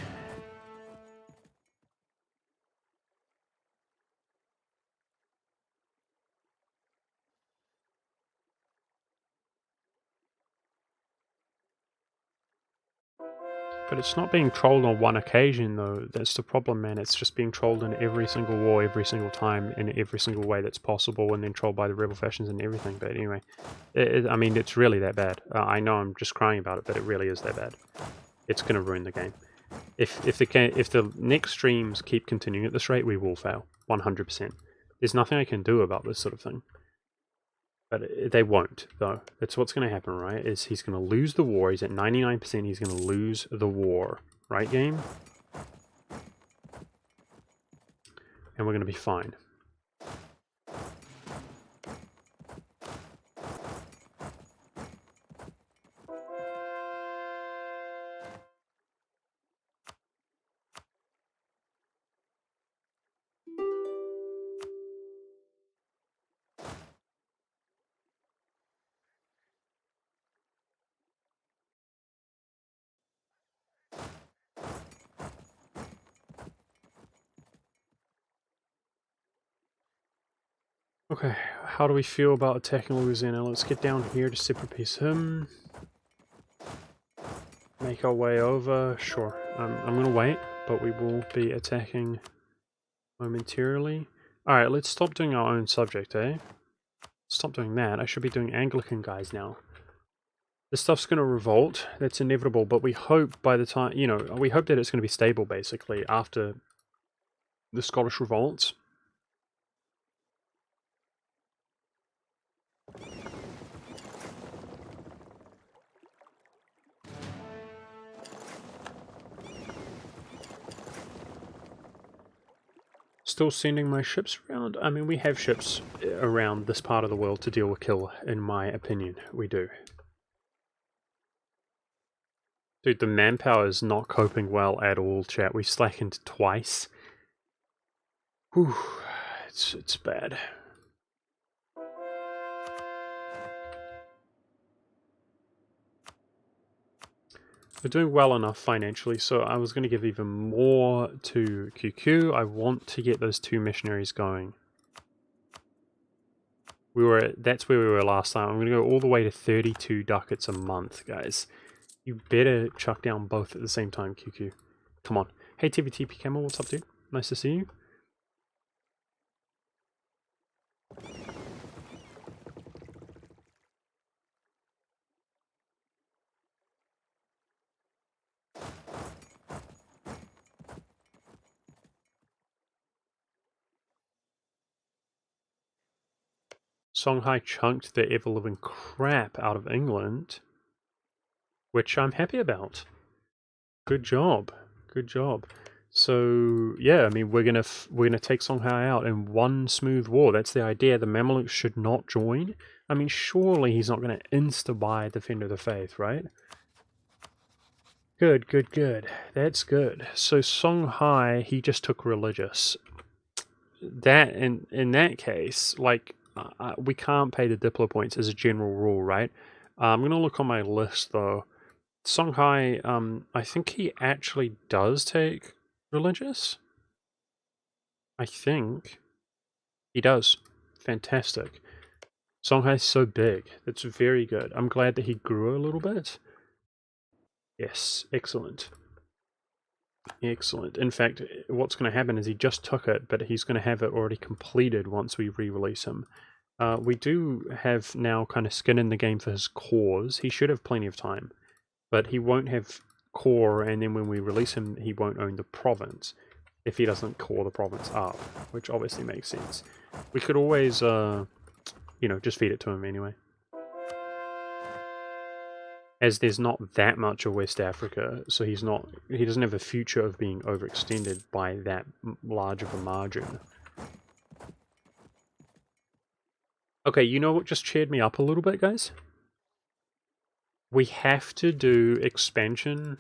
But it's not being trolled on one occasion, though. That's the problem, man. It's just being trolled in every single war, every single time, in every single way that's possible, and then trolled by the rebel factions and everything. But anyway, I mean, it's really that bad. I know I'm just crying about it, but it really is that bad. It's going to ruin the game. If the next streams keep continuing at this rate, we will fail 100%. There's nothing I can do about this sort of thing. But they won't, though. That's what's going to happen, right? Is he's going to lose the war. He's at 99%. He's going to lose the war. Right, game? And we're going to be fine. Okay, how do we feel about attacking Louisiana? Let's get down here to separate piece him. Make our way over. Sure, I'm going to wait, but we will be attacking momentarily. Alright, let's stop doing our own subject, eh? Stop doing that. I should be doing Anglican guys now. This stuff's going to revolt. That's inevitable, but we hope by the time, you know, we hope that it's going to be stable, basically, after the Scottish revolts. Still sending my ships around? I mean, we have ships around this part of the world to deal with kill, in my opinion. We do. Dude, the manpower is not coping well at all, chat. We've slackened twice. Whew, it's bad. We're doing well enough financially, so I was going to give even more to QQ. I want to get those 2 missionaries going. That's where we were last time. I'm gonna go all the way to 32 ducats a month, guys. You better chuck down both at the same time, QQ. Come on. Hey, TVTP Camel, what's up, dude? Nice to see you. Songhai chunked the ever-living crap out of England, which I'm happy about. Good job. Good job. So yeah, I mean we're gonna take Songhai out in one smooth war. That's the idea. The Mamelukes should not join. I mean, surely he's not gonna insta-buy Defender of the Faith, right? Good, good, good. That's good. So Songhai, he just took religious. That in that case, like we can't pay the Diplo points as a general rule, right? I'm gonna look on my list though. Songhai, I think he actually does take religious. I think he does. Fantastic. Songhai's so big. That's very good. I'm glad that he grew a little bit. Yes, excellent. Excellent. In fact, what's going to happen is he just took it, but he's going to have it already completed once we re-release him. We do have now kind of skin in the game for his cores. He should have plenty of time, but he won't have core, and then when we release him, he won't own the province if he doesn't core the province up, which obviously makes sense. We could always, just feed it to him anyway. As there's not that much of West Africa, so he doesn't have a future of being overextended by that large of a margin. Okay, you know what just cheered me up a little bit, guys? We have to do expansion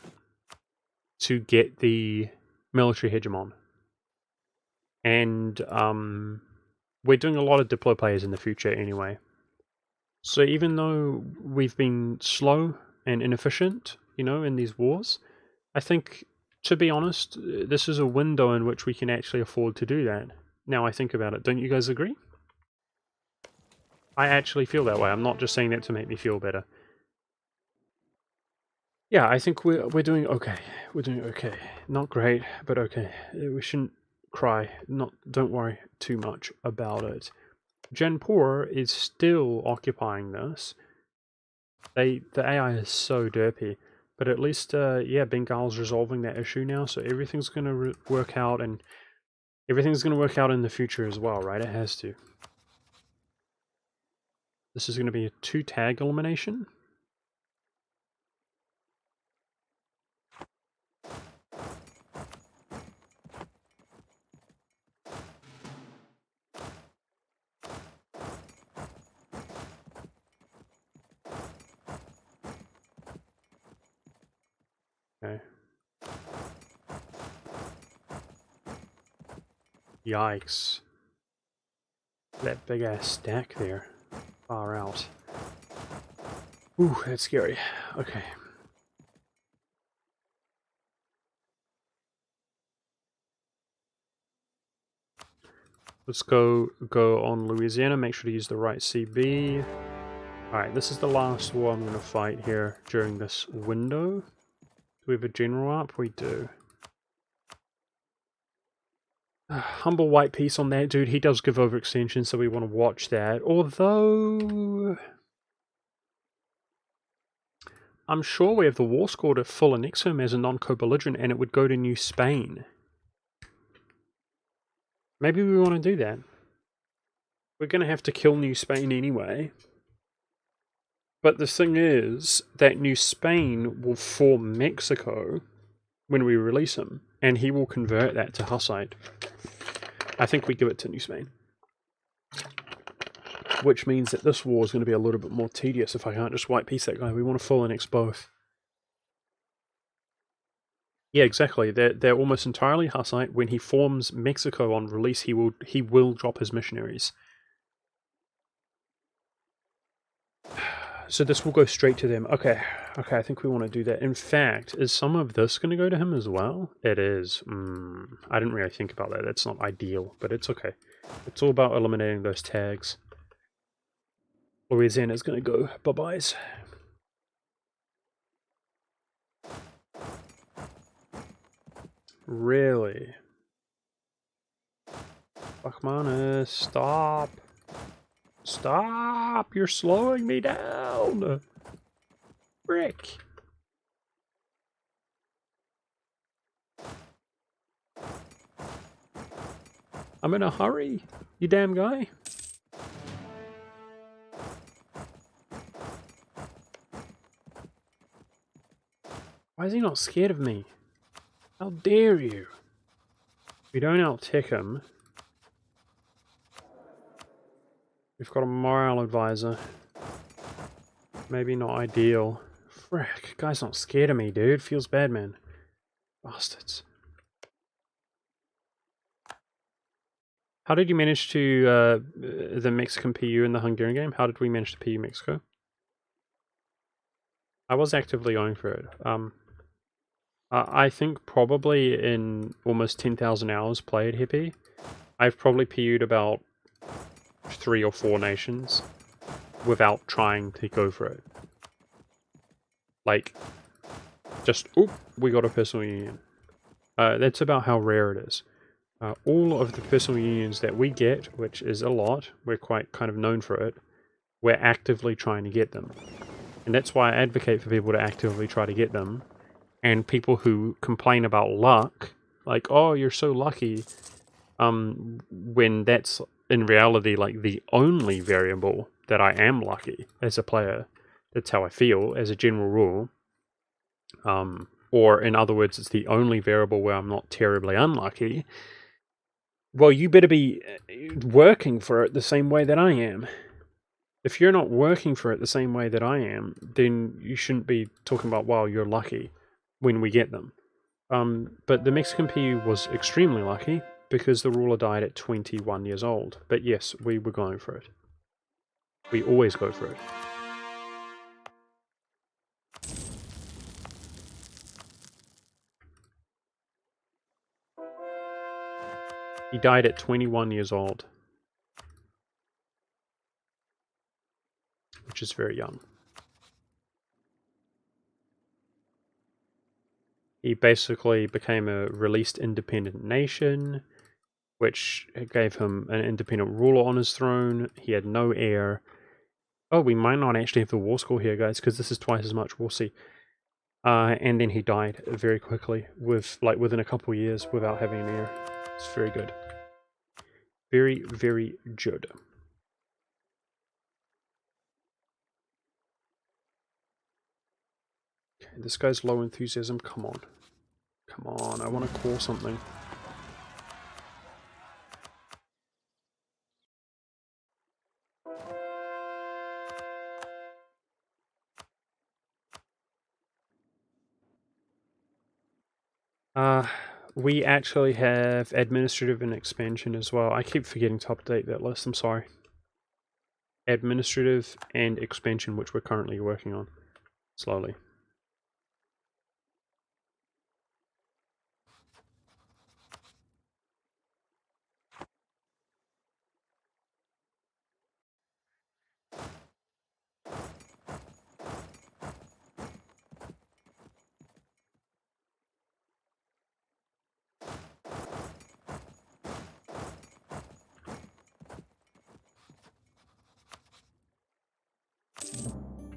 to get the military hegemon. And we're doing a lot of Diplo players in the future anyway. So even though we've been slow and inefficient, in these wars, I think, to be honest, this is a window in which we can actually afford to do that. Now I think about it, don't you guys agree? I actually feel that way. I'm not just saying that to make me feel better. Yeah, I think we're doing okay. We're doing okay. Not great, but okay. We shouldn't cry. Don't worry too much about it. Genpur is still occupying this. The AI is so derpy, but at least Bengal's resolving that issue now, so everything's gonna work out, and everything's gonna work out in the future as well, right? It has to. This is gonna be a 2-tag elimination. Okay. Yikes. That big ass stack there. Far out. Ooh, that's scary. Okay. Let's go on Louisiana, make sure to use the right CB. Alright, this is the last war I'm going to fight here during this window. Do we have a general up? We do. Humble white piece on that dude. He does give overextension, so we want to watch that. Although I'm sure we have the war score to full annex him as a non-co-belligerent, and it would go to New Spain. Maybe we want to do that. We're going to have to kill New Spain anyway. But the thing is that New Spain will form Mexico when we release him, and he will convert that to Hussite. I think we give it to New Spain. Which means that this war is going to be a little bit more tedious if I can't just white piece that guy. We want to full annex both. Yeah, exactly. They're almost entirely Hussite. When he forms Mexico on release, he will drop his missionaries. So this will go straight to them. Okay, I think we want to do that. In fact, is some of this going to go to him as well? It is. I didn't really think about that. That's not ideal, but it's okay. It's all about eliminating those tags. Louisiana's gonna go bye-byes. Really? Bachmanus, stop! Stop! You're slowing me down! Frick! I'm in a hurry, you damn guy. Why is he not scared of me? How dare you? We don't out-tick him. We've got a morale advisor. Maybe not ideal. Frick, guy's not scared of me, dude. Feels bad, man. Bastards. How did you manage to, the Mexican PU in the Hungarian game? How did we manage to PU Mexico? I was actively going for it. I think probably in almost 10,000 hours played Hippie, I've probably PU'd about 3 or 4 nations without trying to go for it. Like, just, oop, we got a personal union. That's about how rare it is. All of the personal unions that we get, which is a lot, we're quite kind of known for it, we're actively trying to get them. And that's why I advocate for people to actively try to get them. And people who complain about luck, like, oh, you're so lucky, when that's in reality like the only variable that I am lucky as a player. That's how I feel as a general rule. Or in other words, it's the only variable where I'm not terribly unlucky. Well, you better be working for it the same way that I am. If you're not working for it the same way that I am, then you shouldn't be talking about, wow, you're lucky when we get them. But the Mexican PU was extremely lucky because the ruler died at 21 years old. But yes, we were going for it. We always go for it. He died at 21 years old, which is very young. He basically became a released independent nation, which gave him an independent ruler on his throne. He had no heir. Oh, we might not actually have the war score here, guys, because this is twice as much. We'll see. And then he died very quickly, within a couple of years, without having an heir. It's very good. Very, very good. Okay, this guy's low enthusiasm. Come on. Come on, I want to call something. We actually have administrative and expansion as well. I keep forgetting to update that list, I'm sorry. Administrative and expansion, which we're currently working on. Slowly.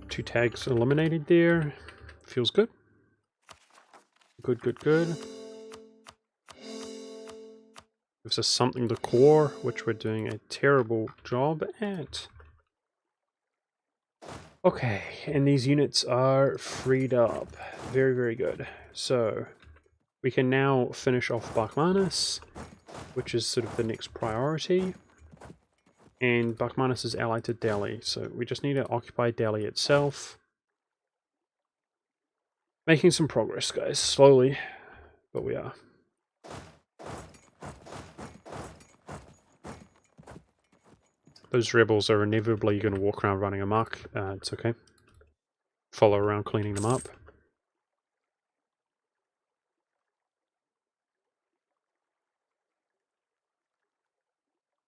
Two tags eliminated there. Feels good. Good, good, good. Gives us something to core, which we're doing a terrible job at. Okay, and these units are freed up. Very, very good. So, we can now finish off Bachmanus, which is sort of the next priority. And Bachmanus is allied to Delhi, so we just need to occupy Delhi itself. Making some progress, guys. Slowly, but we are. Those rebels are inevitably going to walk around running amok. It's okay. Follow around cleaning them up.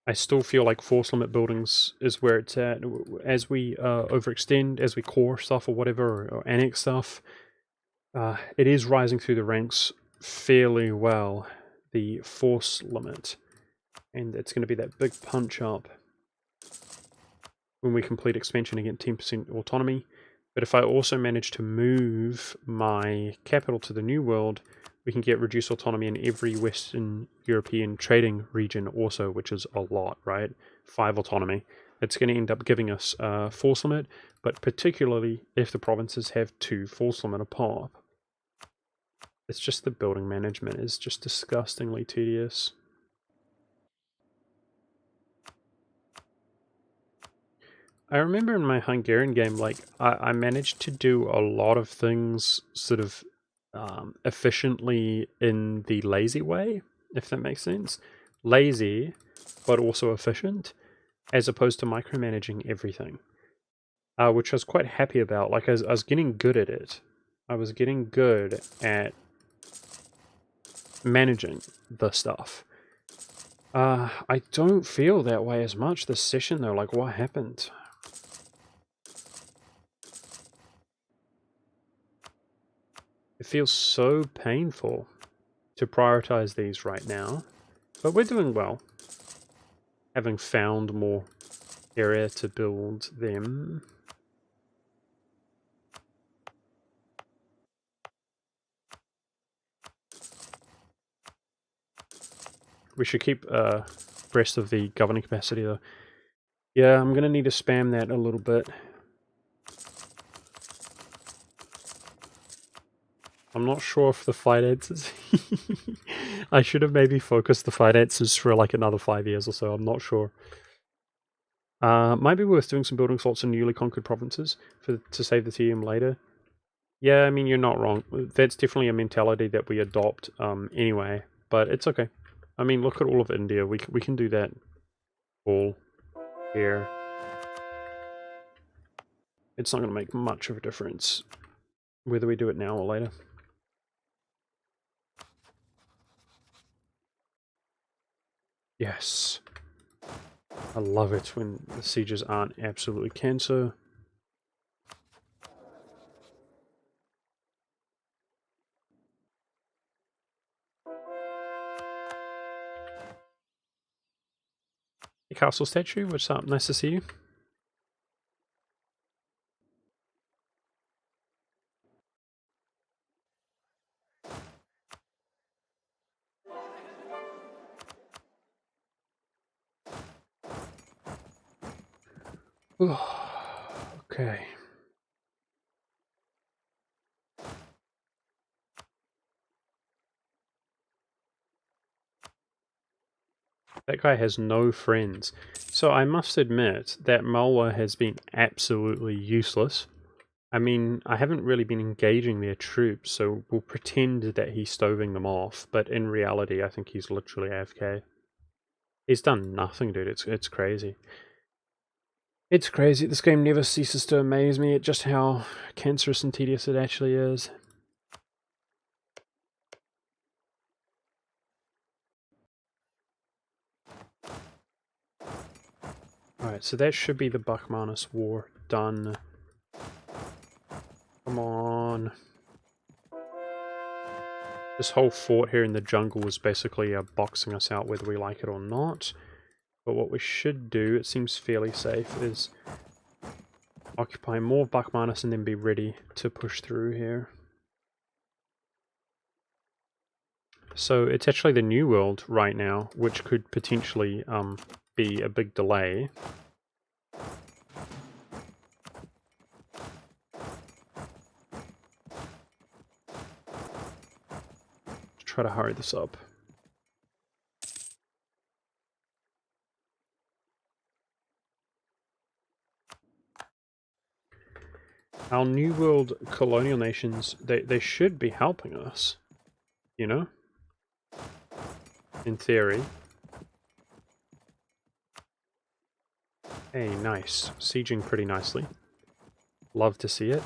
I still feel like force limit buildings is where it's at. As we overextend, as we core stuff or whatever, or annex stuff, it is rising through the ranks fairly well, the force limit. And it's going to be that big punch up when we complete expansion and get 10% autonomy. But if I also manage to move my capital to the New World, we can get reduced autonomy in every Western European trading region also, which is a lot, right? 5 autonomy. It's going to end up giving us a force limit, but particularly if the provinces have 2 force limit a pop. It's just the building management is just disgustingly tedious. I remember in my Hungarian game, like, I managed to do a lot of things sort of efficiently in the lazy way, if that makes sense. Lazy, but also efficient, as opposed to micromanaging everything, which I was quite happy about. Like, I was getting good at it. I was getting good at managing the stuff. I don't feel that way as much this session, though. Like, what happened? It feels so painful to prioritize these right now, but we're doing well, having found more area to build them. We should keep abreast of the governing capacity though. Yeah, I'm gonna need to spam that a little bit. I'm not sure if the finances... I should have maybe focused the finances for like another 5 years or so, I'm not sure. Might be worth doing some building slots in newly conquered provinces to save the TM later. Yeah, I mean, you're not wrong. That's definitely a mentality that we adopt anyway, but it's okay. I mean, look at all of India. We can do that all here. It's not going to make much of a difference whether we do it now or later. Yes. I love it when the sieges aren't absolutely cancer. The castle statue, what's up? Nice to see you. Okay. That guy has no friends. So I must admit that Malwa has been absolutely useless. I mean, I haven't really been engaging their troops, so we'll pretend that he's stoving them off, but in reality I think he's literally AFK. He's done nothing, dude. It's crazy. It's crazy. This game never ceases to amaze me at just how cancerous and tedious it actually is. Alright, so that should be the Buckmanus War done. Come on. This whole fort here in the jungle was basically boxing us out whether we like it or not. But what we should do, it seems fairly safe, is occupy more Buckmanus and then be ready to push through here. So it's actually the New World right now, which could potentially be a big delay. Try to hurry this up. Our New World colonial nations, they should be helping us, you know? In theory. Hey, nice. Sieging pretty nicely. Love to see it.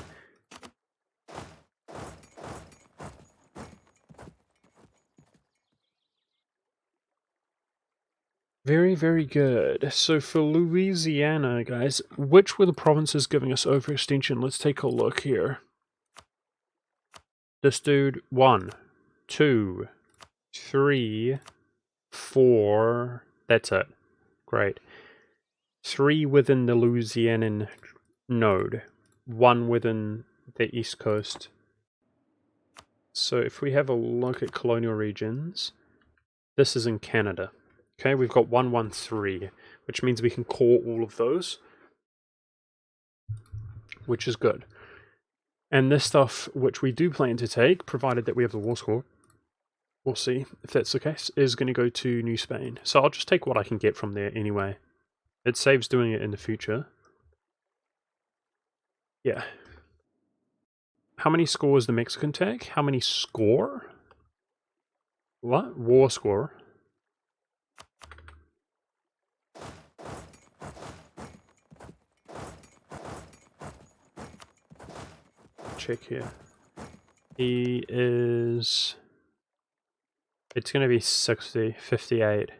Very, very good. So for Louisiana, guys, which were the provinces giving us overextension? Let's take a look here. This dude, 1, 2, 3, 4. That's it. Great. 3 within the Louisianan node. 1 within the East Coast. So if we have a look at colonial regions, this is in Canada. Okay, we've got 113, which means we can call all of those, which is good. And this stuff, which we do plan to take, provided that we have the war score, we'll see if that's the case, is going to go to New Spain. So I'll just take what I can get from there anyway. It saves doing it in the future. Yeah. How many scores the Mexican take? How many score? What? War score. Check here. He is... It's going to be 60, 58.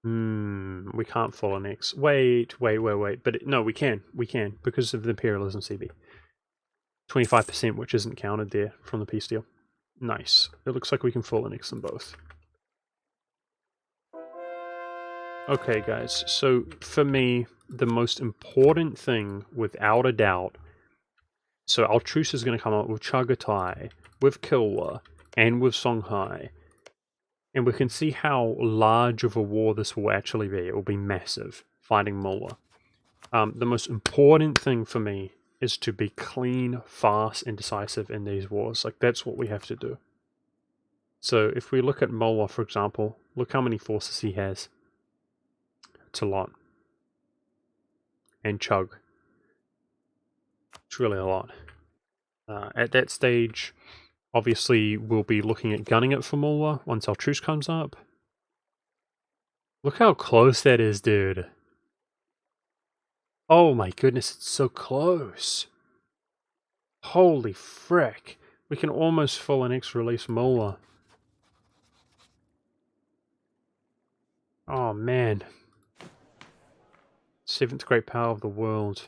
We can't full annex. Wait. But no, we can, because of the Imperialism CB. 25%, which isn't counted there from the peace deal. Nice. It looks like we can full annex them both. Okay, guys, so for me, the most important thing, without a doubt, so our truce is going to come up with Chagatai, with Kilwa, and with Songhai. And we can see how large of a war this will actually be. It will be massive, fighting Mullah. The most important thing for me is to be clean, fast, and decisive in these wars. Like, that's what we have to do. So if we look at Mullah, for example, look how many forces he has. It's a lot. And Chug. It's really a lot. At that stage, obviously, we'll be looking at gunning it for Mullah once our truce comes up. Look how close that is, dude. Oh my goodness, it's so close. Holy frick. We can almost full annex release Mullah. Oh man. 7th great power of the world.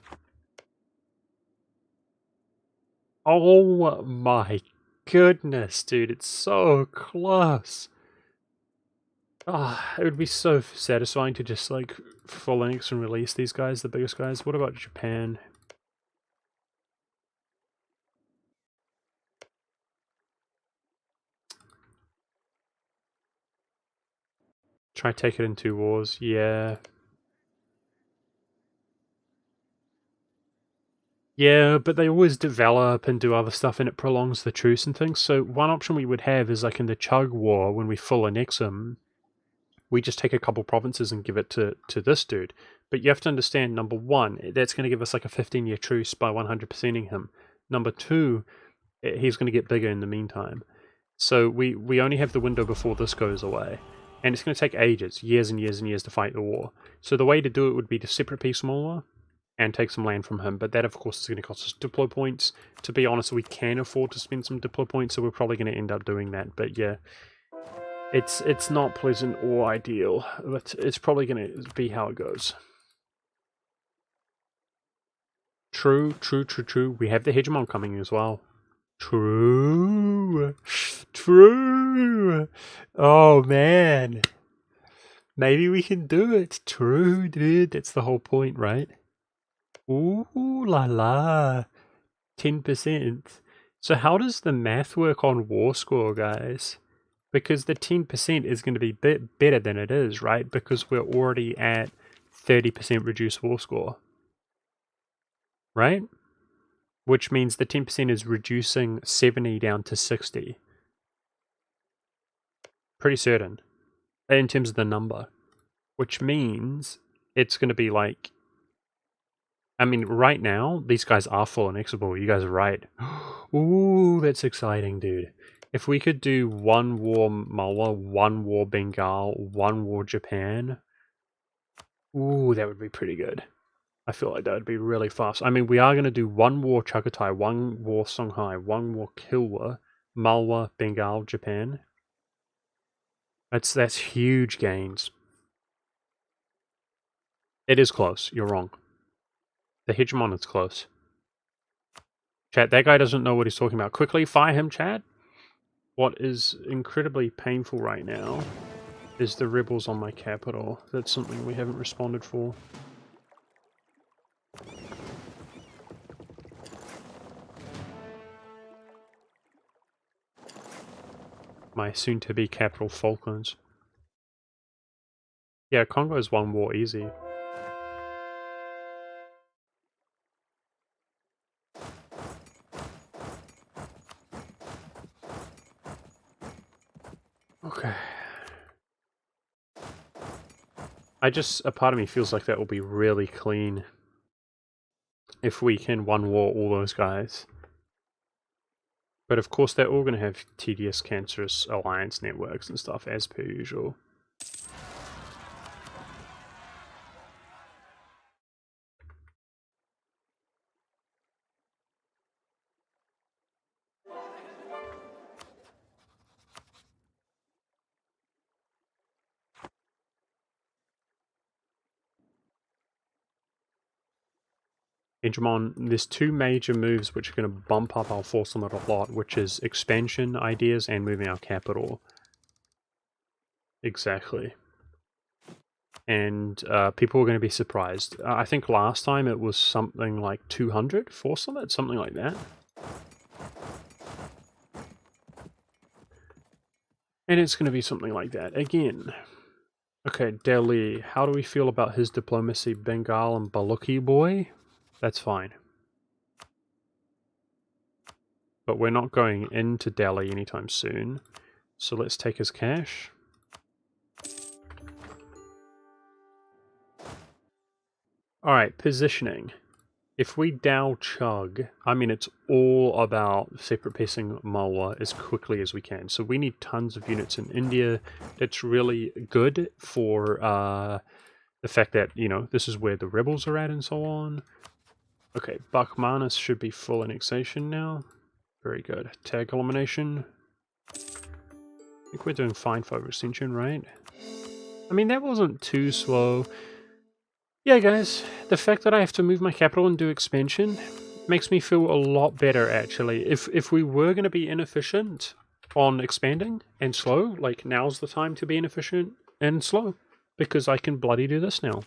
Oh my goodness, dude, it's so close. It would be so satisfying to just like full annex and release these guys, the biggest guys. What about Japan? Try take it in 2 wars, yeah. Yeah, but they always develop and do other stuff and it prolongs the truce and things. So one option we would have is like in the Chug War, when we full annex them, we just take a couple provinces and give it to this dude. But you have to understand, number one, that's going to give us like a 15-year truce by 100%ing him. Number two, he's going to get bigger in the meantime. So we only have the window before this goes away. And it's going to take ages, years and years and years to fight the war. So the way to do it would be to separate piece Mullah and take some land from him. But that, of course, is going to cost us diplo points. To be honest, we can afford to spend some diplo points, so we're probably going to end up doing that. But yeah, it's not pleasant or ideal, but it's probably going to be how it goes. True. We have the hegemon coming as well. True. Oh, man. Maybe we can do it. True, dude. That's the whole point, right? Ooh la la. 10%. So how does the math work on war score, guys? Because the 10% is going to be a bit better than it is, right? Because we're already at 30% reduced war score. Right? Which means the 10% is reducing 70 down to 60. Pretty certain. In terms of the number. Which means it's going to be like... I mean, right now, these guys are full annexable. You guys are right. Ooh, that's exciting, dude. If we could do 1 war Mullah, 1 war Bengal, 1 war Japan... Ooh, that would be pretty good. I feel like that would be really fast. I mean, we are going to do 1 war Chagatai, 1 war Songhai, 1 war Kilwa, Malwa, Bengal, Japan. That's huge gains. It is close. You're wrong. The hegemon is close. Chat, that guy doesn't know what he's talking about. Quickly fire him, chat. What is incredibly painful right now is the rebels on my capital. That's something we haven't responded for. My soon-to-be capital, Falklands. Yeah, Congo's won war easy. Okay. A part of me feels like that will be really clean if we can one war all those guys. But of course they're all going to have tedious, cancerous alliance networks and stuff, as per usual. Hegemon, there's two major moves which are going to bump up our force limit a lot, which is expansion ideas and moving our capital. Exactly. And people are going to be surprised. I think last time it was something like 200 force limit, something like that. And it's going to be something like that again. Okay, Delhi, how do we feel about his diplomacy? Bengal and Baluchi boy? That's fine. But we're not going into Delhi anytime soon. So let's take his cash. Alright, positioning. If we Dao chug, I mean it's all about separate piecing Malwa as quickly as we can. So we need tons of units in India. That's really good for the fact that, you know, this is where the rebels are at and so on. Okay, Bakhmanis should be full annexation now. Very good. Tag elimination. I think we're doing fine for overextension, right? I mean, that wasn't too slow. Yeah, guys, the fact that I have to move my capital and do expansion makes me feel a lot better, actually. If we were going to be inefficient on expanding and slow, like, now's the time to be inefficient and slow, because I can bloody do this now.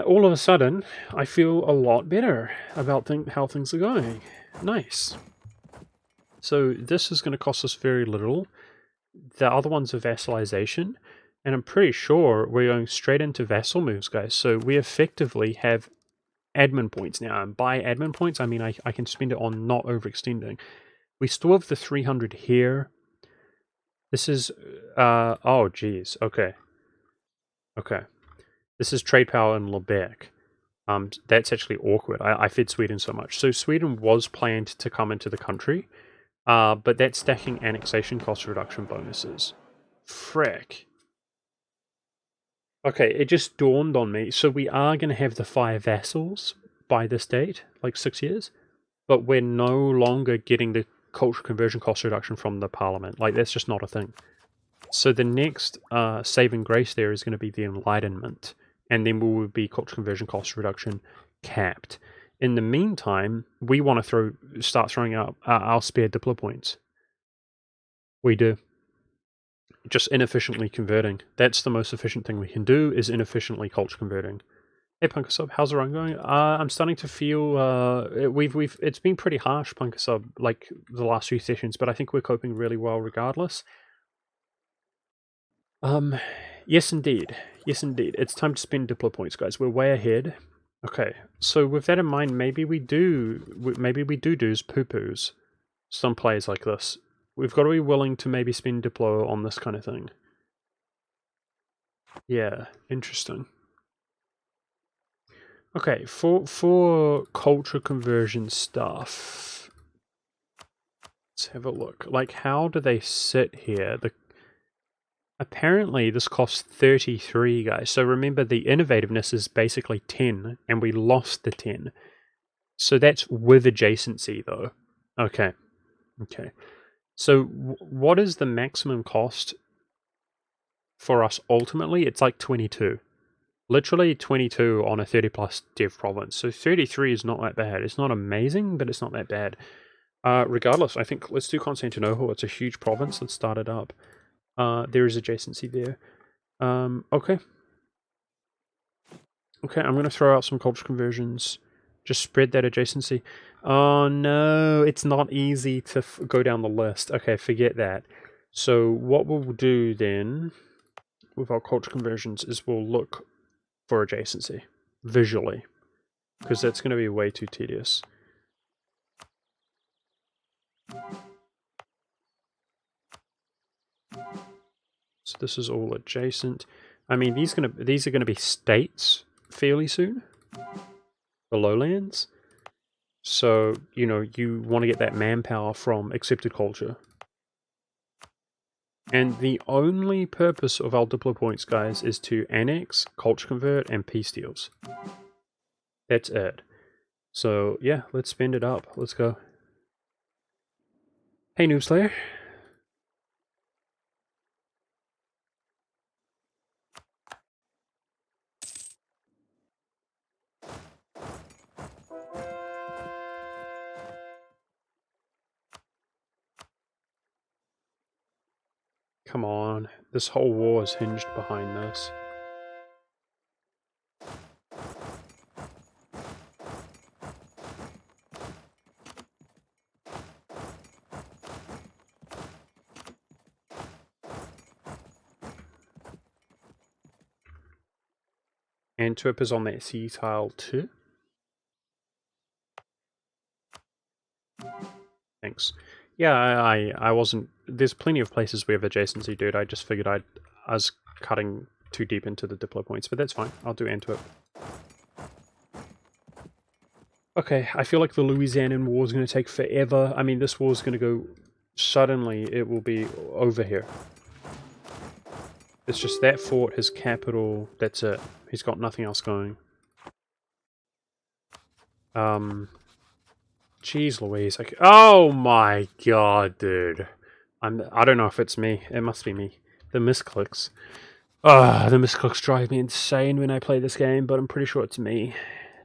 All of a sudden, I feel a lot better about how things are going. Nice. So this is going to cost us very little. The other ones are vassalization, and I'm pretty sure we're going straight into vassal moves, guys. So we effectively have admin points now, and by admin points, I mean I can spend it on not overextending. We still have the 300 here. This is, oh geez, okay. Okay. This is trade power in Lubeck. That's actually awkward. I fed Sweden so much. So Sweden was planned to come into the country, but that's stacking annexation cost reduction bonuses. Frick. Okay, it just dawned on me. So we are going to have the 5 vassals by this date, like 6 years, but we're no longer getting the cultural conversion cost reduction from the parliament. Like, that's just not a thing. So the next saving grace there is going to be the Enlightenment, and then we will be cultural conversion cost reduction capped. In the meantime, we want to start throwing out our spare diplo points. We do. Just inefficiently converting. That's the most efficient thing we can do, is inefficiently culture converting. Hey Punkasub, how's the run going? I'm starting to feel it's been pretty harsh, Punkasub, like the last few sessions, but I think we're coping really well regardless. Yes indeed. Yes indeed. It's time to spend diplo points, guys. We're way ahead. Okay, so with that in mind, maybe we do do's poo-poos. Some plays like this. We've got to be willing to maybe spend diplo on this kind of thing. Yeah, interesting. Okay, for culture conversion stuff, let's have a look. Like, how do they sit here? Apparently this costs 33, guys. So remember, the innovativeness is basically 10, and we lost the 10. So that's with adjacency, though. Okay. Okay. So what is the maximum cost for us ultimately, it's like 22. Literally 22 on a 30 plus dev province. So 33 is not that bad. It's not amazing, but it's not that bad. Regardless, I think let's do Constantinople. It's a huge province. Let's start it up. There is adjacency there. Okay. Okay, I'm going to throw out some culture conversions. Just spread that adjacency. Oh no, it's not easy to go down the list. Okay, forget that. So what we'll do then with our culture conversions is we'll look for adjacency visually, because that's going to be way too tedious. So this is all adjacent. I mean, these are gonna be states fairly soon. The lowlands. So, you know, you want to get that manpower from accepted culture. And the only purpose of our Diplo points, guys, is to annex, culture convert, and peace deals. That's it. So, yeah, let's spend it up. Let's go. Hey, Noob Slayer. Come on. This whole war is hinged behind this. Antwerp is on that sea tile too. Thanks. Yeah, I wasn't... There's plenty of places we have adjacency, dude. I just figured I was cutting too deep into the Diplo points, but that's fine. I'll do Antwerp. Okay, I feel like the Louisianan war is going to take forever. I mean, this war is going to go... Suddenly, it will be over here. It's just that fort, his capital, that's it. He's got nothing else going. Jeez Louise. Okay. Oh my god, dude. I don't know if it's me. It must be me. The misclicks. The misclicks drive me insane when I play this game, but I'm pretty sure it's me.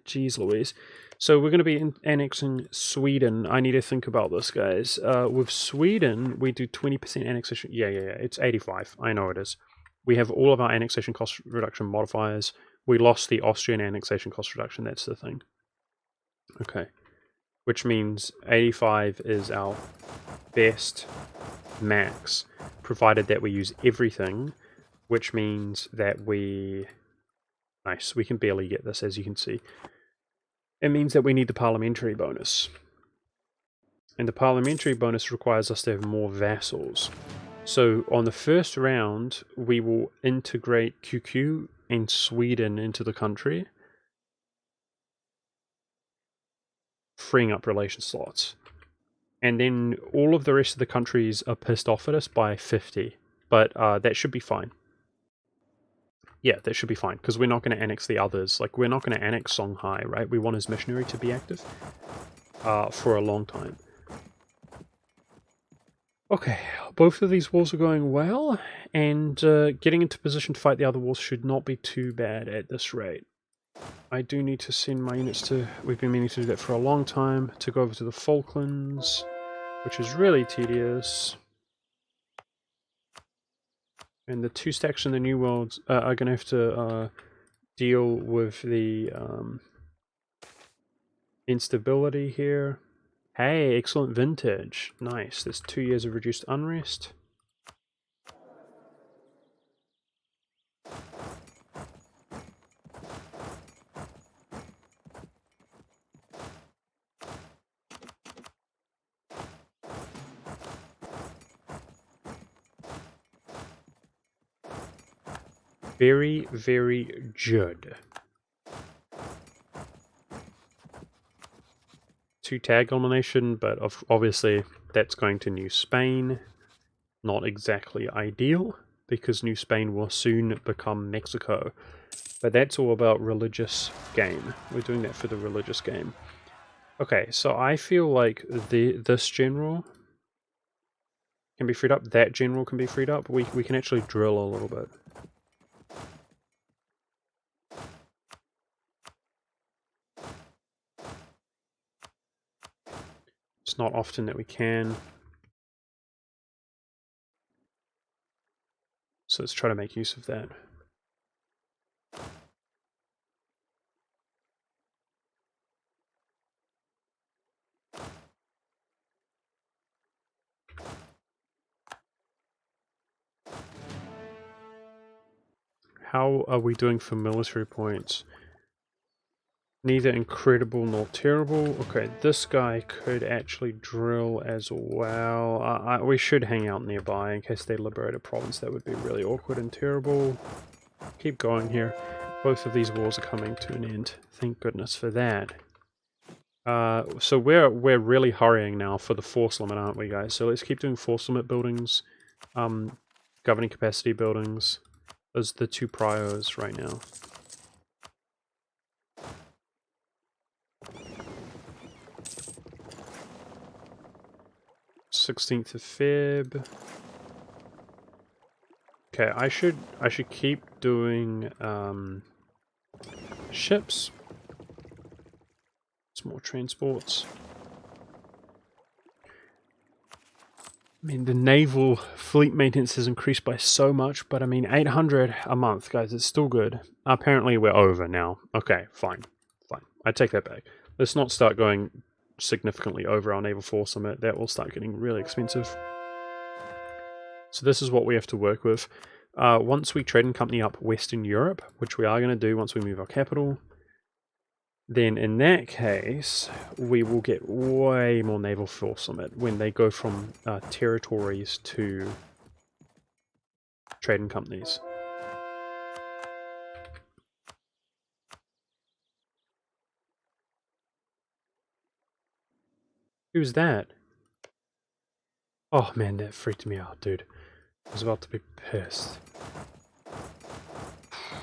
Jeez Louise. So we're going to be annexing Sweden. I need to think about this, guys. With Sweden, we do 20% annexation. Yeah. It's 85. I know it is. We have all of our annexation cost reduction modifiers. We lost the Austrian annexation cost reduction. That's the thing. Okay. Which means 85 is our best max, provided that we use everything, which means that we... Nice, we can barely get this, as you can see. It means that we need the parliamentary bonus. And the parliamentary bonus requires us to have more vassals. So on the first round, we will integrate QQ and Sweden into the country, freeing up relation slots. And then all of the rest of the countries are pissed off at us by 50. But that should be fine. Yeah, that should be fine, because we're not going to annex the others. Like, we're not going to annex Songhai, right? We want his missionary to be active for a long time. Okay, both of these wars are going well, and getting into position to fight the other wars should not be too bad at this rate. I do need to send my units to... We've been meaning to do that for a long time, to go over to the Falklands, which is really tedious. And the two stacks in the New World are going to have to deal with the instability here. Hey, excellent vintage. Nice. That's 2 years of reduced unrest. Very, very good. 2 tag elimination, but obviously that's going to New Spain. Not exactly ideal, because New Spain will soon become Mexico. But that's all about religious game. We're doing that for the religious game. Okay, so I feel like this general can be freed up. That general can be freed up. We can actually drill a little bit. It's not often that we can. So let's try to make use of that. How are we doing for military points? Neither incredible nor terrible. Okay, this guy could actually drill as well. We should hang out nearby in case they liberate a province. That would be really awkward and terrible. Keep going here. Both of these wars are coming to an end. Thank goodness for that. So we're really hurrying now for the force limit, aren't we, guys? So let's keep doing force limit buildings, governing capacity buildings. Those are the two priors right now. 16th of Feb. Okay, I should keep doing ships. Some more transports. I mean, the naval fleet maintenance has increased by so much, but I mean, 800 a month, guys, it's still good. Apparently, we're over now. Okay, fine. I take that back. Let's not start going significantly over our naval force limit. That will start getting really expensive. So this is what we have to work with. Once we trade and company up Western Europe, which we are going to do once we move our capital, then in that case, we will get way more naval force limit when they go from territories to trading companies. Who's that? Oh man, that freaked me out, dude. I was about to be pissed.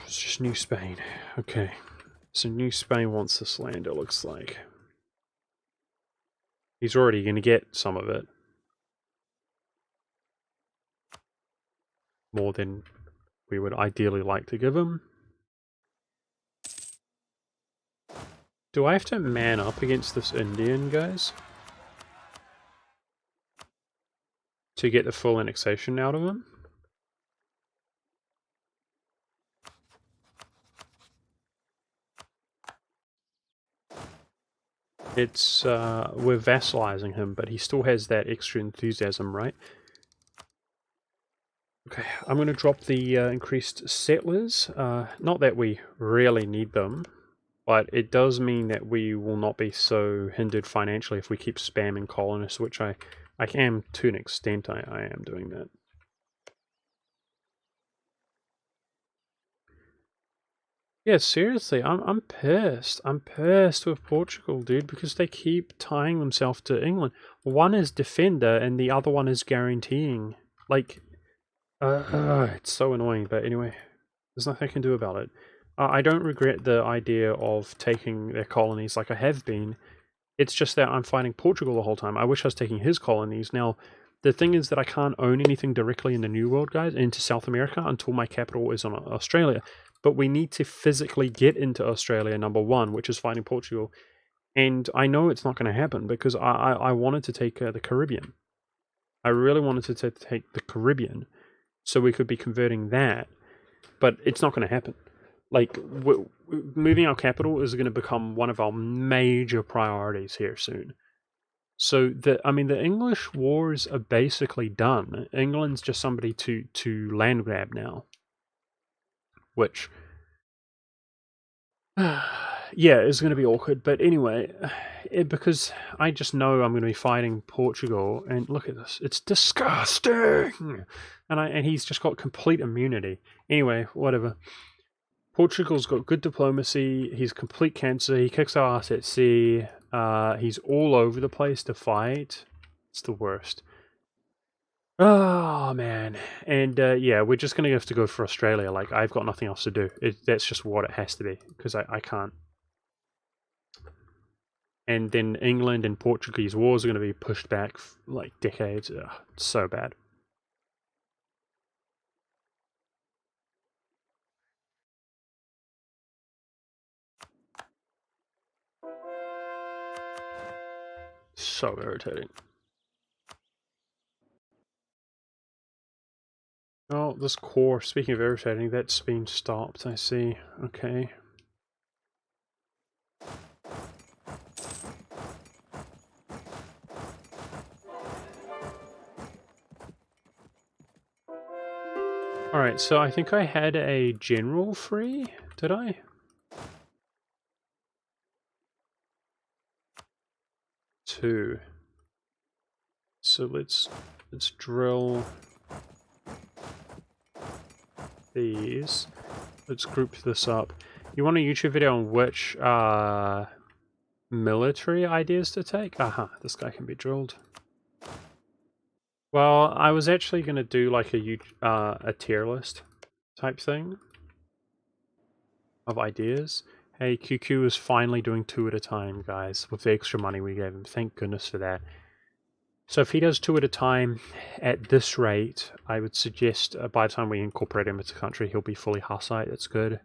It's just New Spain. Okay. So New Spain wants this land, it looks like. He's already going to get some of it. More than we would ideally like to give him. Do I have to man up against this Indian, guys? To get the full annexation out of him? It's, we're vassalizing him, but he still has that extra enthusiasm, right? Okay, I'm going to drop the increased settlers. Not that we really need them, but it does mean that we will not be so hindered financially if we keep spamming colonists, which I am to an extent. I am doing that. Yeah, seriously, I'm pissed. I'm pissed with Portugal, dude, because they keep tying themselves to England. One is defender and the other one is guaranteeing. Like, it's so annoying, but anyway, there's nothing I can do about it. I don't regret the idea of taking their colonies like I have been. It's just that I'm fighting Portugal the whole time. I wish I was taking his colonies. Now, the thing is that I can't own anything directly in the New World, guys, into South America until my capital is on Australia. But we need to physically get into Australia, number one, which is fighting Portugal. And I know it's not going to happen because I wanted to take the Caribbean. I really wanted to take the Caribbean so we could be converting that. But it's not going to happen. Like, moving our capital is going to become one of our major priorities here soon. So the English wars are basically done. England's just somebody to land grab now, which yeah, is going to be awkward. But anyway, because I just know I'm going to be fighting Portugal, and look at this, it's disgusting, and he's just got complete immunity. Anyway, whatever. Portugal's got good diplomacy. He's complete cancer. He kicks our ass at sea. He's all over the place to fight. It's the worst. Oh man, and yeah, we're just gonna have to go for Australia. Like, I've got nothing else to do. That's just what it has to be because I can't. And then England and Portuguese wars are going to be pushed back like decades. Ugh, it's so bad. So irritating. Oh, this core, speaking of irritating, that's been stopped, I see. Okay. Alright, so I think I had a general free, did I? Two. So let's drill these. Let's group this up. You want a YouTube video on which military ideas to take? Aha, this guy can be drilled. Well, I was actually going to do like a tier list type thing of ideas. Hey, QQ is finally doing 2 at a time, guys, with the extra money we gave him. Thank goodness for that. So if he does 2 at a time at this rate, I would suggest by the time we incorporate him into the country, he'll be fully Hussite. That's good.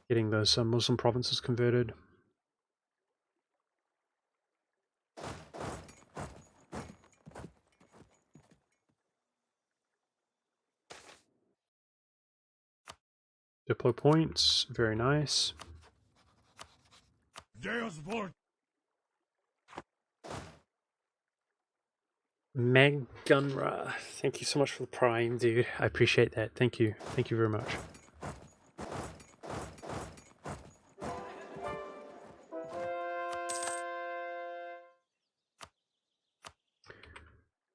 Getting those Muslim provinces converted. Diplo points, very nice. Maggunra, thank you so much for the prime, dude. I appreciate that. Thank you. Thank you very much.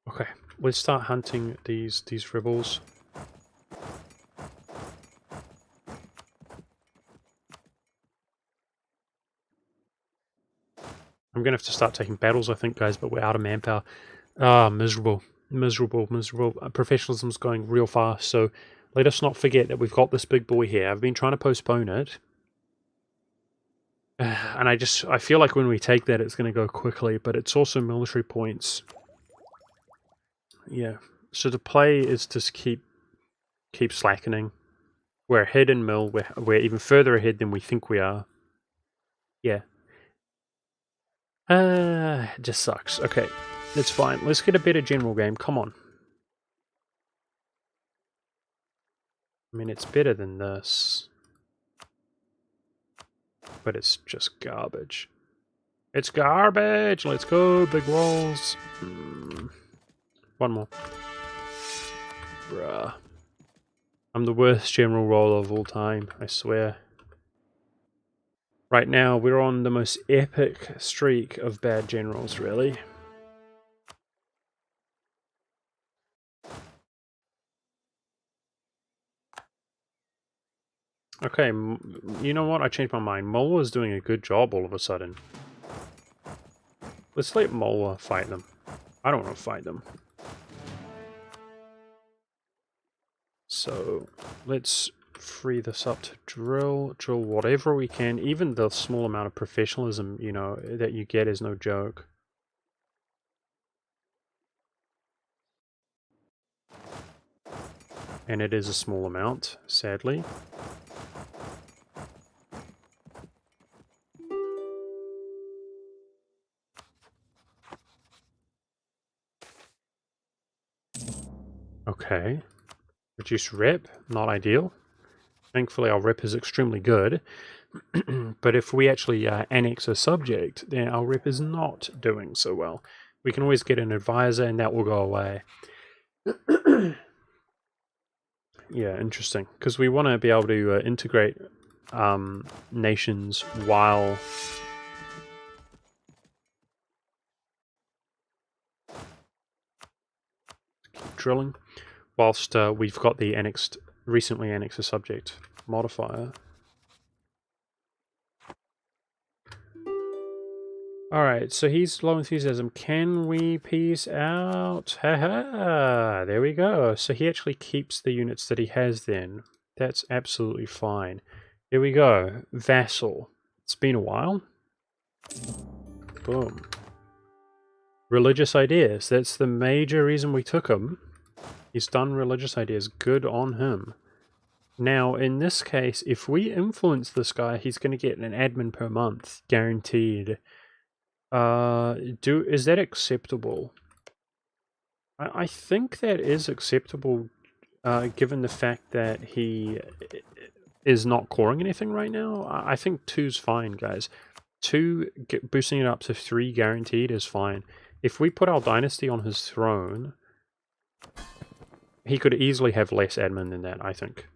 Okay, let's start hunting these rebels. I'm gonna have to start taking battles, I think, guys, but we're out of manpower. Ah, miserable. Miserable, miserable. Professionalism's going real fast, so let us not forget that we've got this big boy here. I've been trying to postpone it. And I feel like when we take that, it's going to go quickly, but it's also military points. Yeah. So the play is to keep slackening. We're ahead in mill. We're even further ahead than we think we are. Yeah. It just sucks. Okay. It's fine. Let's get a better general game. Come on. I mean, it's better than this. But it's just garbage. It's garbage! Let's go, big walls. One more. Bruh. I'm the worst general roller of all time, I swear. Right now, we're on the most epic streak of bad generals, really. Okay, you know what? I changed my mind. Mola's doing a good job all of a sudden. Let's let Mola fight them. I don't want to fight them. So, let's free this up to drill whatever we can. Even the small amount of professionalism, you know, that you get is no joke. And it is a small amount, sadly. Okay. Reduce rep, not ideal. Thankfully our rep is extremely good. But if we actually annex a subject, then our rep is not doing so well. We can always get an advisor and that will go away. Yeah, interesting. Because we want to be able to integrate nations while... Keep drilling. Whilst we've got the recently annexed subject modifier. Alright, so he's low enthusiasm. Can we peace out? Haha! There we go. So he actually keeps the units that he has then. That's absolutely fine. Here we go. Vassal. It's been a while. Boom. Religious ideas. That's the major reason we took him. He's done religious ideas. Good on him. Now, in this case, if we influence this guy, he's going to get an admin per month. Guaranteed. Is that acceptable? I think that is acceptable, given the fact that he is not coring anything right now. I think 2's fine, guys. 2, boosting it up to 3 guaranteed is fine. If we put our dynasty on his throne, he could easily have less admin than that, I think.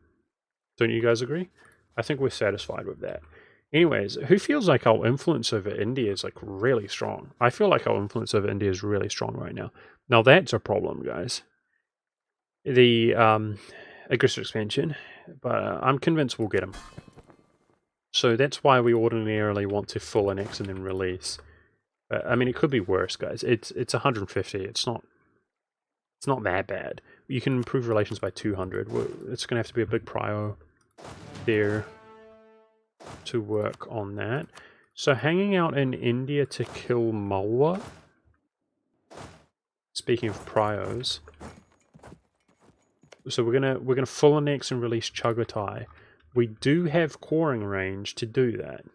Don't you guys agree? I think we're satisfied with that. Anyways, who feels like our influence over India is like really strong? I feel like our influence over India is really strong right now. Now that's a problem, guys. The aggressive expansion, but I'm convinced we'll get him. So that's why we ordinarily want to full annex and then release. I mean, it could be worse, guys. It's 150. It's not that bad. You can improve relations by 200. It's going to have to be a big prio there to work on that. So hanging out in India to kill Malwa. Speaking of prios, so we're gonna full annex and release Chagatai. We do have coring range to do that.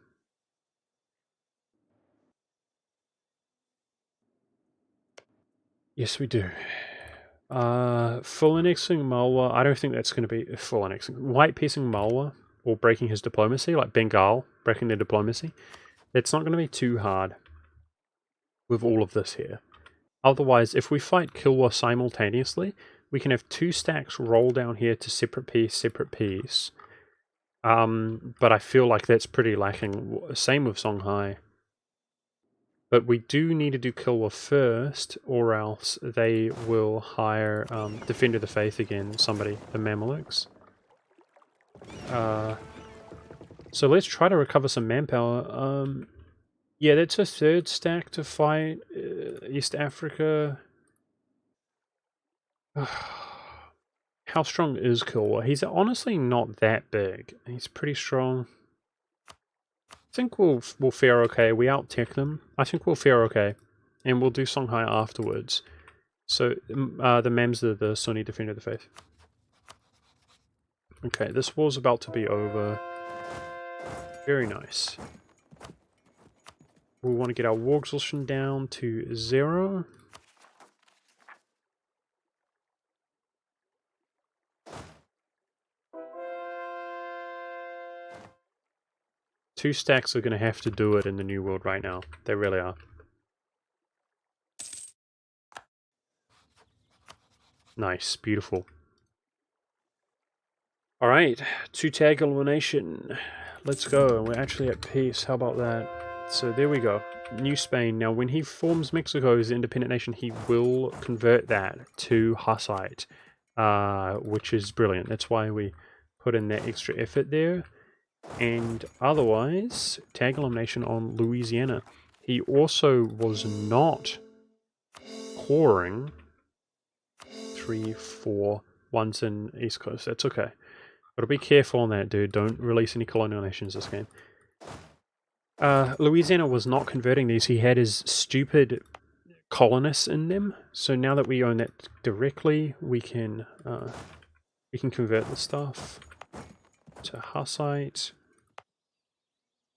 Yes, we do. Full annexing Malwa. I don't think that's going to be full annexing. White piecing Malwa or breaking his diplomacy, like Bengal breaking their diplomacy. It's not going to be too hard with all of this here. Otherwise, if we fight Kilwa simultaneously, we can have 2 stacks roll down here to separate piece. But I feel like that's pretty lacking. Same with Songhai. But we do need to do Kilwa first, or else they will hire Defender of the Faith again, somebody, the Mamelukes. So let's try to recover some manpower. Yeah, that's a 3rd stack to fight East Africa. How strong is Kilwa? He's honestly not that big. He's pretty strong. I think we'll fare okay. We out-tech them. I think we'll fare okay. And we'll do Songhai afterwards. So, the Mams are the Sunni Defender of the Faith. Okay, this war's about to be over. Very nice. We'll want to get our war exhaustion down to 0. Two stacks are going to have to do it in the New World right now. They really are. Nice, beautiful. Alright, 2-tag elimination. Let's go. We're actually at peace. How about that? So there we go. New Spain. Now, when he forms Mexico as an independent nation, he will convert that to Hussite, which is brilliant. That's why we put in that extra effort there. And otherwise, tag elimination on Louisiana. He also was not coring 3, 4 once in East Coast. That's okay. Gotta be careful on that, dude. Don't release any colonial nations this game. Louisiana was not converting these. He had his stupid colonists in them. So now that we own that directly, we can convert the stuff to Hussite.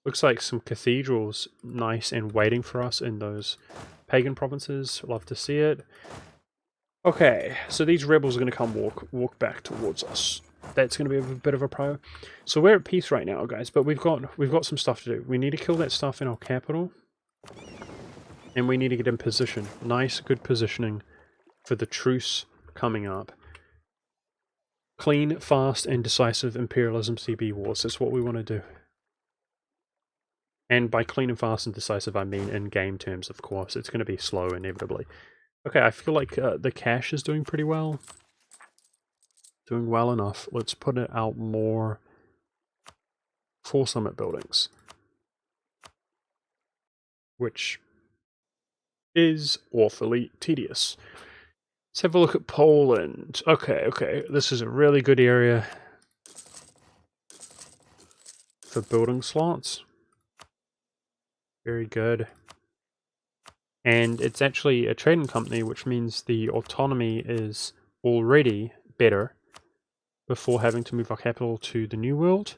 Looks like some cathedrals nice and waiting for us in those pagan provinces. Love to see it. Okay, so these rebels are going to come walk back towards us. That's going to be a bit of a pro. So we're at peace right now, guys, but we've got some stuff to do. We need to kill that stuff in our capital, and we need to get in position. Nice, good positioning for the truce coming up. Clean, fast, and decisive imperialism CB wars. That's what we want to do. And by clean and fast and decisive, I mean in game terms, of course. It's going to be slow, inevitably. Okay, I feel like the cash is doing pretty well. Doing well enough. Let's put it out more for summit buildings. Which is awfully tedious. Let's have a look at Poland. Okay. This is a really good area for building slots. Very good. And it's actually a trading company, which means the autonomy is already better before having to move our capital to the New World.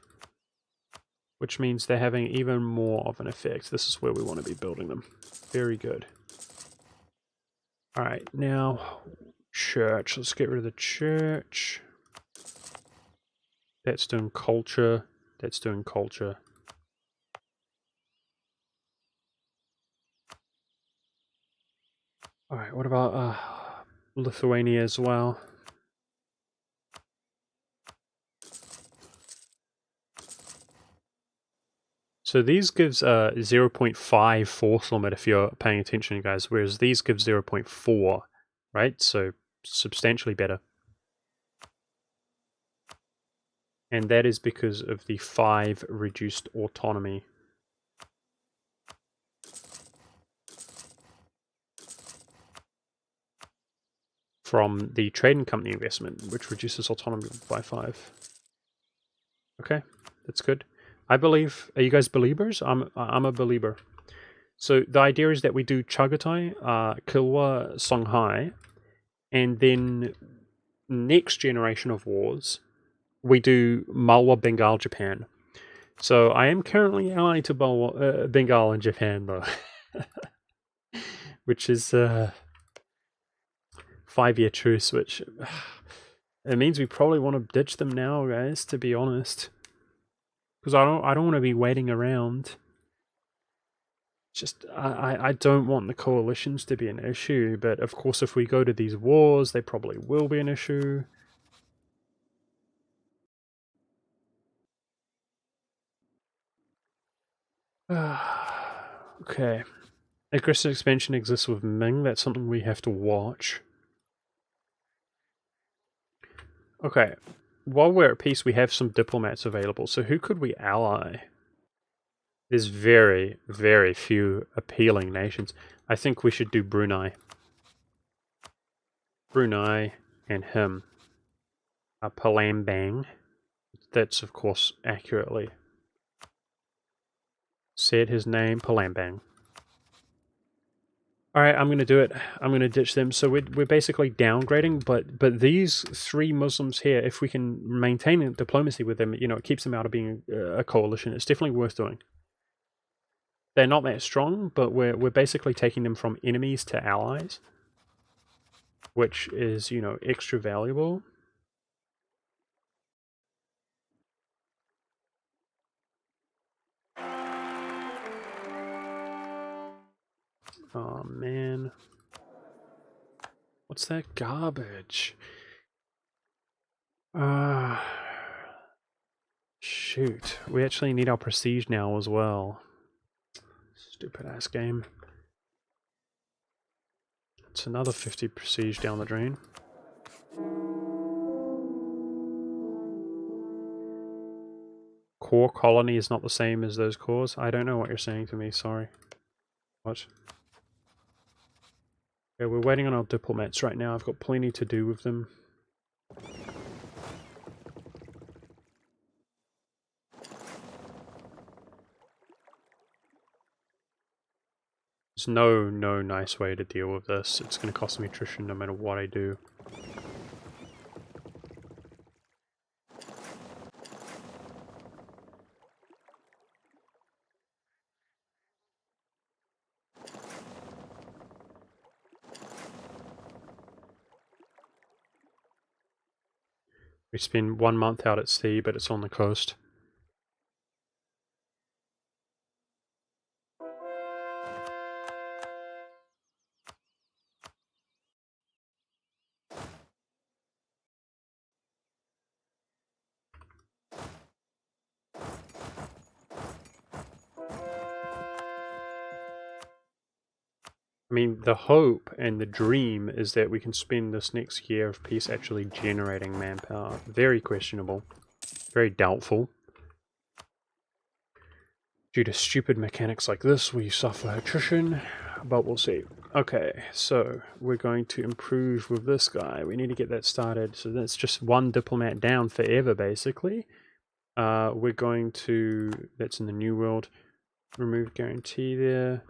which means they're having even more of an effect. This is where we want to be building them. Very good. Alright, now church. Let's get rid of the church. That's doing culture. That's doing culture. Alright, what about Lithuania as well? So these gives 0.5 force limit if you're paying attention, guys, whereas these give 0.4, right? So substantially better. And that is because of the 5 reduced autonomy. From the trading company investment, which reduces autonomy by 5. Okay, that's good. I believe. Are you guys believers? I'm a believer. So the idea is that we do Chagatai, Kilwa, Songhai, and then next generation of wars, we do Malwa, Bengal, Japan. So I am currently allied to Bengal and Japan, though, which is 5-year truce, which it means we probably want to ditch them now, guys. To be honest, because I don't want to be waiting around. Just I don't want the coalitions to be an issue, but of course if we go to these wars, they probably will be an issue. Okay. Aggressive expansion exists with Ming, that's something we have to watch. Okay. While we're at peace, we have some diplomats available, so who could we ally? There's very, very few appealing nations. I think we should do Brunei. Brunei and him. Palembang. That's, of course, accurately said his name, Palembang. Alright, I'm going to do it. I'm going to ditch them. So we're basically downgrading, but these 3 Muslims here, if we can maintain diplomacy with them, you know, it keeps them out of being a coalition. It's definitely worth doing. They're not that strong, but we're basically taking them from enemies to allies, which is, you know, extra valuable. Oh, man. What's that garbage? Shoot. We actually need our prestige now as well. Stupid ass game. It's another 50 prestige down the drain. Core colony is not the same as those cores? I don't know what you're saying to me, sorry. What? Okay, we're waiting on our diplomats right now. I've got plenty to do with them. There's no nice way to deal with this. It's going to cost me attrition no matter what I do. We spend 1 month out at sea, but it's on the coast. I mean, the hope and the dream is that we can spend this next year of peace actually generating manpower. Very questionable. Very doubtful. Due to stupid mechanics like this, we suffer attrition, but we'll see. Okay, so we're going to improve with this guy. We need to get that started. So that's just 1 diplomat down forever, basically. We're going to, that's in the New World, remove guarantee there.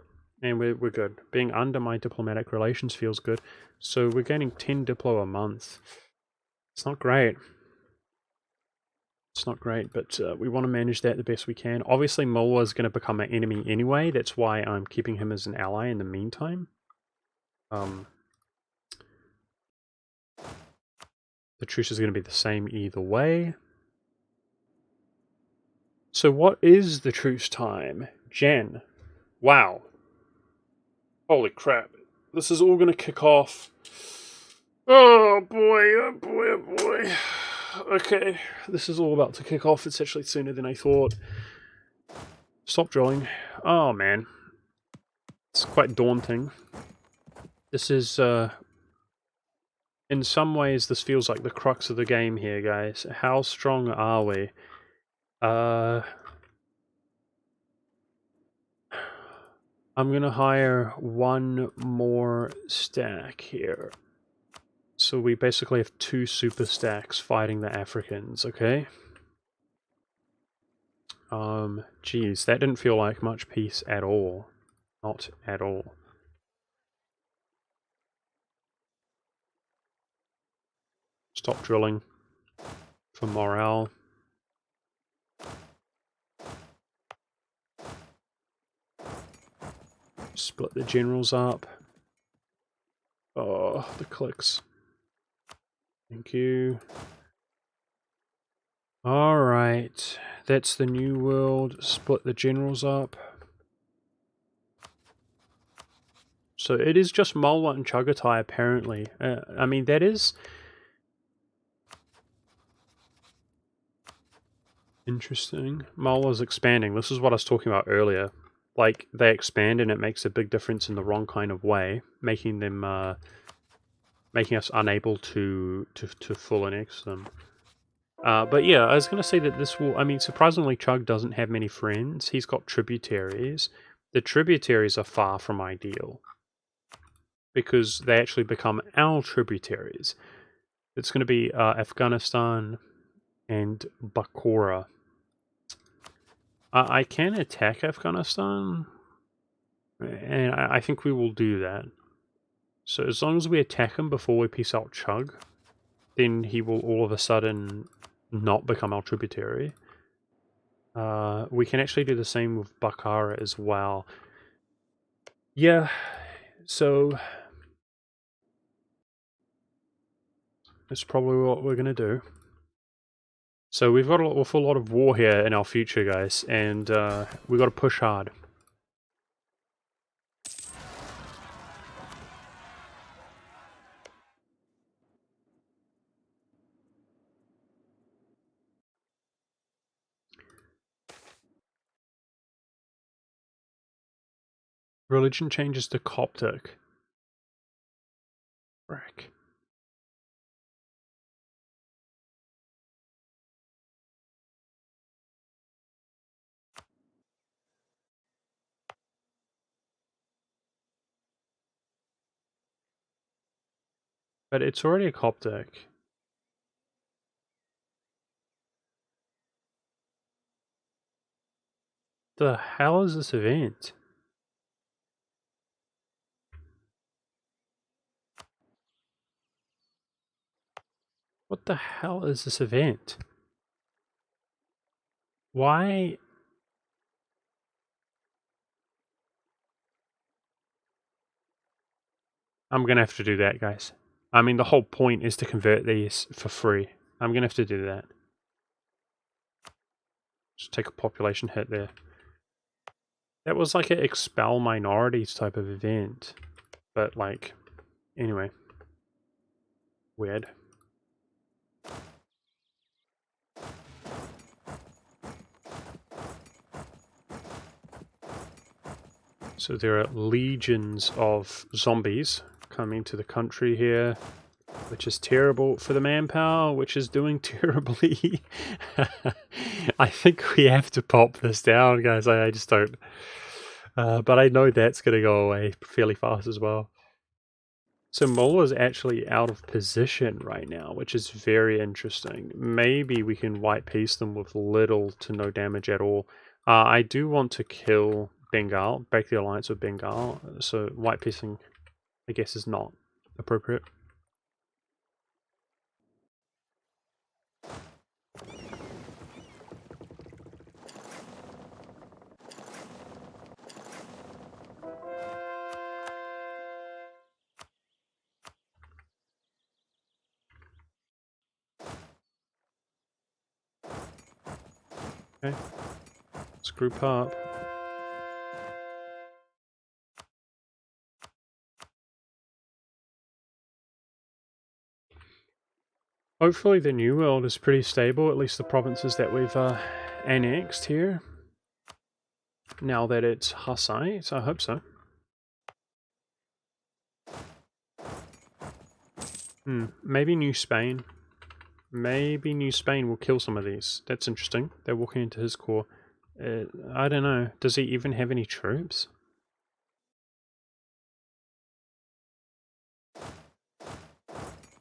And we're good. Being under my diplomatic relations feels good. So we're gaining 10 diplo a month. It's not great. It's not great, but we want to manage that the best we can. Obviously, Mullah is going to become an enemy anyway. That's why I'm keeping him as an ally in the meantime. The truce is going to be the same either way. So what is the truce time? Jan. Wow. Holy crap. This is all going to kick off. Oh boy, oh boy, oh boy. Okay, this is all about to kick off. It's actually sooner than I thought. Stop drilling. Oh man. It's quite daunting. This is, in some ways, this feels like the crux of the game here, guys. How strong are we? I'm gonna hire one more stack here. So we basically have 2 super stacks fighting the Africans, okay? Geez, that didn't feel like much peace at all. Not at all. Stop drilling for morale. Split the generals up. Oh, the clicks. Thank you. Alright, that's the new world. Split the generals up. So it is just Mullah and Chagatai apparently. I mean, that is interesting. Mullah's expanding. This is what I was talking about earlier. Like, they expand and it makes a big difference in the wrong kind of way, making them, making us unable to full annex them. But yeah, I was going to say that this will, I mean, surprisingly, Chug doesn't have many friends. He's got tributaries. The tributaries are far from ideal, because they actually become our tributaries. It's going to be Afghanistan and Bakora. I can attack Afghanistan, and I think we will do that. So as long as we attack him before we peace out Chug, then he will all of a sudden not become our tributary. We can actually do the same with Bakara as well. Yeah, so that's probably what we're going to do. So we've got an awful lot of war here in our future, guys, and we've got to push hard. Religion changes to Coptic. Frick. But it's already a Coptic. The hell is this event? What the hell is this event? Why? I'm gonna have to do that, guys. I mean, the whole point is to convert these for free. I'm gonna have to do that. Just take a population hit there. That was like an expel minorities type of event. But like, anyway. Weird. So there are legions of zombies coming to the country here, which is terrible for the manpower, which is doing terribly. I think we have to pop this down, guys. I just don't. But I know that's going to go away fairly fast as well. So Mola is actually out of position right now, which is very interesting. Maybe we can white piece them with little to no damage at all. I do want to kill Bengal, break the alliance with Bengal, so white piecing, I guess, is not appropriate. Okay. Let's group up. Hopefully the New World is pretty stable, at least the provinces that we've annexed here. Now that it's Hussite, I hope so. Maybe New Spain. Maybe New Spain will kill some of these. That's interesting. They're walking into his core. I don't know. Does he even have any troops?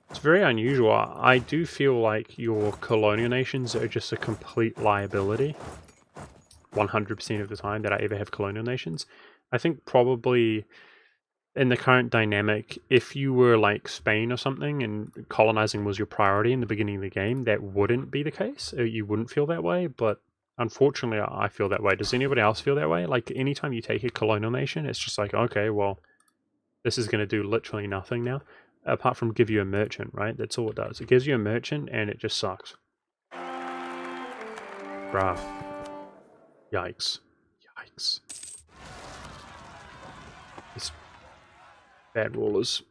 It's very unusual. I do feel like your colonial nations are just a complete liability. 100% of the time that I ever have colonial nations. I think probably in the current dynamic, if you were like Spain or something and colonizing was your priority in the beginning of the game, that wouldn't be the case. You wouldn't feel that way, but unfortunately I feel that way. Does anybody else feel that way? Like anytime you take a colonial nation, it's just like, okay, well, this is going to do literally nothing now, apart from give you a merchant, right? That's all it does. It gives you a merchant and it just sucks. Bruh. Yikes. Yikes. These bad rulers.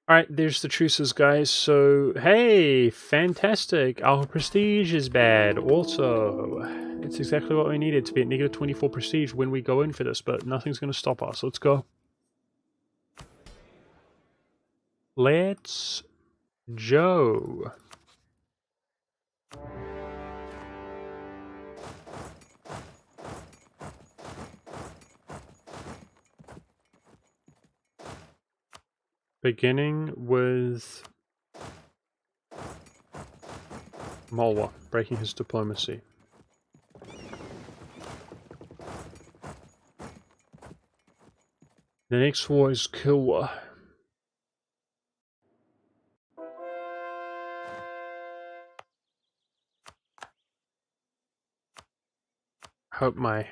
Alright, there's the truces, guys. So, hey, fantastic. Our prestige is bad also. It's exactly what we needed to be at negative 24 prestige when we go in for this, but nothing's going to stop us. Let's go. Let's go. Beginning with Malwa, breaking his diplomacy. The next war is Kilwa. Hope my...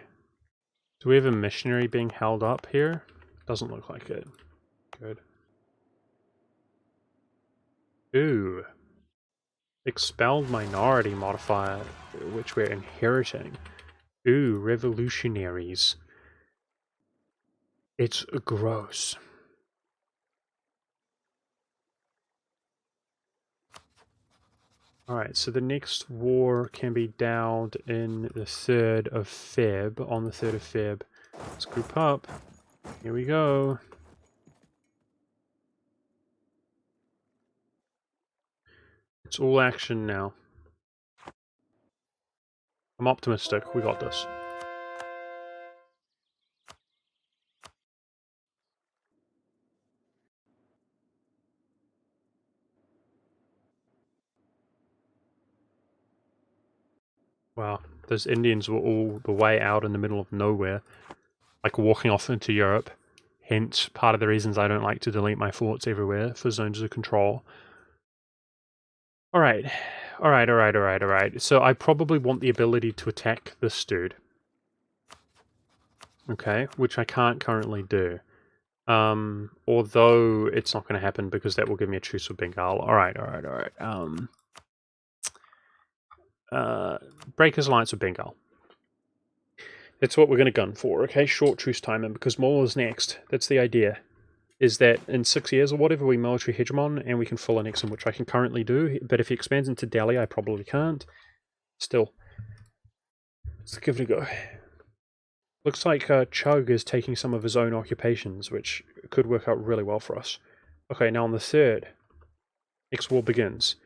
Do we have a missionary being held up here? Doesn't look like it. Good. Ooh. Expelled minority modifier, which we're inheriting. Ooh, revolutionaries. It's gross. Alright, so the next war can be downed in the 3rd of Feb, on the 3rd of Feb. Let's group up. Here we go. It's all action now. I'm optimistic. We got this. Wow, those Indians were all the way out in the middle of nowhere, like walking off into Europe. Hence, part of the reasons I don't like to delete my forts everywhere for zones of control. Alright, alright. So I probably want the ability to attack this dude. Okay, which I can't currently do. Although it's not going to happen because that will give me a truce with Bengal. Alright. Breaker's Alliance with Bengal. That's what we're going to gun for, okay? Short truce time, and because Mole is next, that's the idea. Is that in 6 years or whatever, we military hegemon, and we can full annex him, which I can currently do, but if he expands into Delhi, I probably can't. Still. Let's give it a go. Looks like Chug is taking some of his own occupations, which could work out really well for us. Okay, now on the 3rd, next war begins.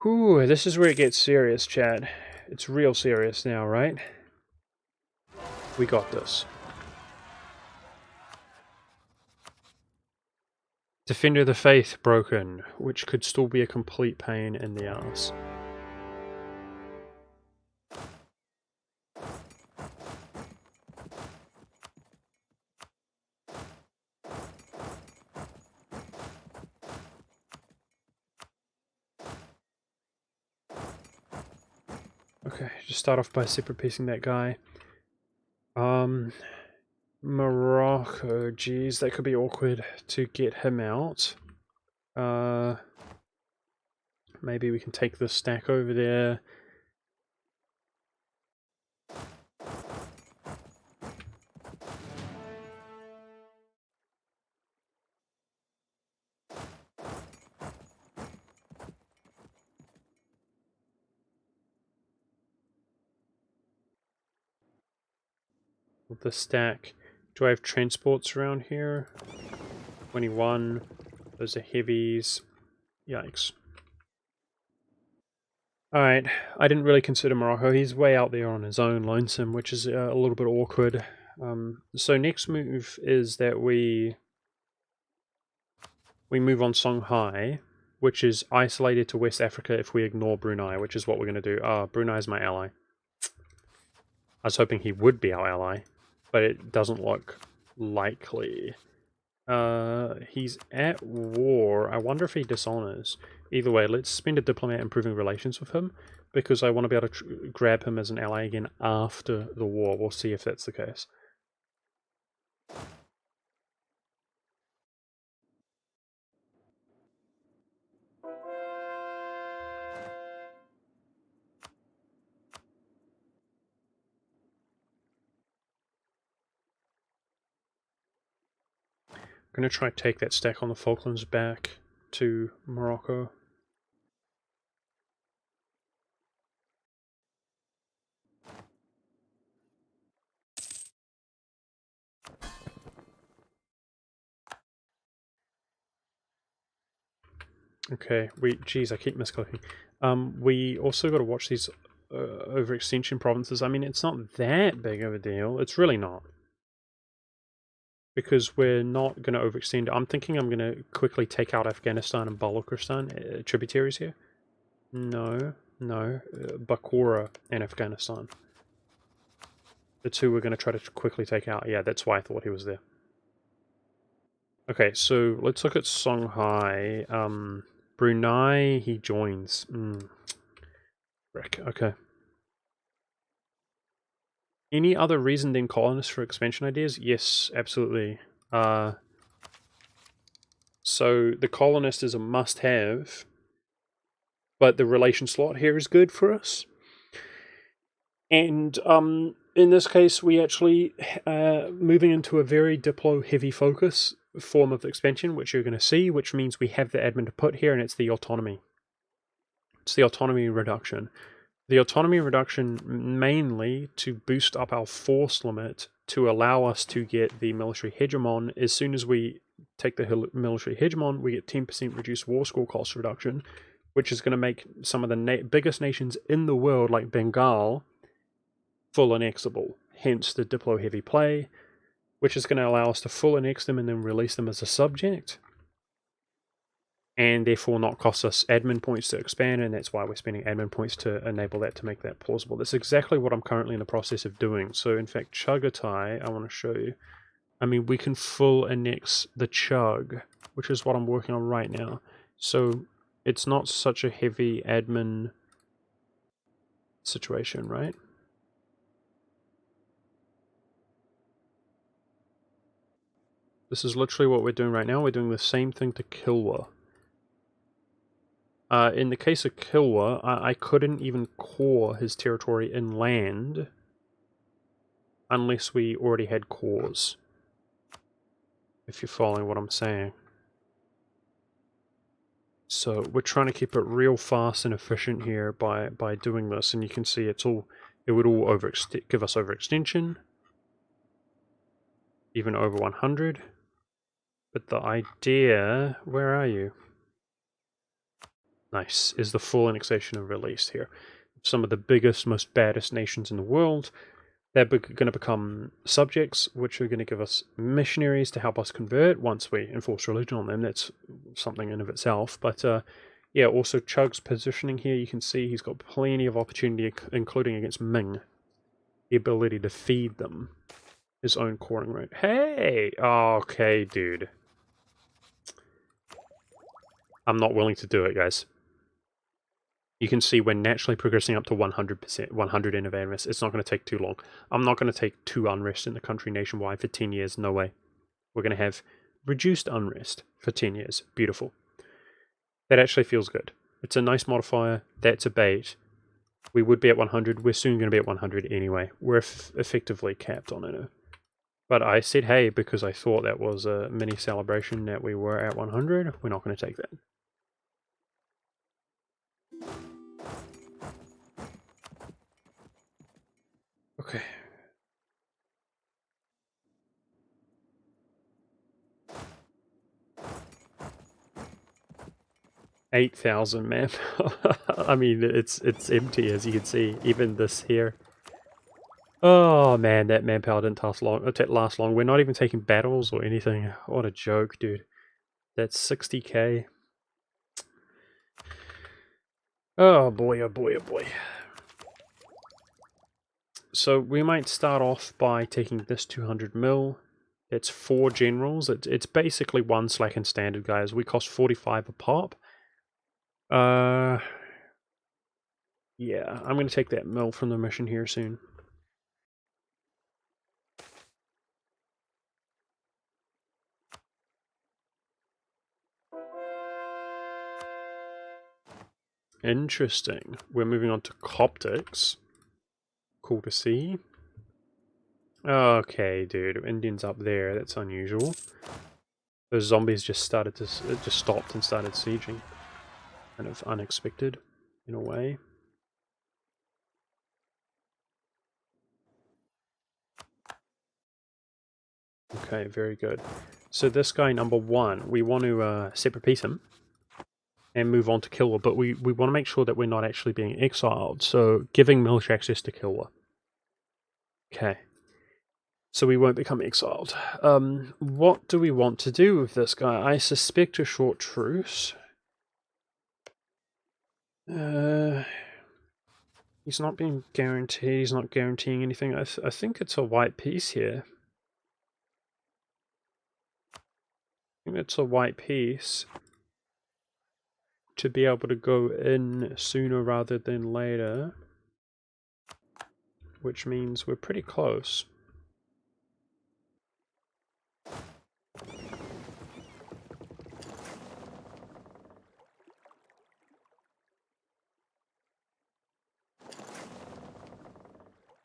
Whew, this is where it gets serious, Chad. It's real serious now, right? We got this. Defender of the Faith broken, which could still be a complete pain in the ass. Okay, just start off by separate piecing that guy. Morocco, geez, that could be awkward to get him out. Maybe we can take this stack over there. with the stack. Do I have transports around here? 21. Those are heavies. Yikes. Alright, I didn't really consider Morocco. He's way out there on his own, lonesome, which is a little bit awkward. So next move is that we move on Songhai, which is isolated to West Africa if we ignore Brunei, which is what we're going to do. Brunei is my ally. I was hoping he would be our ally, but it doesn't look likely. He's at war. I wonder if he dishonors. Either way, let's spend a diplomat improving relations with him, because I want to be able to grab him as an ally again after the war. We'll see if that's the case. I'm going to try to take that stack on the Falklands back to Morocco. Okay, geez, I keep misclicking. We also got to watch these overextension provinces. I mean, it's not that big of a deal. It's really not. Because we're not going to overextend. I'm thinking I'm going to quickly take out Afghanistan and Balochistan, tributaries here. No, Bakura and Afghanistan. The two we're going to try to quickly take out. Yeah, that's why I thought he was there. Okay, so let's look at Songhai. Brunei, he joins. Frick, okay. Any other reason than colonists for expansion ideas? Yes, absolutely. So the colonist is a must-have, but the relation slot here is good for us. And in this case, we actually moving into a very Diplo-heavy focus form of expansion, which you're going to see, which means we have the admin to put here, and it's the autonomy. It's the autonomy reduction. The autonomy reduction mainly to boost up our force limit to allow us to get the military hegemon. As soon as we take the military hegemon, we get 10% reduced war score cost reduction, which is going to make some of the biggest nations in the world, like Bengal, full annexable. Hence the Diplo heavy play, which is going to allow us to full annex them and then release them as a subject, and therefore not cost us admin points to expand, and that's why we're spending admin points to enable that, to make that plausible. That's exactly what I'm currently in the process of doing. So in fact, Chagatai, I want to show you. I mean, we can full annex the Chug, which is what I'm working on right now. So it's not such a heavy admin situation, right? This is literally what we're doing right now. We're doing the same thing to Kilwa. In the case of Kilwa, I couldn't even core his territory inland unless we already had cores. If you're following what I'm saying. So we're trying to keep it real fast and efficient here by doing this, and you can see it would all give us overextension, even over 100. But the idea, where are you? Nice, is the full annexation and release here. Some of the biggest, most baddest nations in the world. They're going to become subjects, which are going to give us missionaries to help us convert once we enforce religion on them. That's something in of itself. But yeah, also Chug's positioning here, you can see he's got plenty of opportunity, including against Ming. The ability to feed them his own coring rate. Hey! Okay, dude. I'm not willing to do it, guys. You can see we're naturally progressing up to 100%, 100 in of unrest. It's not going to take too long. I'm not going to take 2 unrest in the country nationwide for 10 years. No way. We're going to have reduced unrest for 10 years. Beautiful. That actually feels good. It's a nice modifier. That's a bait. We would be at 100. We're soon going to be at 100 anyway. We're effectively capped on it. But I said hey because I thought that was a mini celebration that we were at 100. We're not going to take that. Okay. 8,000 manpower. I mean, it's empty as you can see. Even this here. Oh man, that manpower didn't last long. We're not even taking battles or anything. What a joke, dude. That's 60k. Oh boy, oh boy, oh boy. So we might start off by taking this 200 mil. It's 4 generals. It's basically 1 slack and standard, guys. We cost 45 a pop. Yeah, I'm going to take that mill from the mission here soon. Interesting. We're moving on to Coptics. Cool to see. Okay, dude. Indians up there. That's unusual. Those zombies just stopped and started sieging. Kind of unexpected, in a way. Okay, very good. So this guy, number 1, we want to separate peace him and move on to Kilwa, but we want to make sure that we're not actually being exiled, so giving military access to Kilwa. Okay. So we won't become exiled. What do we want to do with this guy? I suspect a short truce. He's not being guaranteed, he's not guaranteeing anything. I think it's a white peace here. I think it's a white peace to be able to go in sooner rather than later, which means we're pretty close.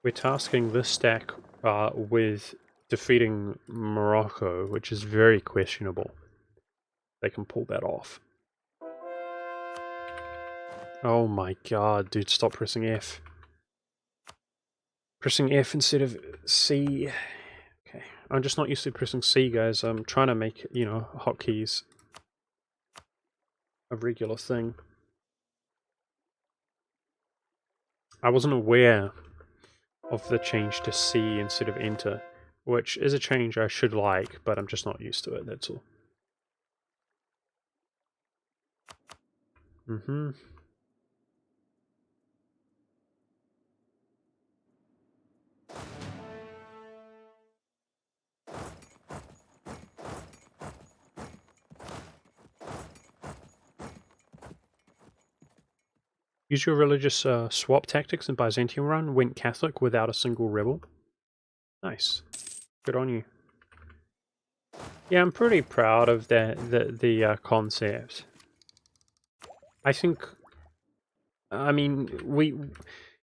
We're tasking this stack with defeating Morocco, which is very questionable. They can pull that off. Oh my god, dude, stop pressing F. Pressing F instead of C. Okay, I'm just not used to pressing C, guys. I'm trying to make, you know, hotkeys a regular thing. I wasn't aware of the change to C instead of Enter, which is a change I should like, but I'm just not used to it, that's all. Use your religious swap tactics in Byzantium run, went Catholic without a single rebel. Nice. Good on you. Yeah, I'm pretty proud of the concept. I think, I mean,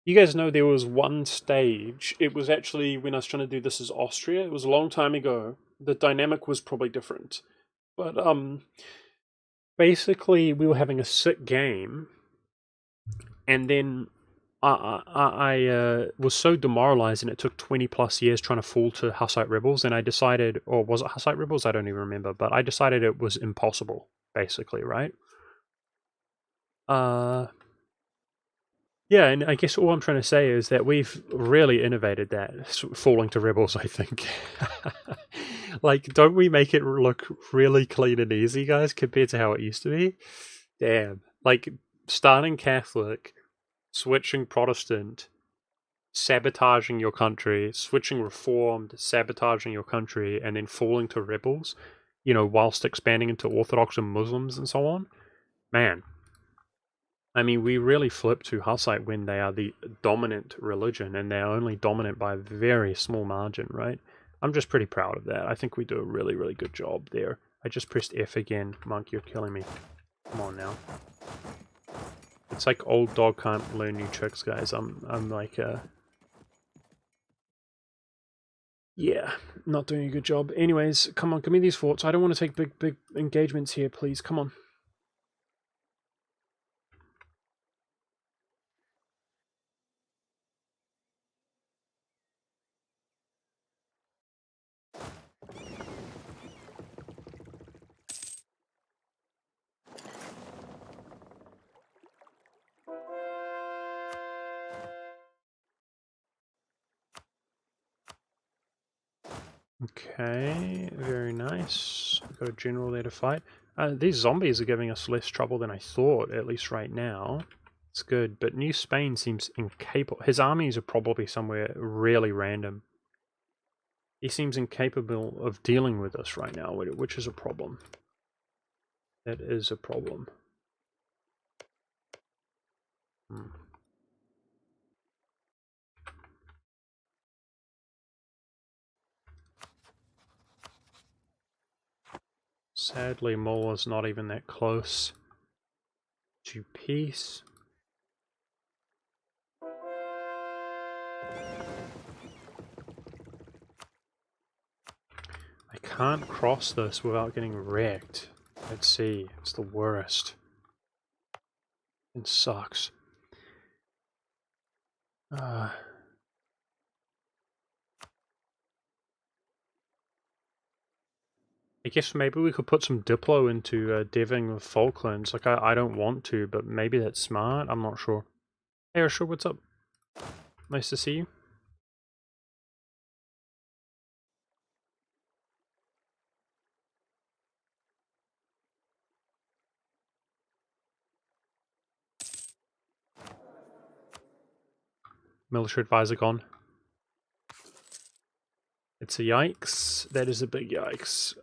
you guys know there was one stage, it was actually when I was trying to do this as Austria, it was a long time ago, the dynamic was probably different. But, basically we were having a sick game, and then I was so demoralized, and it took 20 plus years trying to fall to Hussite rebels, and I decided, or was it Hussite rebels? I don't even remember, but I decided it was impossible, basically, right? Yeah, and I guess all I'm trying to say is that we've really innovated that, falling to rebels, I think. Like, don't we make it look really clean and easy, guys, compared to how it used to be? Damn. Like, starting Catholic, switching Protestant, sabotaging your country, switching Reformed, sabotaging your country, and then falling to rebels, you know, whilst expanding into Orthodox and Muslims and so on. Man. I mean, we really flip to Hussite when they are the dominant religion, and they're only dominant by a very small margin, right? I'm just pretty proud of that. I think we do a really, really good job there. I just pressed F again. Monk, you're killing me. Come on now. It's like old dog can't learn new tricks, guys. I'm like, yeah, not doing a good job. Anyways, come on, give me these forts. I don't want to take big engagements here, please. Come on. Okay, very nice. We've got a general there to fight. These zombies are giving us less trouble than I thought, at least right now. It's good, but New Spain seems incapable. His armies are probably somewhere really random. He seems incapable of dealing with us right now, which is a problem. That is a problem. Hmm. Sadly, Mola's not even that close to peace. I can't cross this without getting wrecked. Let's see, it's the worst. It sucks. I guess maybe we could put some Diplo into deving with Falklands. Like, I don't want to, but maybe that's smart. I'm not sure. Hey, Ursula, what's up? Nice to see you. Military advisor gone. It's a yikes. That is a big yikes.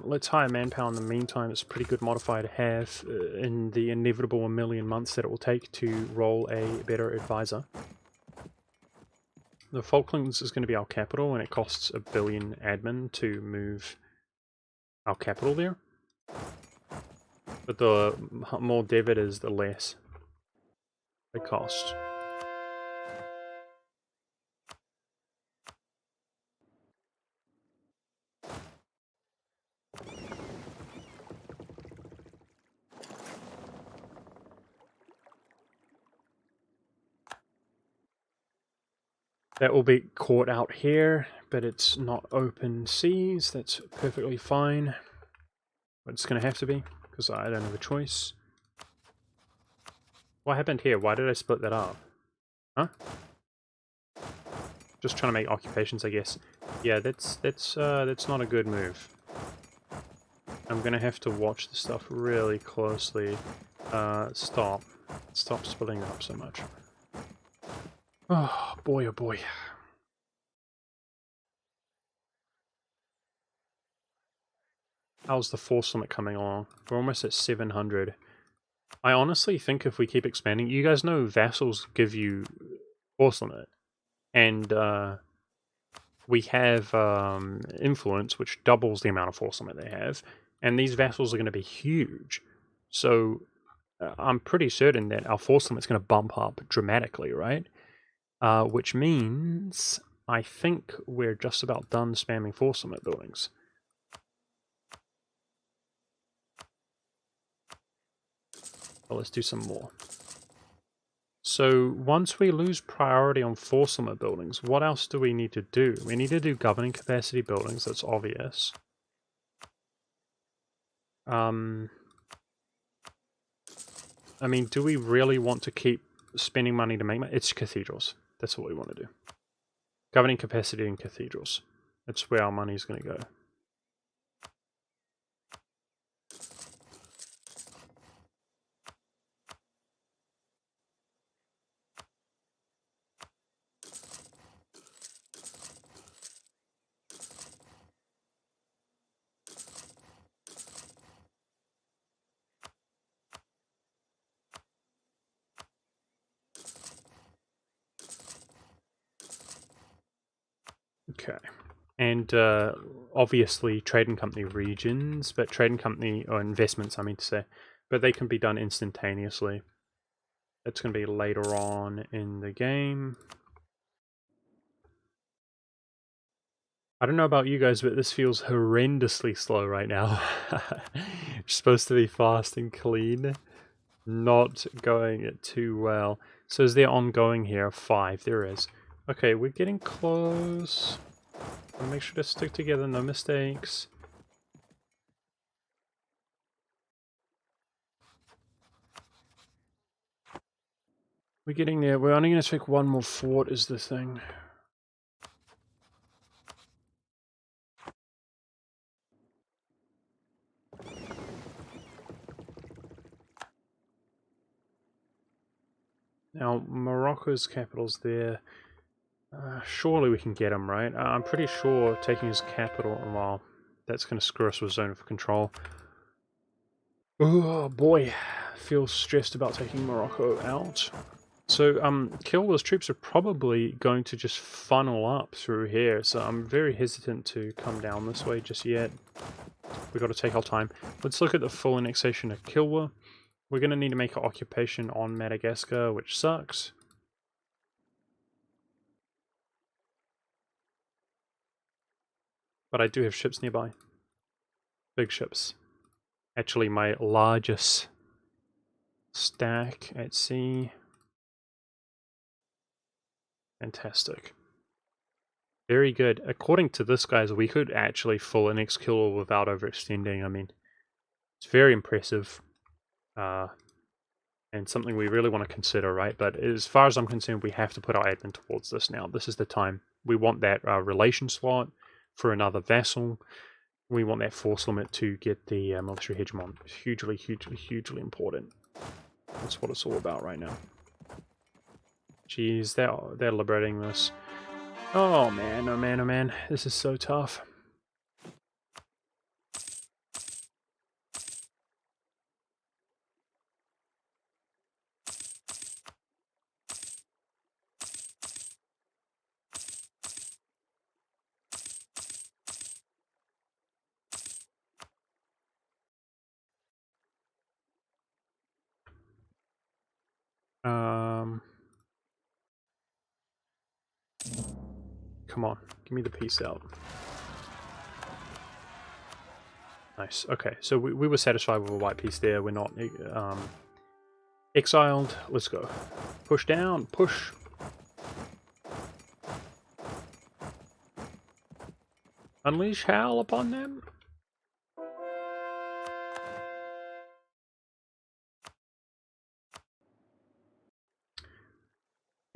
Let's hire manpower in the meantime. It's a pretty good modifier to have in the inevitable 1,000,000 months that it will take to roll a better advisor. The Falklands is going to be our capital, and it costs 1 billion admin to move our capital there. But the more dev it is, the less it costs. That will be caught out here, but it's not open seas. That's perfectly fine. But it's going to have to be, because I don't have a choice. What happened here? Why did I split that up? Huh? Just trying to make occupations, I guess. Yeah, that's not a good move. I'm gonna have to watch the stuff really closely. Stop. Stop splitting it up so much. Oh boy, oh boy. How's the force limit coming along? We're almost at 700. I honestly think if we keep expanding, you guys know vassals give you force limit. And we have influence, which doubles the amount of force limit they have. And these vassals are going to be huge. So I'm pretty certain that our force limit is going to bump up dramatically, right? Which means I think we're just about done spamming force limit buildings. Well, let's do some more. So once we lose priority on force limit buildings, what else do we need to do? We need to do governing capacity buildings, that's obvious. I mean, do we really want to keep spending money to make money? It's cathedrals. That's what we want to do. Governing capacity in cathedrals. That's where our money's going to go. Okay. And obviously trading company regions, but trading company, or investments I mean to say, but they can be done instantaneously. That's going to be later on in the game. I don't know about you guys, but this feels horrendously slow right now. It's supposed to be fast and clean. Not going too well. So is there ongoing here? 5. There is. Okay, we're getting close. I'll make sure to stick together, no mistakes. We're getting there. We're only going to take one more fort is the thing. Now, Morocco's capital's there. Surely we can get him, right? I'm pretty sure taking his capital, well, that's going to screw us with zone of control. Oh boy, feel stressed about taking Morocco out. So, Kilwa's troops are probably going to just funnel up through here, so I'm very hesitant to come down this way just yet. We've got to take our time. Let's look at the full annexation of Kilwa. We're going to need to make an occupation on Madagascar, which sucks. But I do have ships nearby. Big ships. Actually, my largest stack at sea. Fantastic. Very good. According to this, guys, we could actually full annex Kilwa without overextending. I mean, it's very impressive. And something we really want to consider, right? But as far as I'm concerned, we have to put our admin towards this now. This is the time. We want that relation slot for another vassal. We want that force limit to get the military hegemon. Hugely, hugely, hugely important. That's what it's all about right now. Jeez, they're liberating this. Oh man, oh man, oh man. This is so tough. Come on, give me the peace out. Nice. Okay, so we were satisfied with a white piece there. We're not exiled. Let's go. Push down. Push. Unleash hell upon them.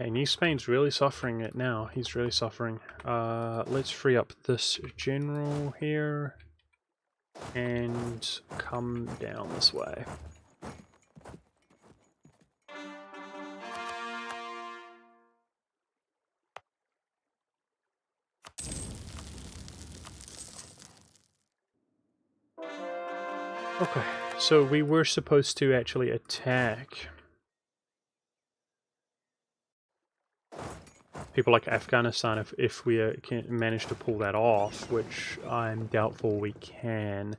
Okay, New Spain's really suffering it now. He's really suffering. Let's free up this general here and come down this way. Okay, so we were supposed to actually attack people like Afghanistan if we can manage to pull that off, which I'm doubtful we can.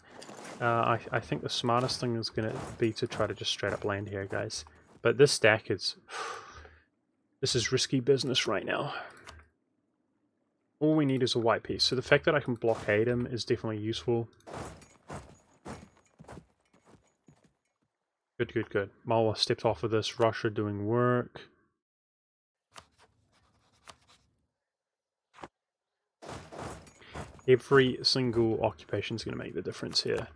I think the smartest thing is going to be to try to just straight up land here, guys. But this stack is... this is risky business right now. All we need is a white piece. So the fact that I can blockade him is definitely useful. Good, good, good. Malwa stepped off of this. Russia doing work. Every single occupation is going to make the difference here.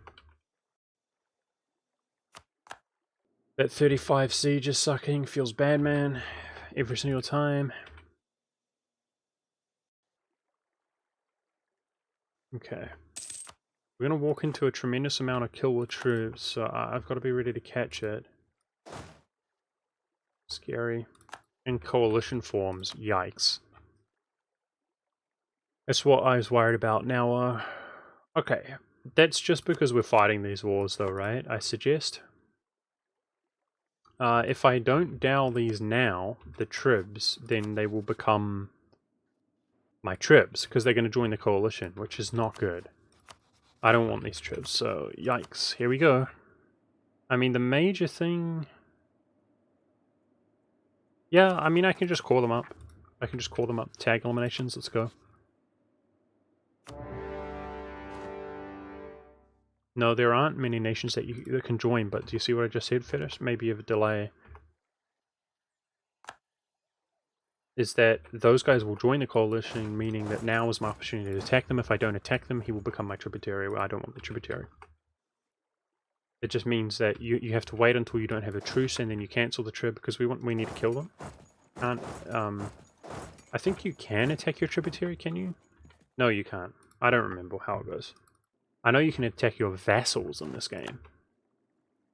That 35 siege is sucking. Feels bad, man. Every single time. Okay. We're going to walk into a tremendous amount of Kilwa troops, so I've got to be ready to catch it. Scary. And coalition forms. Yikes. That's what I was worried about. Now, okay. That's just because we're fighting these wars, though, right? I suggest. If I don't dow these now, the tribs, then they will become my tribs, because they're going to join the coalition, which is not good. I don't want these tribs, so yikes. Here we go. I mean, the major thing... yeah, I mean, I can just call them up. I can just call them up. Tag eliminations, let's go. No, there aren't many nations that can join, but do you see what I just said, Fetish? Maybe you have a delay. Is that those guys will join the coalition, meaning that now is my opportunity to attack them. If I don't attack them, he will become my tributary. I don't want the tributary. It just means that you have to wait until you don't have a truce, and then you cancel the trib, because we need to kill them. I think you can attack your tributary, can you? No, you can't. I don't remember how it goes. I know you can attack your vassals in this game.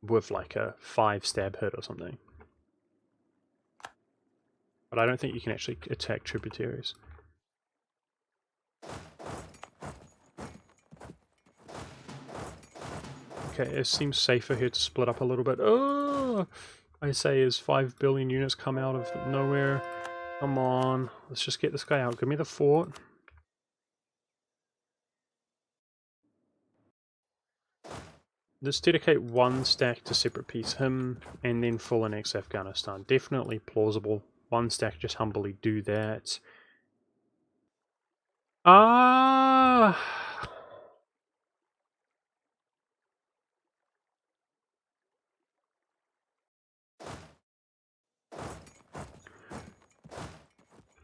With like a 5 stab hit or something. But I don't think you can actually attack tributaries. Okay, it seems safer here to split up a little bit. Oh! I say as 5 billion units come out of nowhere. Come on, let's just get this guy out. Give me the fort. Let's dedicate one stack to separate peace him, and then full annex Afghanistan. Definitely plausible. One stack, just humbly do that. Ah!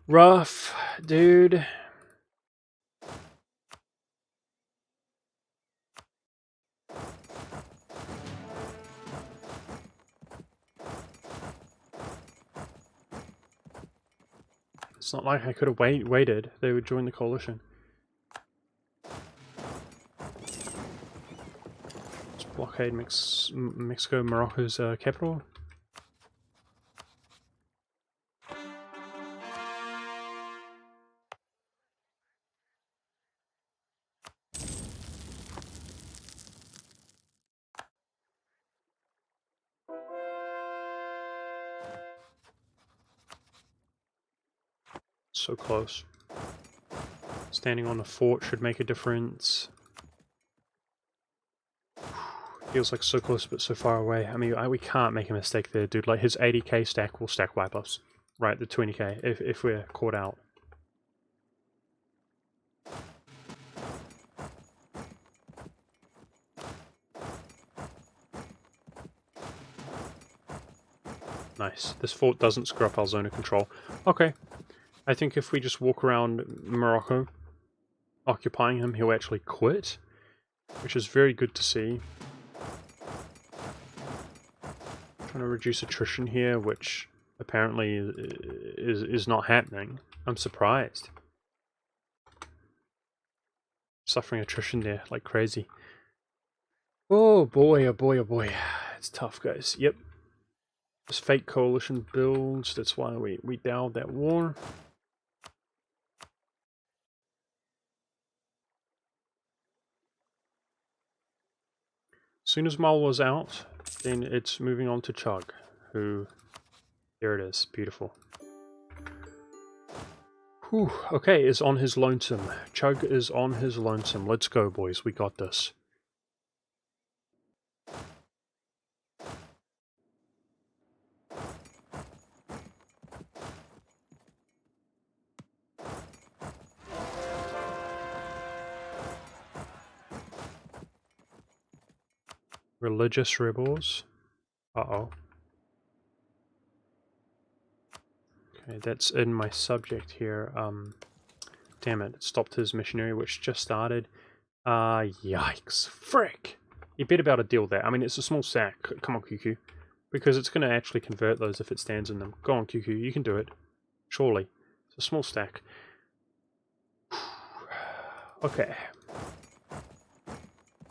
Rough, dude. It's not like I could have waited. They would join the coalition. Let's blockade Mexico, Morocco's capital. So close. Standing on a fort should make a difference. Feels like so close but so far away. I mean, we can't make a mistake there, dude. Like, his 80k stack will stack wipe us. Right, the 20k, if we're caught out. Nice. This fort doesn't screw up our zone of control. Okay. I think if we just walk around Morocco, occupying him, he'll actually quit, which is very good to see. Trying to reduce attrition here, which apparently is not happening. I'm surprised. Suffering attrition there like crazy. Oh boy, oh boy, oh boy. It's tough, guys. Yep. This fake coalition builds, that's why we dowed that war. As soon as Malwa's out, then it's moving on to Chug, who... There it is, beautiful. Whew, okay, is on his lonesome. Chug is on his lonesome. Let's go, boys, we got this. Religious rebels. Uh-oh. Okay, that's in my subject here. Damn it stopped his missionary, which just started. Yikes. Frick! You better be able to deal with that. I mean, it's a small sack. Come on, QQ. Because it's going to actually convert those if it stands in them. Go on, QQ, you can do it. Surely. It's a small stack. Okay.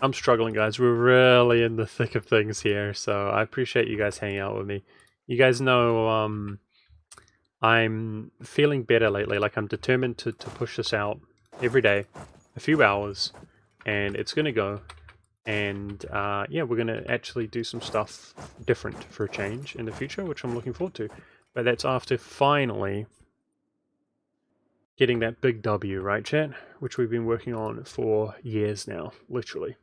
I'm struggling, guys. We're really in the thick of things here, so I appreciate you guys hanging out with me. You guys know, I'm feeling better lately. Like, I'm determined to push this out every day, a few hours, and it's going to go. And, yeah, we're going to actually do some stuff different for a change in the future, which I'm looking forward to. But that's after finally getting that big W, right, chat? Which we've been working on for years now, literally.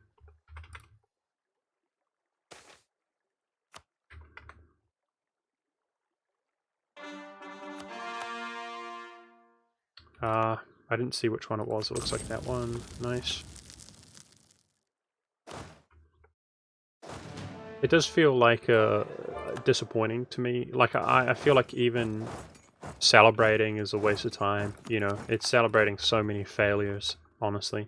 I didn't see which one it was. It looks like that one. Nice. It does feel like disappointing to me. Like, I feel like even celebrating is a waste of time. You know, it's celebrating so many failures, honestly.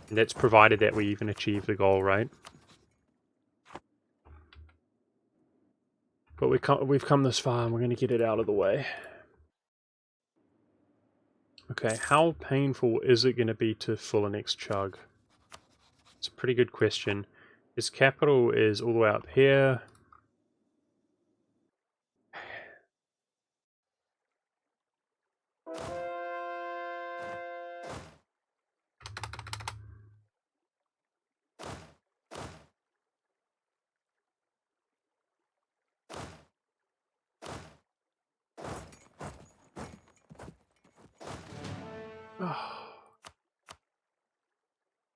And that's provided that we even achieve the goal, right? But we've come this far, and we're going to get it out of the way. Okay, how painful is it going to be to full annex Chug? It's a pretty good question. His capital is all the way up here.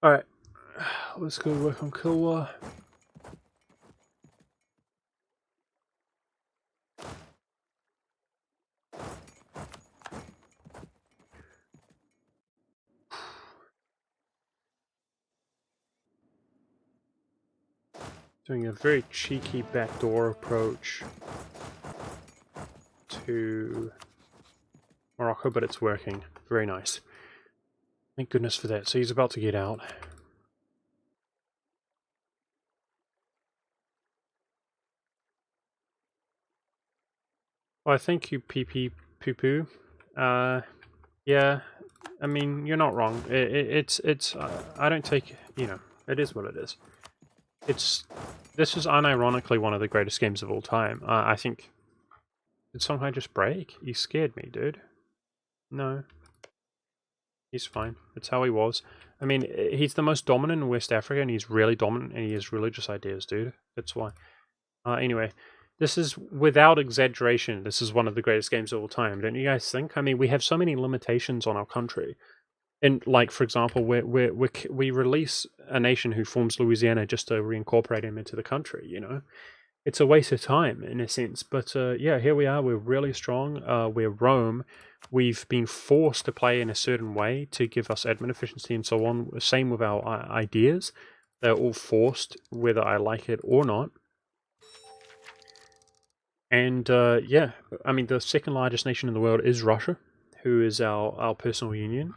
Alright, let's go work on Kilwa. Doing a very cheeky backdoor approach to Morocco, but it's working. Very nice. Thank goodness for that. So he's about to get out. Well, thank you, PP Poo Poo. Yeah, I mean, you're not wrong. It's I don't take, it is what it is. This is unironically one of the greatest games of all time. I think, did Songhai just break? You scared me, dude. No. He's fine. It's how he was. I mean, he's the most dominant in West Africa, and he's really dominant, and he has religious ideas, dude. That's why. Anyway, this is, without exaggeration, this is one of the greatest games of all time, don't you guys think? I mean, we have so many limitations on our country. And, like, for example, we release a nation who forms Louisiana just to reincorporate him into the country, you know? It's a waste of time, in a sense. But, yeah, here we are. We're really strong. We're Rome. We've been forced to play in a certain way to give us admin efficiency and so on. Same with our ideas. They're all forced, whether I like it or not. And yeah, I mean, the second largest nation in the world is Russia, who is our personal union.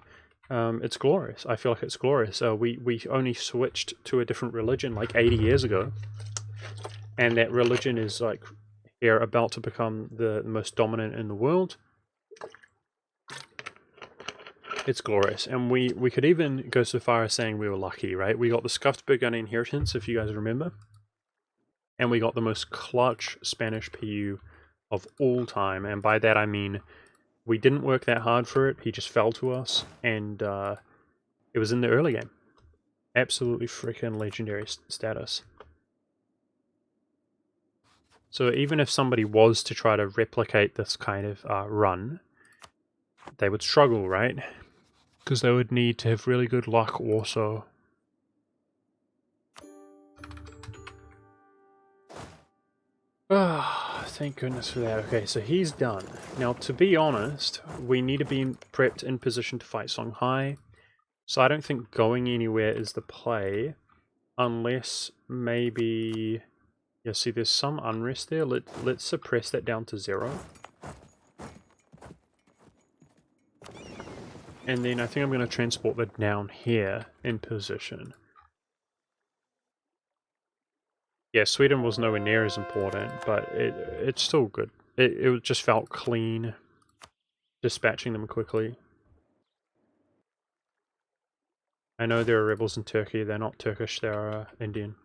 It's glorious. I feel like it's glorious. We only switched to a different religion like 80 years ago. And that religion is like, they're about to become the most dominant in the world. It's glorious. And we could even go so far as saying we were lucky, right? We got the scuffed Burgundian inheritance, if you guys remember. And we got the most clutch Spanish PU of all time. And by that I mean, we didn't work that hard for it. He just fell to us. And it was in the early game. Absolutely freaking legendary status. So even if somebody was to try to replicate this kind of run, they would struggle, right? Because they would need to have really good luck also. Ah, thank goodness for that. Okay, so he's done. Now, to be honest, we need to be prepped in position to fight Songhai. So I don't think going anywhere is the play. Unless maybe... Yeah, see, there's some unrest there. Let's suppress that down to 0. And then I think I'm going to transport that down here in position. Yeah, Sweden was nowhere near as important, but it's still good. It just felt clean, dispatching them quickly. I know there are rebels in Turkey. They're not Turkish, they're Indian.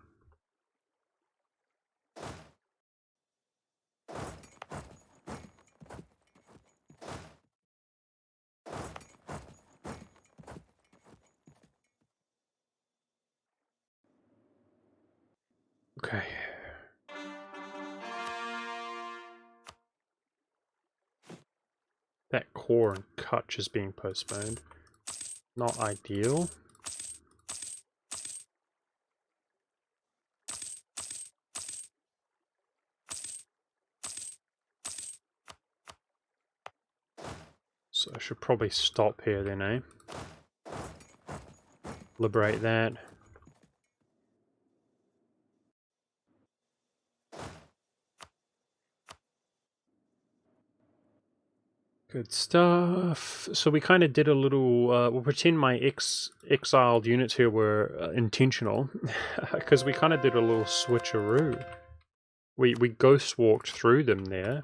Okay. That core and Kutch is being postponed. Not ideal. So I should probably stop here then, eh? Liberate that. Good stuff. So we kind of did a little, we'll pretend my exiled units here were intentional, because we kind of did a little switcheroo. We ghost walked through them there.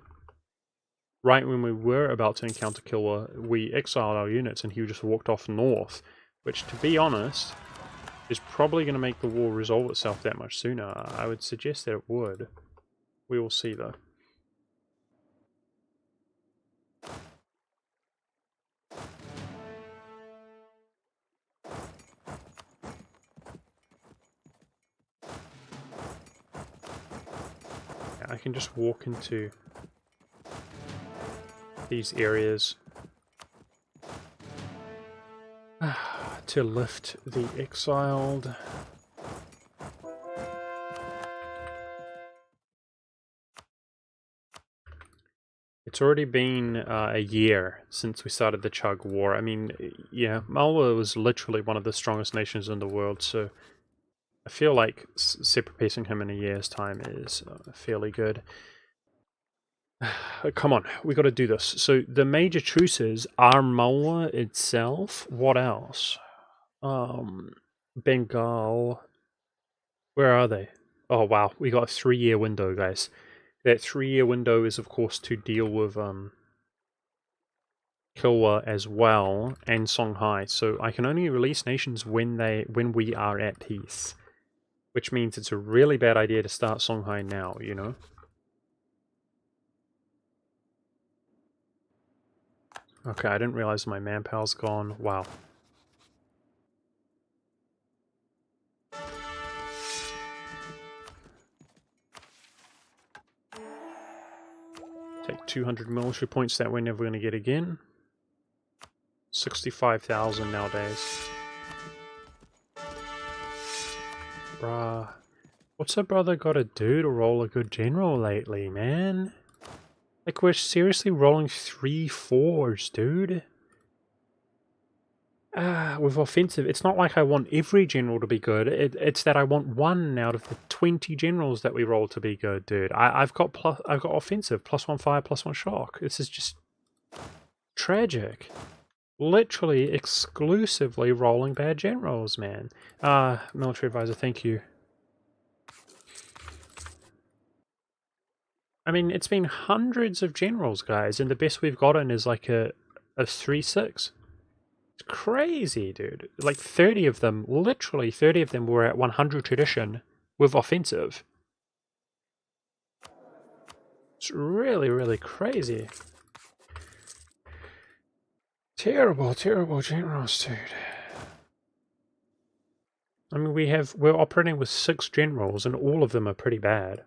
Right when we were about to encounter Kilwa, we exiled our units and he just walked off north, which, to be honest, is probably going to make the war resolve itself that much sooner. I would suggest that it would. We will see, though. I can just walk into these areas. to lift the exiled. It's already been a year since we started the Chug War. I mean, yeah, Malwa was literally one of the strongest nations in the world, so I feel like separate him in a year's time is fairly good. Come on, we got to do this. So the major truces are Malwa itself. What else? Bengal. Where are they? Oh wow, we got a 3-year window, guys. That 3-year window is, of course, to deal with Kilwa as well and Songhai. So I can only release nations when we are at peace, which means it's a really bad idea to start Songhai now. You know. Okay, I didn't realize my manpower's gone. Wow. Take 200 military points that we're never going to get again. 65,000 nowadays. Bruh. What's a brother got to do to roll a good general lately, man? Like, we're seriously rolling 3 4s, dude. With offensive, it's not like I want every general to be good. It's that I want 1 out of the 20 generals that we roll to be good, dude. I've got offensive, +1 fire, +1 shock. This is just tragic. Literally exclusively rolling bad generals, man. Military advisor, thank you. I mean, it's been hundreds of generals, guys, and the best we've gotten is like a 3-6. It's crazy, dude. Like 30 of them, literally 30 of them were at 100 tradition with offensive. It's really, really crazy. Terrible, terrible generals, dude. I mean, we're operating with 6 generals, and all of them are pretty bad.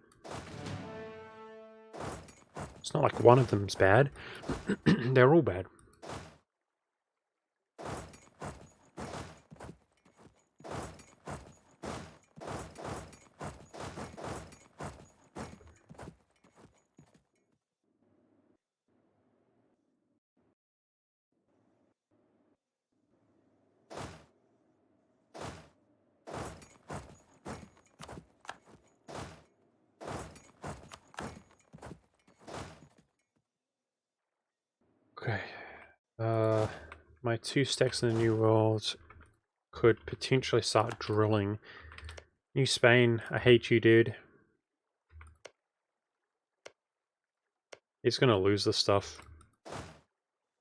It's not like one of them's bad. They're all bad. Okay. My 2 stacks in the New World could potentially start drilling. New Spain, I hate you, dude. He's gonna lose this stuff.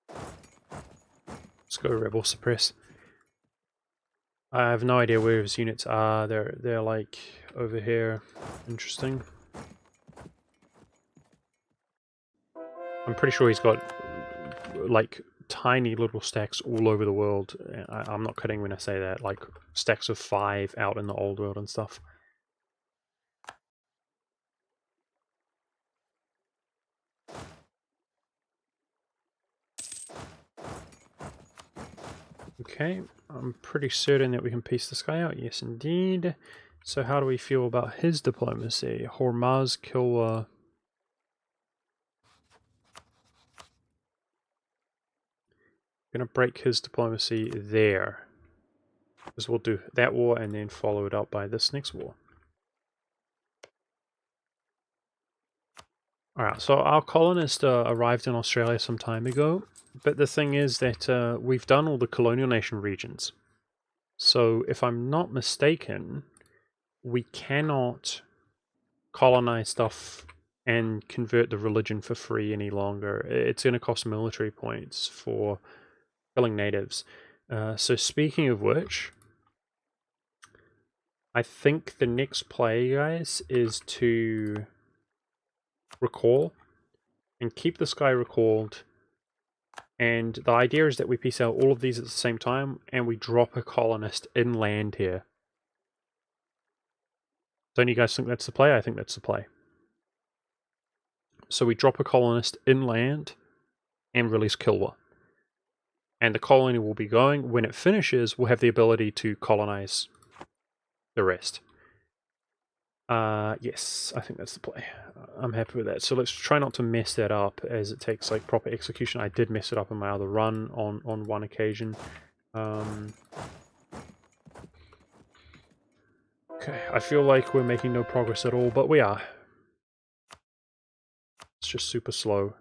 Let's go Rebel Suppress. I have no idea where his units are. They're like over here. Interesting. I'm pretty sure he's got like tiny little stacks all over the world. I'm not kidding when I say that. Like stacks of 5 out in the old world and stuff. Okay, I'm pretty certain that we can piece this guy out. Yes, indeed. So how do we feel about his diplomacy? Hormuz, Kilwa. Gonna break his diplomacy there. Because we'll do that war and then follow it up by this next war. Alright, so our colonist arrived in Australia some time ago, but the thing is that we've done all the colonial nation regions. So if I'm not mistaken, we cannot colonize stuff and convert the religion for free any longer. It's going to cost military points for killing natives. So speaking of which, I think the next play, guys, is to recall and keep this guy recalled. And the idea is that we piece out all of these at the same time and we drop a colonist inland here. Don't you guys think that's the play? I think that's the play. So we drop a colonist inland and release Kilwa. And the colony will be going. When it finishes, we'll have the ability to colonize the rest. Yes, I think that's the play. I'm happy with that. So let's try not to mess that up, as it takes like proper execution. I did mess it up in my other run on one occasion. Okay, I feel like we're making no progress at all, but we are. It's just super slow.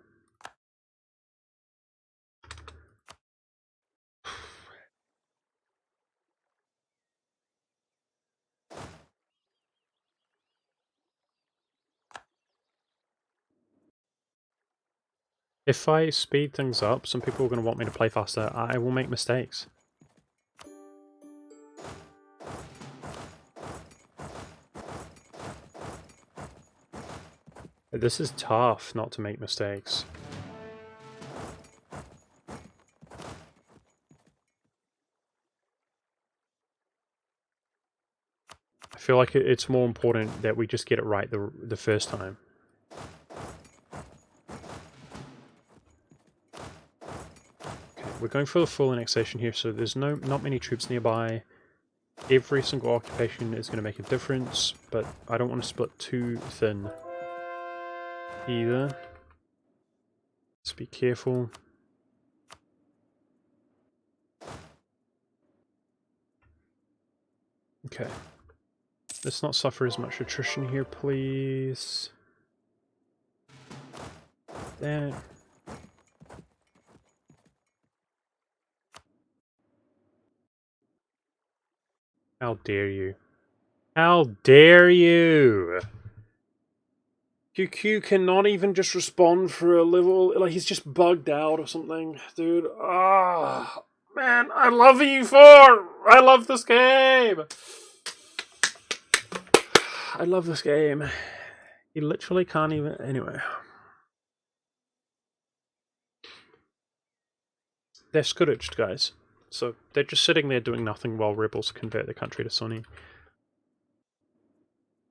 If I speed things up, some people are going to want me to play faster. I will make mistakes. This is tough not to make mistakes. I feel like it's more important that we just get it right the first time. Okay, we're going for the full annexation here, so there's not many troops nearby. Every single occupation is going to make a difference, but I don't want to split too thin either. Let's be careful. Okay. Let's not suffer as much attrition here, please. That. How dare you? How dare you! QQ cannot even just respond for a level, like he's just bugged out or something. Dude, man, I love EU4! I love this game! I love this game. He literally can't even, anyway. They're scourged, guys. So they're just sitting there doing nothing while rebels convert the country to Sunni.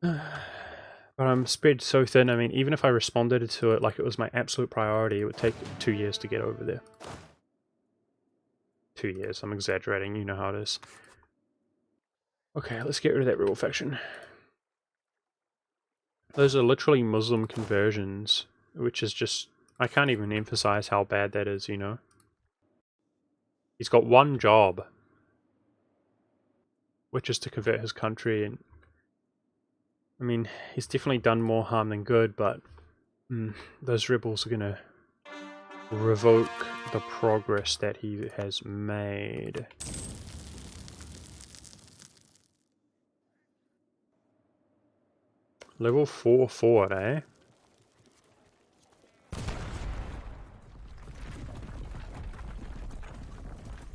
But I'm spread so thin, I mean, even if I responded to it like it was my absolute priority, it would take 2 years to get over there. 2 years, I'm exaggerating, you know how it is. Okay, let's get rid of that rebel faction. Those are literally Muslim conversions, which is just... I can't even emphasize how bad that is, you know? He's got one job, which is to convert his country, and... I mean, he's definitely done more harm than good, but... those rebels are gonna revoke the progress that he has made. Level 4 forward, eh?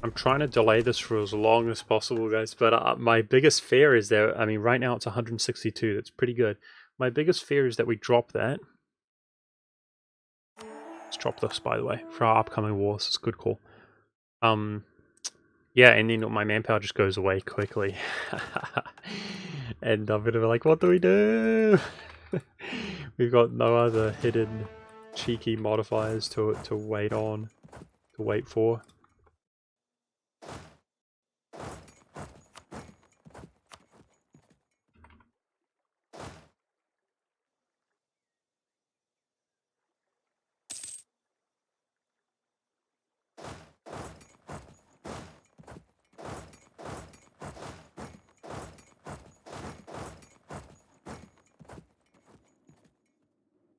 I'm trying to delay this for as long as possible, guys, but my biggest fear is that, I mean, right now it's 162, that's pretty good. My biggest fear is that we drop that. Let's drop this, by the way, for our upcoming wars. It's a good call. Yeah, and then my manpower just goes away quickly. And I'm gonna be like, what do we do? We've got no other hidden cheeky modifiers to wait for.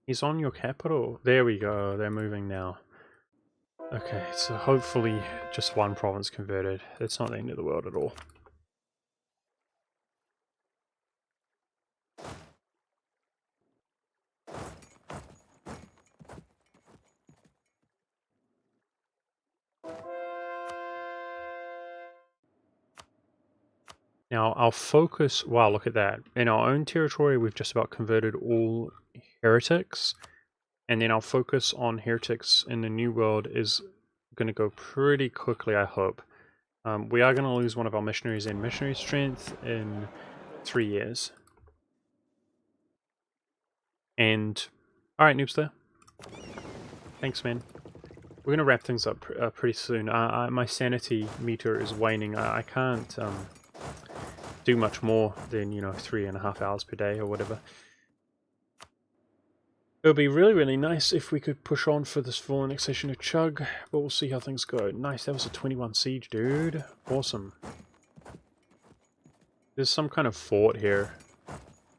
He's on your capital. There we go, they're moving now. Okay, so hopefully just one province converted. It's not the end of the world at all. Now, our focus... Wow, look at that. In our own territory, we've just about converted all heretics. And then our focus on heretics in the New World is going to go pretty quickly, I hope. We are going to lose one of our missionaries in missionary strength in 3 years. And... Alright, Noobster. Thanks, man. We're going to wrap things up pretty soon. My sanity meter is waning. I can't do much more than, 3.5 hours per day or whatever. It would be really, really nice if we could push on for this full annexation of Chug, but we'll see how things go. Nice, that was a 21 siege, dude. Awesome. There's some kind of fort here.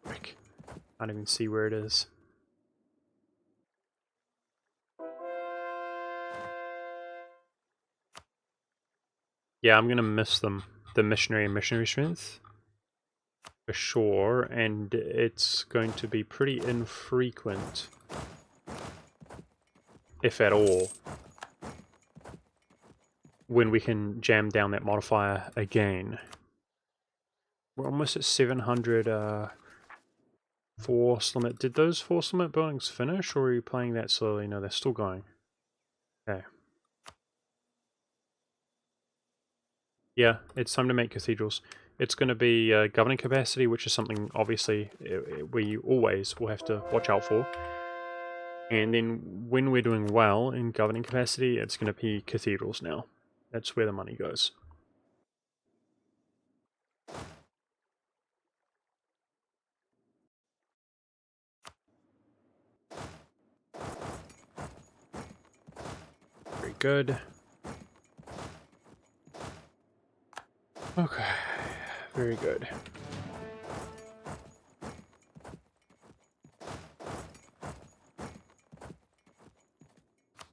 Frick. I don't even see where it is. Yeah, I'm gonna miss them. The missionary and missionary strength. For sure, and it's going to be pretty infrequent. If at all. When we can jam down that modifier again. We're almost at 700 force limit. Did those force limit buildings finish, or are you playing that slowly? No, they're still going. Okay. Yeah, it's time to make cathedrals. It's going to be governing capacity, which is something obviously we always will have to watch out for. And then when we're doing well in governing capacity, it's going to be cathedrals now. That's where the money goes. Very good. Okay, very good.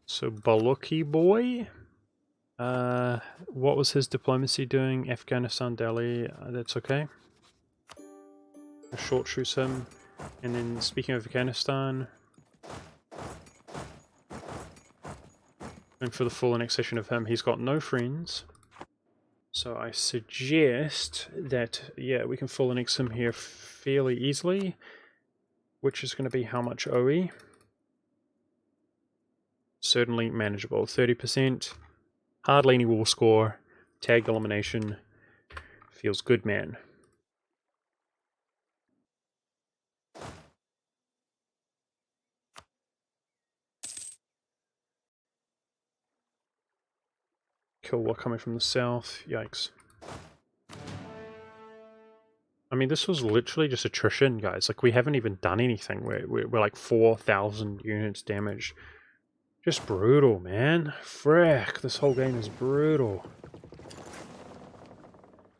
So Baluki boy, what was his diplomacy doing? Afghanistan, Delhi, that's okay. I short shoot him. And then speaking of Afghanistan, going for the full annexation of him, he's got no friends. So I suggest that, yeah, we can full annex him here fairly easily, which is going to be how much OE? Certainly manageable. 30%. Hardly any war score. Tagged elimination. Feels good, man. Kill war coming from the south. Yikes. I mean, this was literally just attrition, guys. Like, we haven't even done anything. We're like 4,000 units damaged. Just brutal, man. Frick, this whole game is brutal.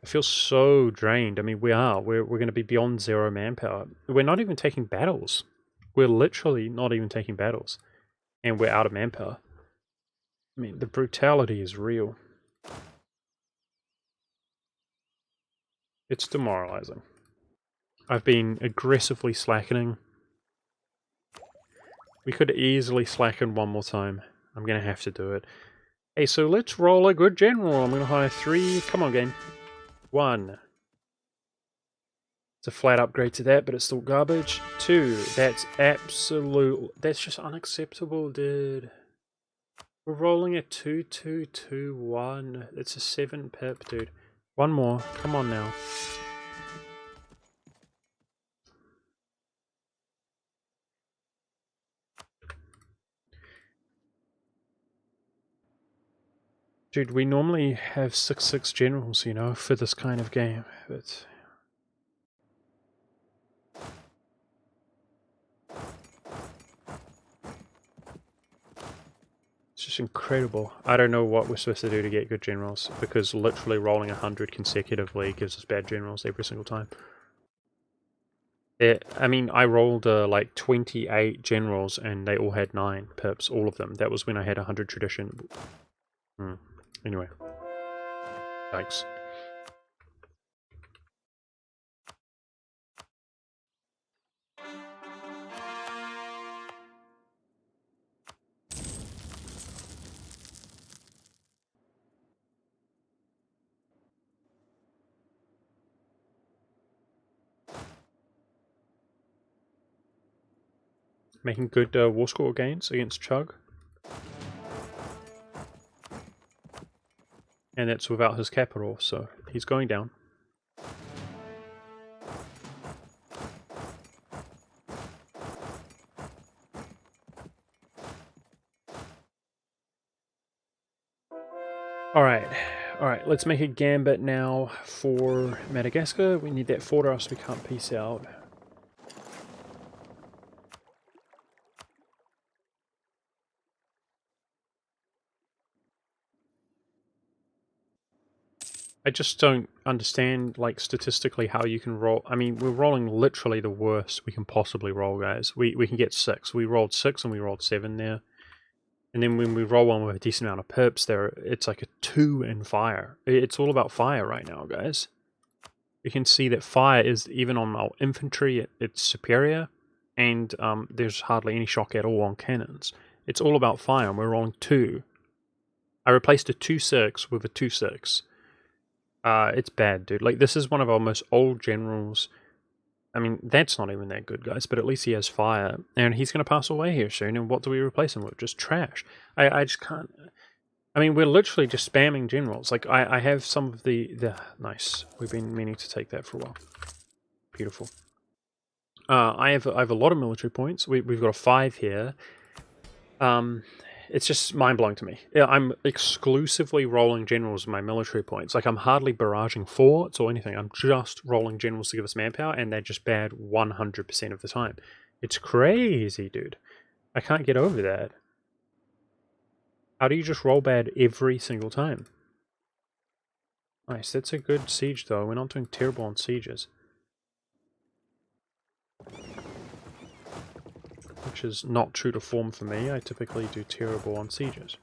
I feel so drained. I mean, we're going to be beyond 0 manpower. We're not even taking battles. We're literally not even taking battles. And we're out of manpower. I mean, the brutality is real. It's demoralizing. I've been aggressively slackening. We could easily slacken one more time. I'm going to have to do it. Hey, so let's roll a good general. I'm going to hire 3. Come on, game. 1. It's a flat upgrade to that, but it's still garbage. 2. That's absolute... That's just unacceptable, dude. We're rolling a 2-2-2-1. It's a 7 pip, dude. 1 more. Come on now. Dude, we normally have 6-6 generals, for this kind of game, but... It's just incredible. I don't know what we're supposed to do to get good generals, because literally rolling 100 consecutively gives us bad generals every single time. I mean, I rolled like 28 generals and they all had 9 pips, all of them. That was when I had 100 tradition. Anyway. Thanks. Making good war score gains against Chug. And that's without his capital, so he's going down. Alright, let's make a gambit now for Madagascar. We need that fort or else we can't peace out. I just don't understand, like, statistically how you can roll. I mean, we're rolling literally the worst we can possibly roll, guys. We can get 6. We rolled 6 and we rolled 7 there. And then when we roll one with a decent amount of pips, it's like a 2 in fire. It's all about fire right now, guys. You can see that fire is, even on our infantry, it's superior. And there's hardly any shock at all on cannons. It's all about fire, and we're rolling 2. I replaced a 2-6 with a 2-6. It's bad, dude. Like, this is one of our most old generals. I mean, that's not even that good, guys, but at least he has fire. And he's going to pass away here soon, and what do we replace him with? Just trash. I just can't... I mean, we're literally just spamming generals. Like, I have some of the... Nice. We've been meaning to take that for a while. Beautiful. I have a lot of military points. We've got a 5 here. It's just mind-blowing to me. Yeah, I'm exclusively rolling generals with my military points. Like, I'm hardly barraging forts or anything. I'm just rolling generals to give us manpower, and they're just bad 100% of the time. It's crazy, dude. I can't get over that. How do you just roll bad every single time? Nice, that's a good siege, though. We're not doing terrible on sieges. Which is not true to form for me. I typically do terrible on sieges.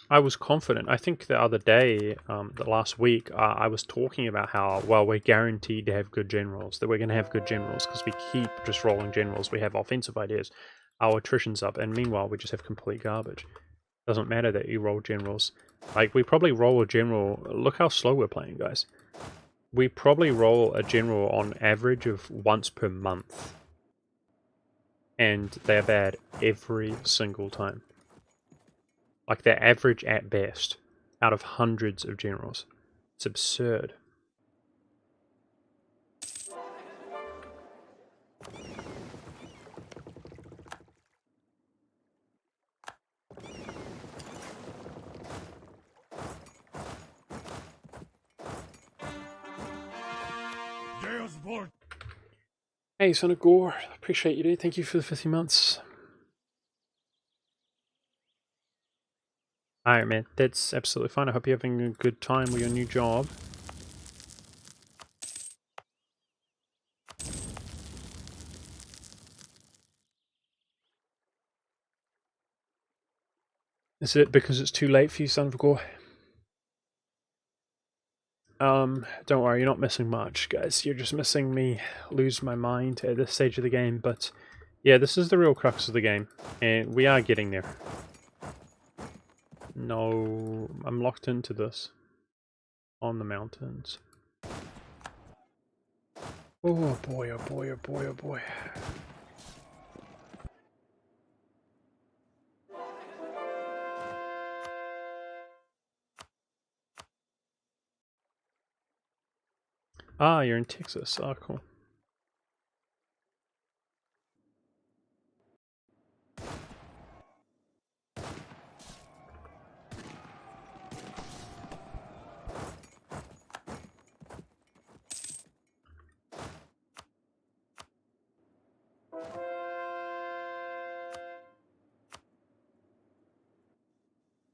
I was confident. I think the other day, the last week, I was talking about how, well, we're guaranteed to have good generals, that we're going to have good generals, because we keep just rolling generals. We have offensive ideas. Our attrition's up, and meanwhile, we just have complete garbage. Doesn't matter that you roll generals. Like, we probably roll a general... Look how slow we're playing, guys. We probably roll a general on average of once per month. And they're bad every single time. Like, they're average at best out of hundreds of generals. It's absurd. Hey, Son of Gore. Appreciate you, dude. Thank you for the 50 months. Alright, man. That's absolutely fine. I hope you're having a good time with your new job. Is it because it's too late for you, Son of Gore? Don't worry, you're not missing much, guys. You're just missing me lose my mind at this stage of the game, but yeah, this is the real crux of the game, and we are getting there. No, I'm locked into this. On the mountains. Oh boy, oh boy, oh boy, oh boy. Ah, you're in Texas. Ah, cool.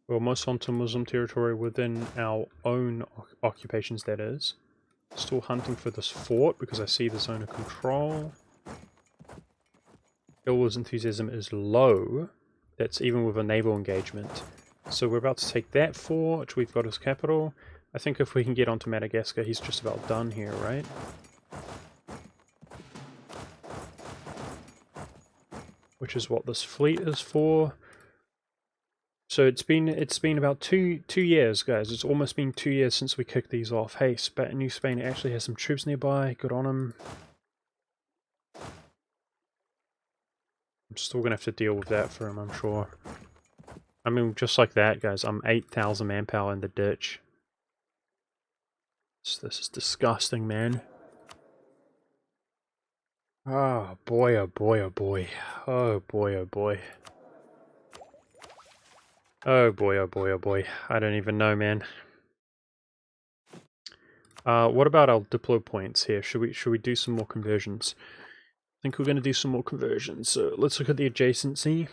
Well, most onto Muslim territory within our own occupations, that is. Still hunting for this fort because I see the zone of control. Ilwa's enthusiasm is low. That's even with a naval engagement. So we're about to take that fort, which we've got as capital. I think if we can get onto Madagascar, he's just about done here, right? Which is what this fleet is for. So it's been about two years, guys. It's almost been 2 years since we kicked these off. Hey, New Spain actually has some troops nearby. Good on them. I'm still gonna have to deal with that for him, I'm sure. I mean, just like that, guys, I'm 8,000 manpower in the ditch. This is disgusting, man. Oh boy, oh boy, oh boy. Oh boy, oh boy. Oh boy, oh boy, oh boy. I don't even know, man. What about our deploy points here? Should we do some more conversions? I think we're going to do some more conversions. So let's look at the adjacency.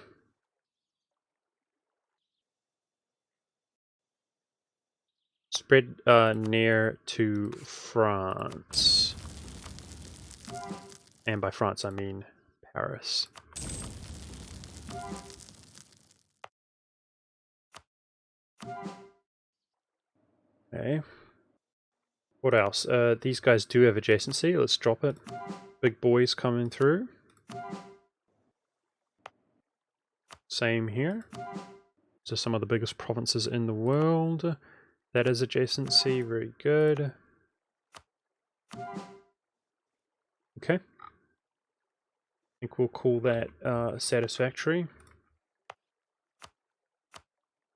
Spread near to France. And by France, I mean Paris. Okay. What else? These guys do have adjacency. Let's drop it. Big boys coming through. Same here. So some of the biggest provinces in the world. That is adjacency. Very good. Okay. I think we'll call that satisfactory.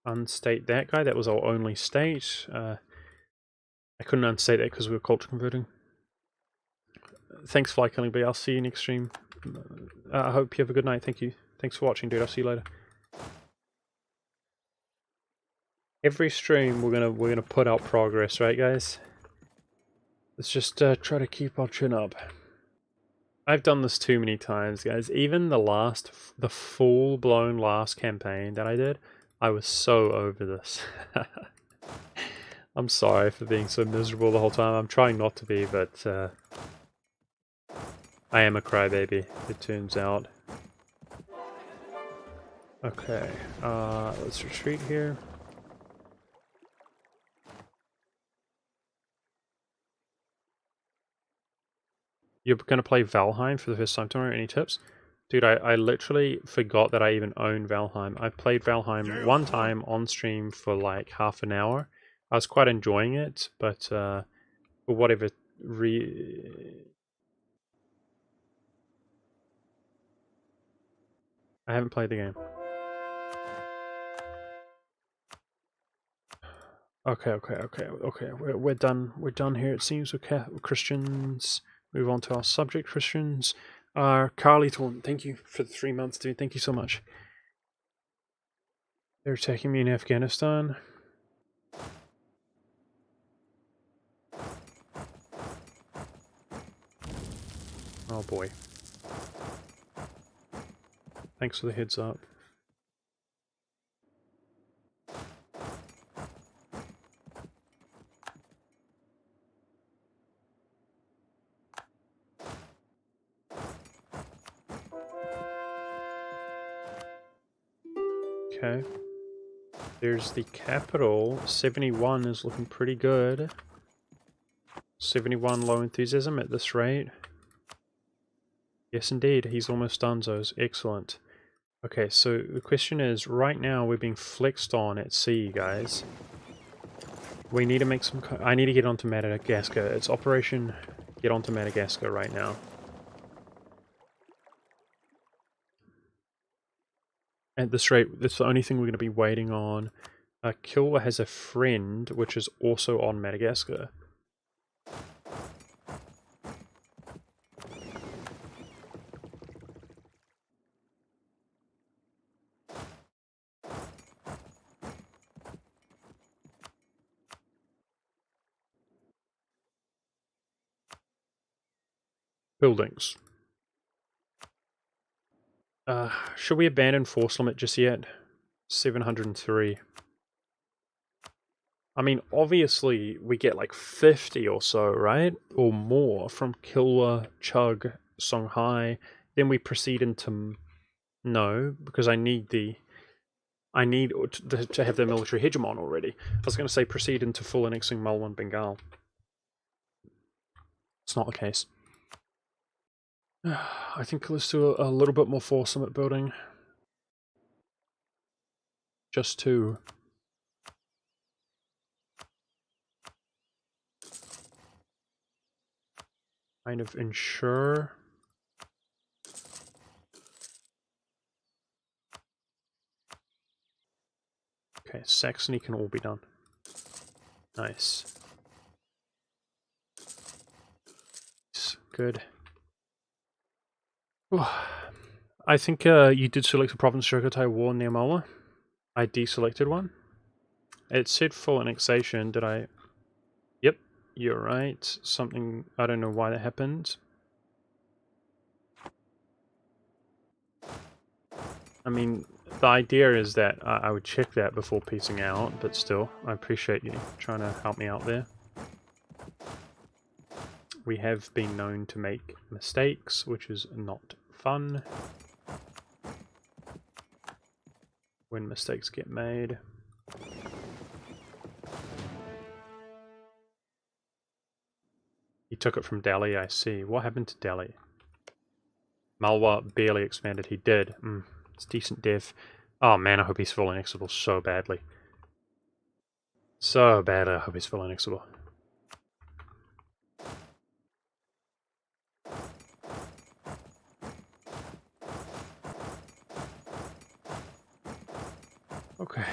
Unstate that guy. That was our only state. I couldn't unstate that because we were culture converting. Thanks, Fly Killing Bee. I'll see you next stream. I hope you have a good night. Thank you. Thanks for watching, dude. I'll see you later. Every stream we're gonna put out progress, right, guys? Let's just try to keep our chin up. I've done this too many times, guys. Even the full-blown last campaign that I did, I was so over this. I'm sorry for being so miserable the whole time. I'm trying not to be, but I am a crybaby, it turns out. Okay, let's retreat here. You're gonna play Valheim for the first time tomorrow? Any tips? Dude, I literally forgot that I even own Valheim. I played Valheim one time on stream for like half an hour. I was quite enjoying it, but for whatever I haven't played the game. Okay. We're done. We're done here. It seems we're Christians. Move on to our subject. Christians are Carly Torn. Thank you for the 3 months, dude. Thank you so much. They're attacking me in Afghanistan. Oh boy. Thanks for the heads up. Okay. There's the capital. 71 is looking pretty good. 71 low enthusiasm at this rate. Yes, indeed. He's almost done those. Excellent. Okay, so the question is, right now we're being flexed on at sea, guys. We need to make some... I need to get onto Madagascar. It's Operation Get onto Madagascar right now. At this rate, that's the only thing we're going to be waiting on. Kilwa has a friend, which is also on Madagascar. Buildings. Should we abandon force limit just yet? 703. I mean, obviously, we get like 50 or so, right? Or more from Kilwa, Chug, Songhai. Then we proceed into... No, because I need to have the military hegemon already. I was going to say proceed into full annexing Malwan, Bengal. It's not the case. I think let's do a little bit more force limit building. Just to... kind of ensure... Okay, Saxony can all be done. Nice. Good. I think you did select a province Chocotai War near Mola. I deselected one. It said full annexation. Did I? Yep, you're right. Something, I don't know why that happened. I mean, the idea is that I would check that before piecing out, but still, I appreciate you trying to help me out there. We have been known to make mistakes, which is not fun when mistakes get made. He took it from Delhi, I see. What happened to Delhi? Malwa barely expanded. He did. It's decent dev. Oh man, I hope he's full annexable so badly. So bad, I hope he's full annexable. Okay.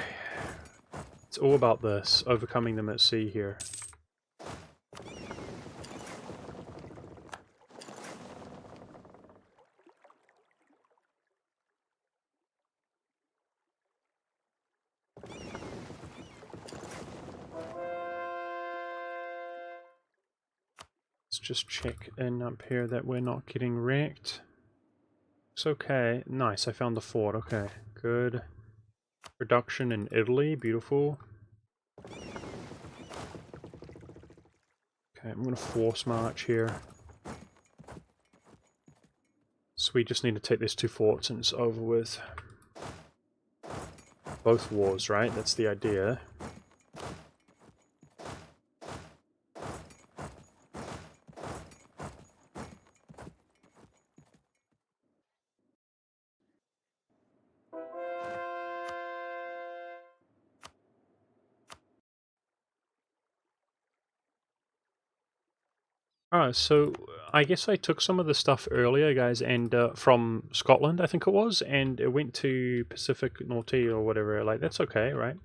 It's all about this, overcoming them at sea here. Let's just check in up here that we're not getting wrecked. It's okay. Nice, I found the fort. Okay, good. Production in Italy, beautiful. Okay, I'm gonna force march here. So we just need to take these two forts and it's over with. Both wars, right? That's the idea. Alright, so I guess I took some of the stuff earlier, guys, and from Scotland, I think it was, and it went to Pacific North or whatever. Like, that's okay, right?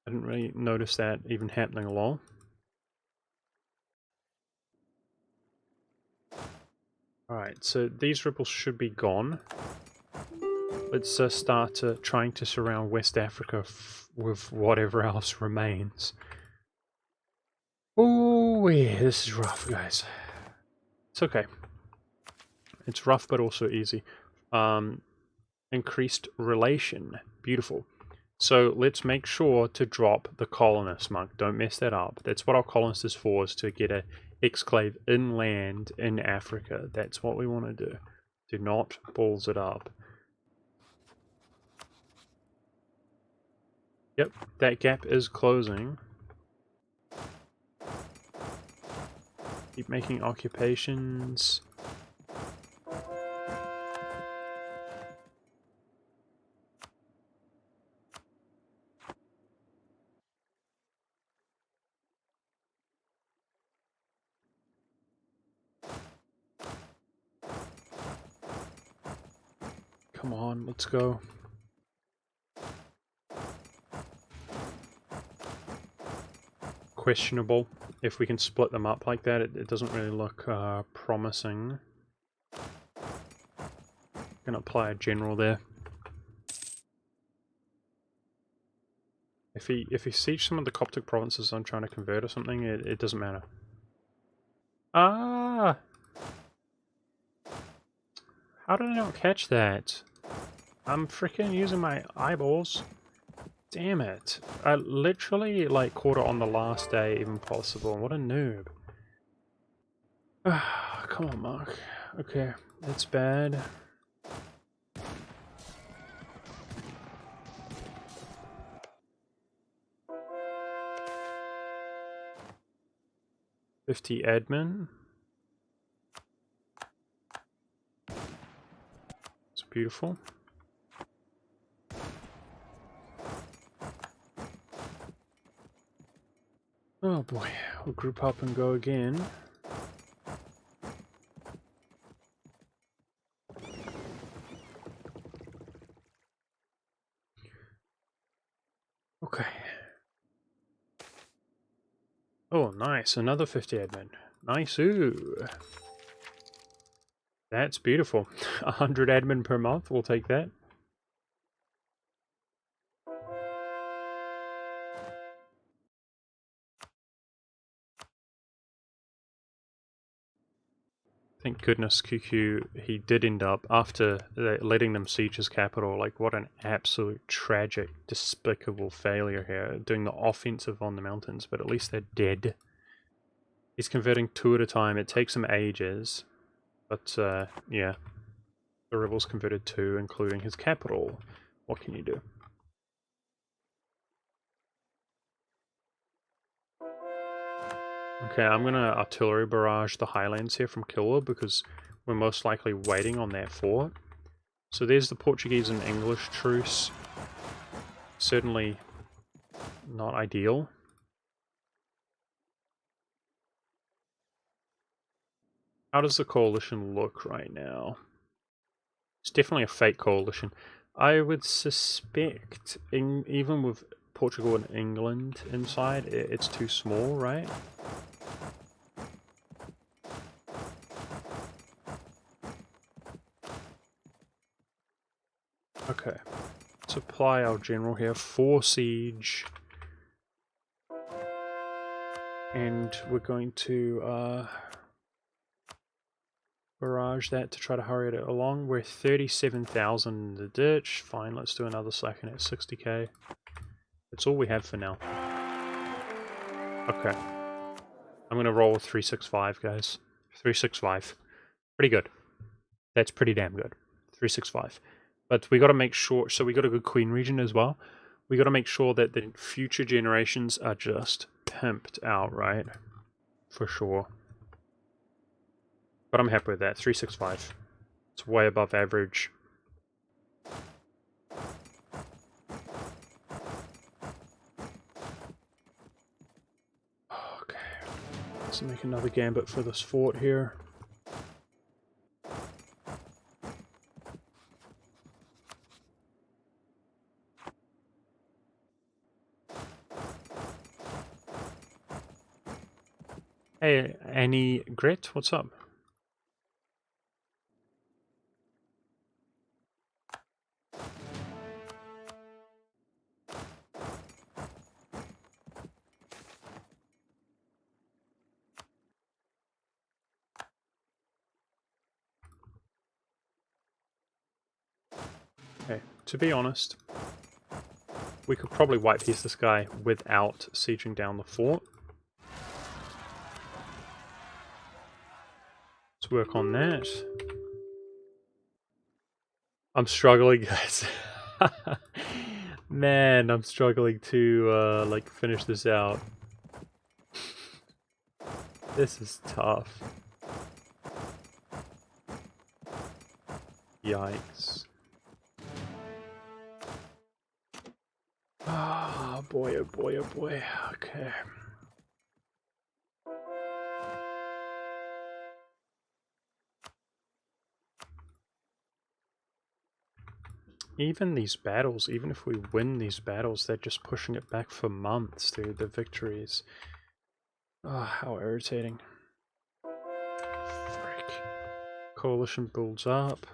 I didn't really notice that even happening along. Alright, so these ripples should be gone. Let's start trying to surround West Africa with whatever else remains. Oh yeah, this is rough, guys. It's okay. It's rough, but also easy. Increased relation. Beautiful. So let's make sure to drop the colonist monk. Don't mess that up. That's what our colonist is for, is to get a exclave inland in Africa. That's what we want to do. Do not balls it up. Yep, that gap is closing. Keep making occupations. Come on, let's go. Questionable. If we can split them up like that, it doesn't really look promising. Gonna apply a general there. If he siege some of the Coptic provinces I'm trying to convert or something, it doesn't matter. Ah! How did I not catch that? I'm freaking using my eyeballs. Damn it. I literally like caught it on the last day even possible. What a noob. Come on, Mark. Okay, that's bad. $50 admin. It's beautiful. Oh boy, we'll group up and go again. Okay. Oh, nice. Another 50 admin. Nice. Ooh. That's beautiful. 100 admin per month, we'll take that. Thank goodness QQ, he did end up, after letting them siege his capital, like what an absolute tragic, despicable failure here, doing the offensive on the mountains, but at least they're dead. He's converting 2 at a time, it takes him ages, but yeah, the rebels converted 2, including his capital. What can you do? Okay, I'm gonna artillery barrage the highlands here from Kilwa because we're most likely waiting on that fort. So there's the Portuguese and English truce. Certainly not ideal. How does the coalition look right now? It's definitely a fake coalition. I would suspect, even with Portugal and England inside, it's too small, right? Okay. Supply our general here for siege. And we're going to barrage that to try to hurry it along. We're 37,000 in the ditch. Fine, let's do another slacken at 60k. That's all we have for now. Okay. I'm going to roll with 365, guys. 365. Pretty good. That's pretty damn good. 365. But we got to make sure, so we got a good queen region as well. We got to make sure that the future generations are just pimped out, right? For sure. But I'm happy with that. 365. It's way above average. Okay. Let's make another gambit for this fort here. Hey, Annie Grit, what's up? Okay, to be honest, we could probably white piece this guy without sieging down the fort. Let's work on that. I'm struggling, guys. Man, I'm struggling to like finish this out. This is tough. Yikes. Ah, boy, oh boy, oh boy. Okay. Even these battles, even if we win these battles, they're just pushing it back for months, dude, the victories. Ah, how irritating. Frick. Coalition builds up.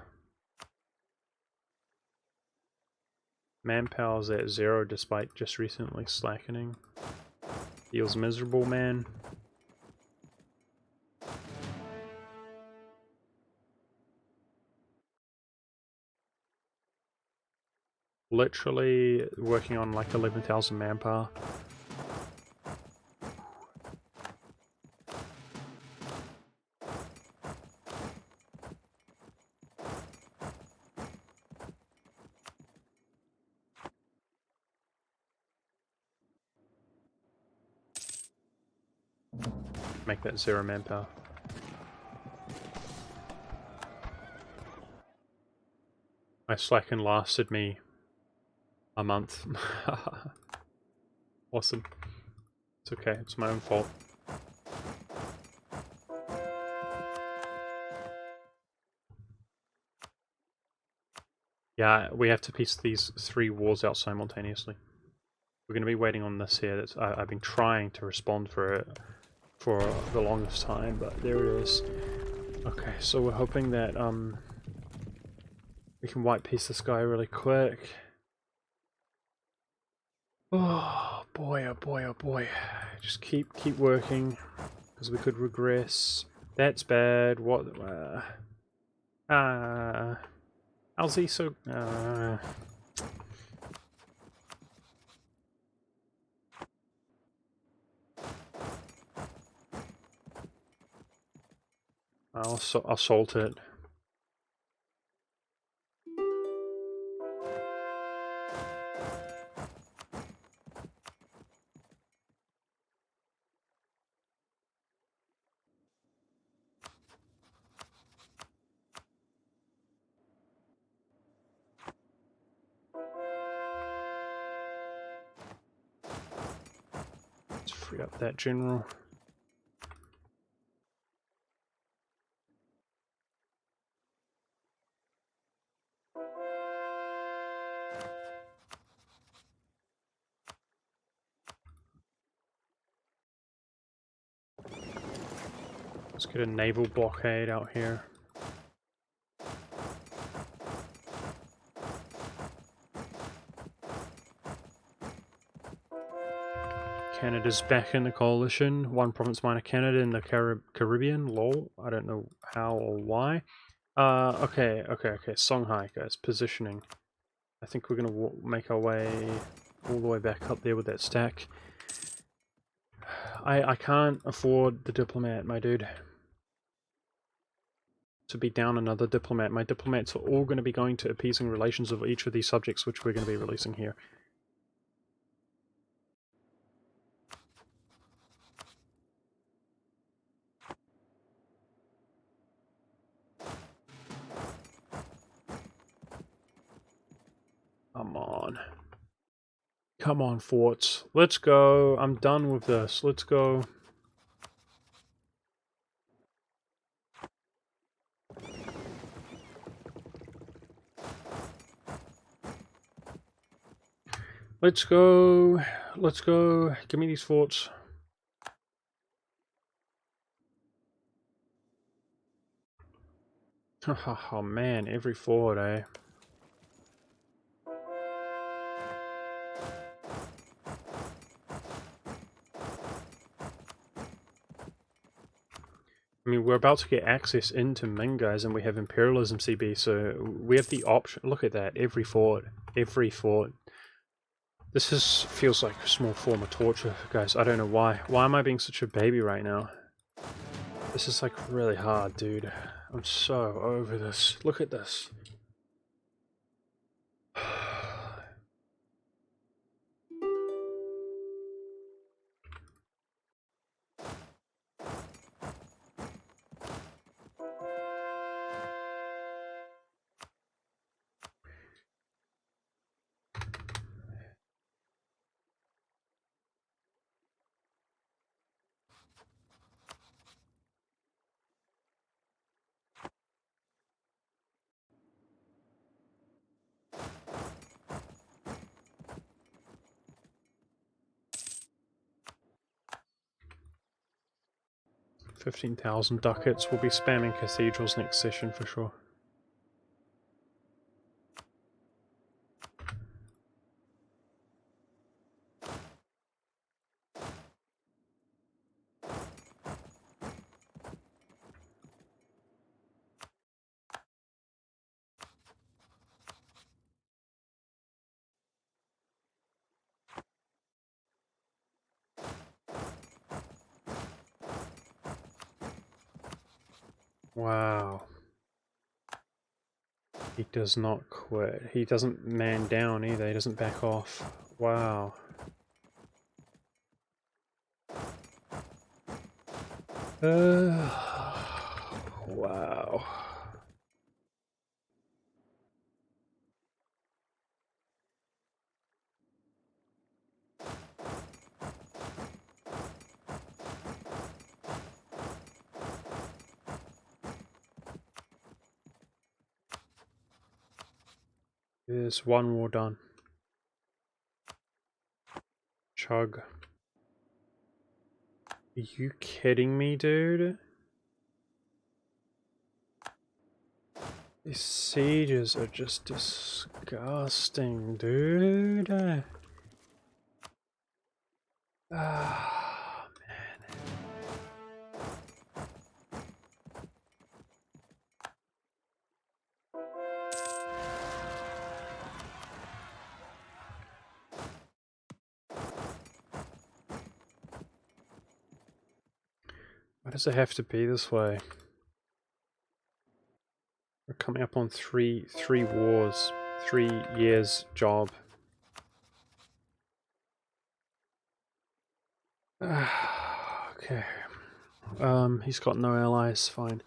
Manpower's at 0 despite just recently slackening. Feels miserable, man. Literally working on like 11,000 manpower. Make that 0 manpower. My slacken lasted me a month. Awesome. It's okay, it's my own fault. Yeah, we have to piece these 3 wars out simultaneously. We're going to be waiting on this here. I've been trying to respond for it for the longest time, but there it is. Okay, so we're hoping that we can white piece this guy really quick. Oh boy, oh boy, oh boy. Just keep working, because we could regress. That's bad. What? How's he so? I'll salt it. Let's free up that general. Let's get a naval blockade out here. Canada's back in the coalition. One province minor Canada in the Caribbean. Lol. I don't know how or why. Okay. Songhai, guys. Positioning. I think we're gonna make our way all the way back up there with that stack. I can't afford the diplomat, my dude. To be down another diplomat. My diplomats are all going to be going to appeasing relations of each of these subjects, which we're going to be releasing here. Come on. Come on, forts. Let's go. I'm done with this. Let's go. Let's go. Let's go. Give me these forts. Oh man, every fort, eh? I mean, we're about to get access into Ming, guys, and we have Imperialism CB, so we have the option. Look at that, every fort. Every fort. This feels like a small form of torture, guys. I don't know why. Why am I being such a baby right now? This is like really hard, dude. I'm so over this. Look at this. $15,000 ducats. We'll be spamming cathedrals next session for sure. Wow. He does not quit. He doesn't man down either. He doesn't back off. Wow. Wow. There's one war done. Chug. Are you kidding me, dude? These sieges are just disgusting, dude. Ah, man. Why does it have to be this way? We're coming up on three wars, 3 years job. Okay. He's got no allies, fine.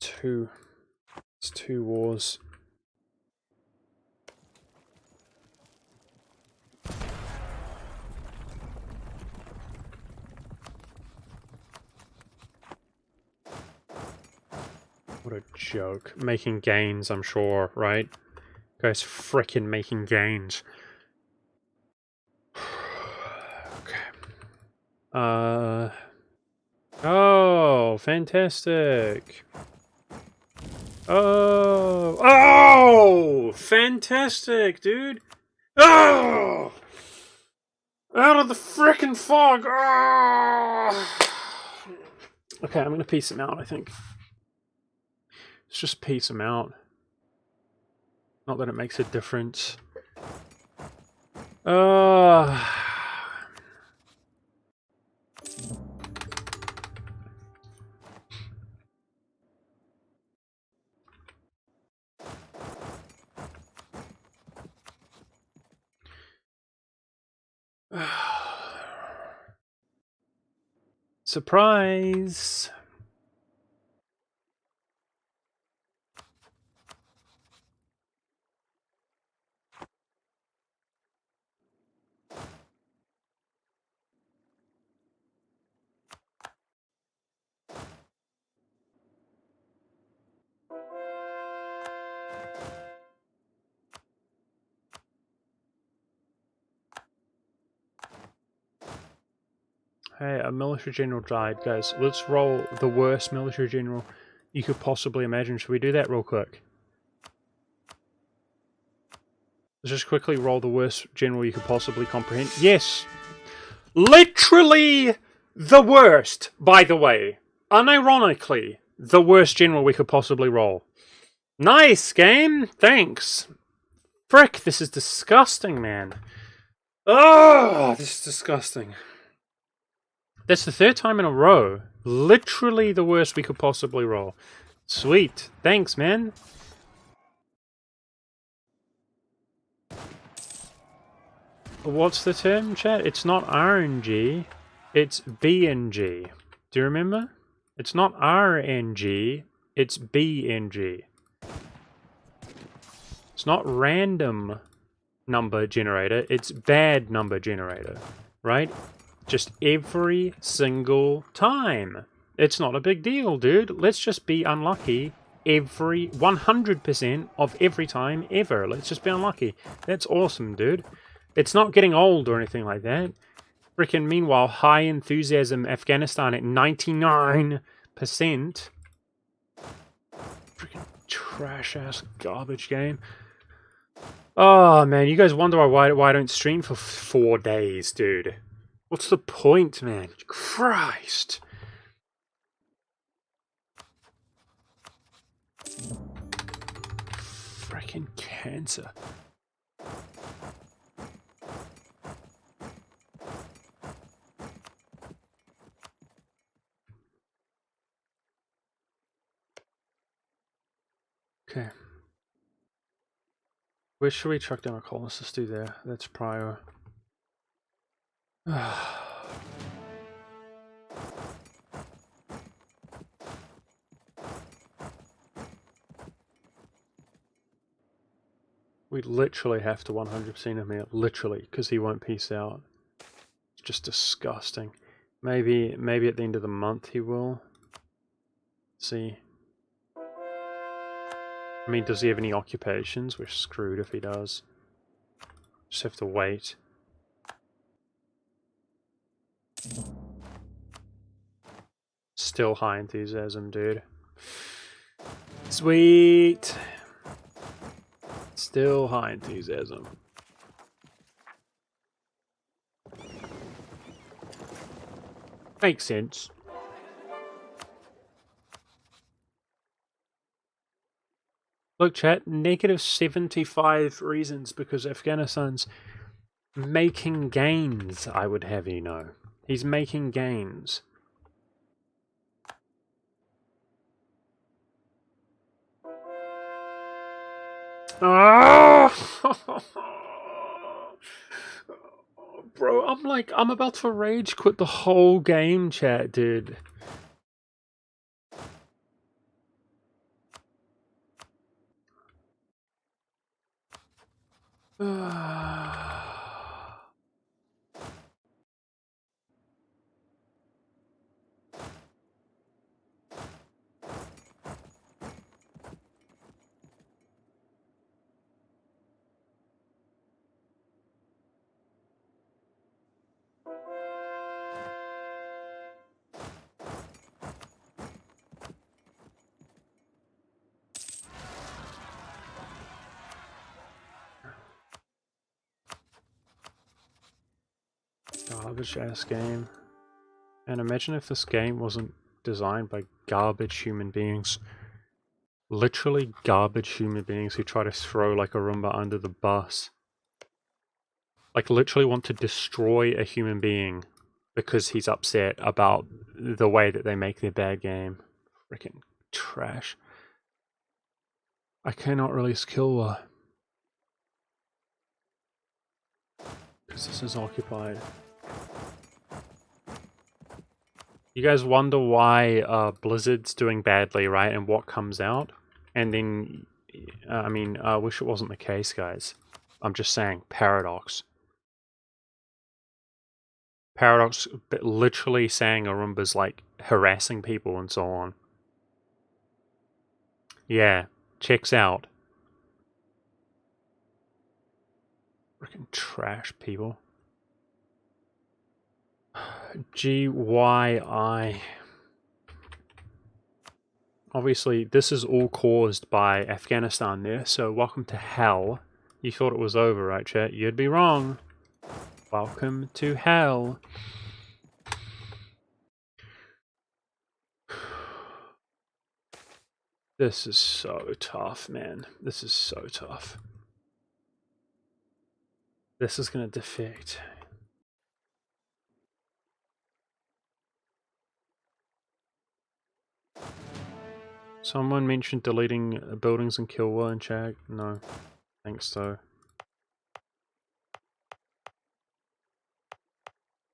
It's 2 wars. What a joke. Making gains, I'm sure, right? Guys frickin' making gains. Okay. Oh, fantastic. Oh, fantastic, dude. Oh! Out of the frickin' fog. Oh! Okay, I'm gonna piece him out, I think. Let's just piece him out. Not that it makes a difference. Surprise! Hey, a military general died, guys. Let's roll the worst military general you could possibly imagine. Should we do that real quick? Let's just quickly roll the worst general you could possibly comprehend. Yes! Literally the worst, by the way. Unironically, the worst general we could possibly roll. Nice game! Thanks! Frick, this is disgusting, man. Oh, this is disgusting. That's the 3rd time in a row. Literally the worst we could possibly roll. Sweet. Thanks, man. What's the term, chat? It's not RNG. It's BNG. Do you remember? It's not RNG. It's BNG. It's not random number generator. It's bad number generator. Right? Just every single time. It's not a big deal, dude. Let's just be unlucky every 100% of every time ever. Let's just be unlucky. That's awesome, dude. It's not getting old or anything like that. Freaking meanwhile, high enthusiasm Afghanistan at 99%. Freaking trash ass garbage game. Oh man, you guys wonder why I don't stream for 4 days, dude. What's the point, man? Christ. Freaking cancer. Okay. Where should we truck down a call? Let's just do there. That's prior. We literally have to 100% him out. Literally, because he won't peace out. It's just disgusting. Maybe at the end of the month he will. Let's see. I mean, does he have any occupations? We're screwed if he does. Just have to wait. Still high enthusiasm, dude. Sweet. Still high enthusiasm. Makes sense. Look, chat, negative 75 reasons because Afghanistan's making gains, I would have you know. He's making gains. Oh! Bro, I'm about to rage quit the whole game, chat, dude. Garbage ass game. And imagine if this game wasn't designed by garbage human beings. Literally garbage human beings who try to throw like a Roomba under the bus. Like literally want to destroy a human being because he's upset about the way that they make their bad game. Freaking trash. I cannot release Kill War. Because this is occupied. You guys wonder why Blizzard's doing badly, right? And what comes out? And then, I wish it wasn't the case, guys. I'm just saying, Paradox. Paradox literally saying Arumba's like harassing people and so on. Yeah, checks out. Freaking trash people. GYI. Obviously, this is all caused by Afghanistan there, so welcome to hell. You thought it was over, right, chat? You'd be wrong. Welcome to hell. This is so tough, man. This is so tough. This is gonna defect. Someone mentioned deleting buildings in Kilwa in chat. No, thanks though.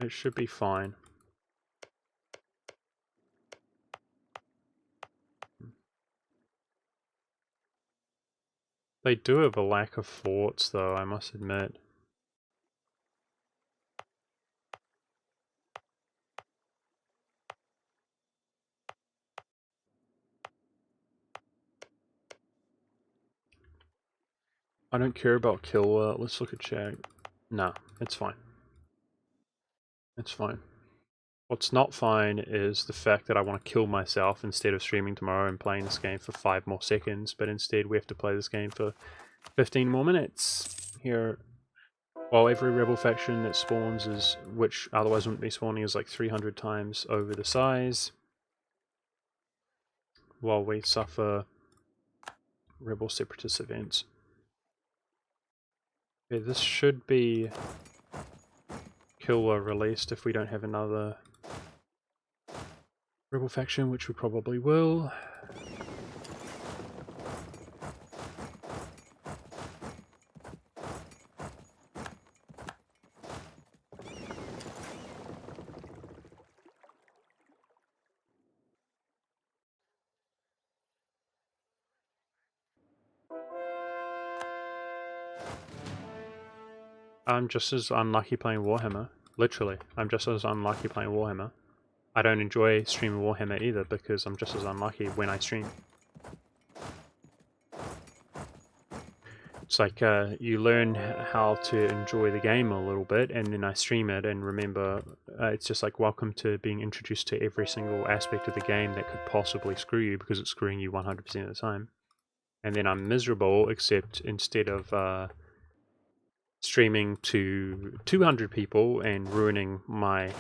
It should be fine. They do have a lack of forts though, I must admit. I don't care about Kilwa. Let's look at chat. No, it's fine. It's fine. What's not fine is the fact that I want to kill myself instead of streaming tomorrow and playing this game for 5 more seconds, but instead we have to play this game for 15 more minutes. Here, while every rebel faction that spawns is, which otherwise wouldn't be spawning, is like 300 times over the size, while we suffer rebel separatist events. Yeah, this should be Kilwa released if we don't have another rebel faction, which we probably will. I'm just as unlucky playing Warhammer. Literally, I'm just as unlucky playing Warhammer. I don't enjoy streaming Warhammer either because I'm just as unlucky when I stream. It's It's like you learn how to enjoy the game a little bit, and then I stream it and remember it's just like welcome to being introduced to every single aspect of the game that could possibly screw you because it's screwing you 100% of the time. And then I'm miserable, except instead of streaming to 200 people and ruining my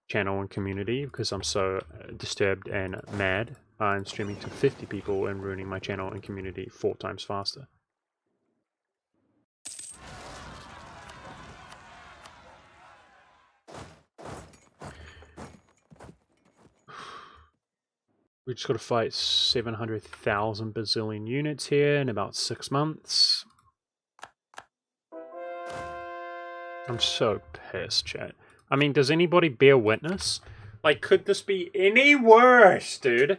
channel and community because I'm so disturbed and mad, I'm streaming to 50 people and ruining my channel and community 4 times faster. We just got to fight 700,000 bazillion units here in about 6 months. I'm so pissed, chat. I mean, does anybody bear witness? Like, could this be any worse, dude?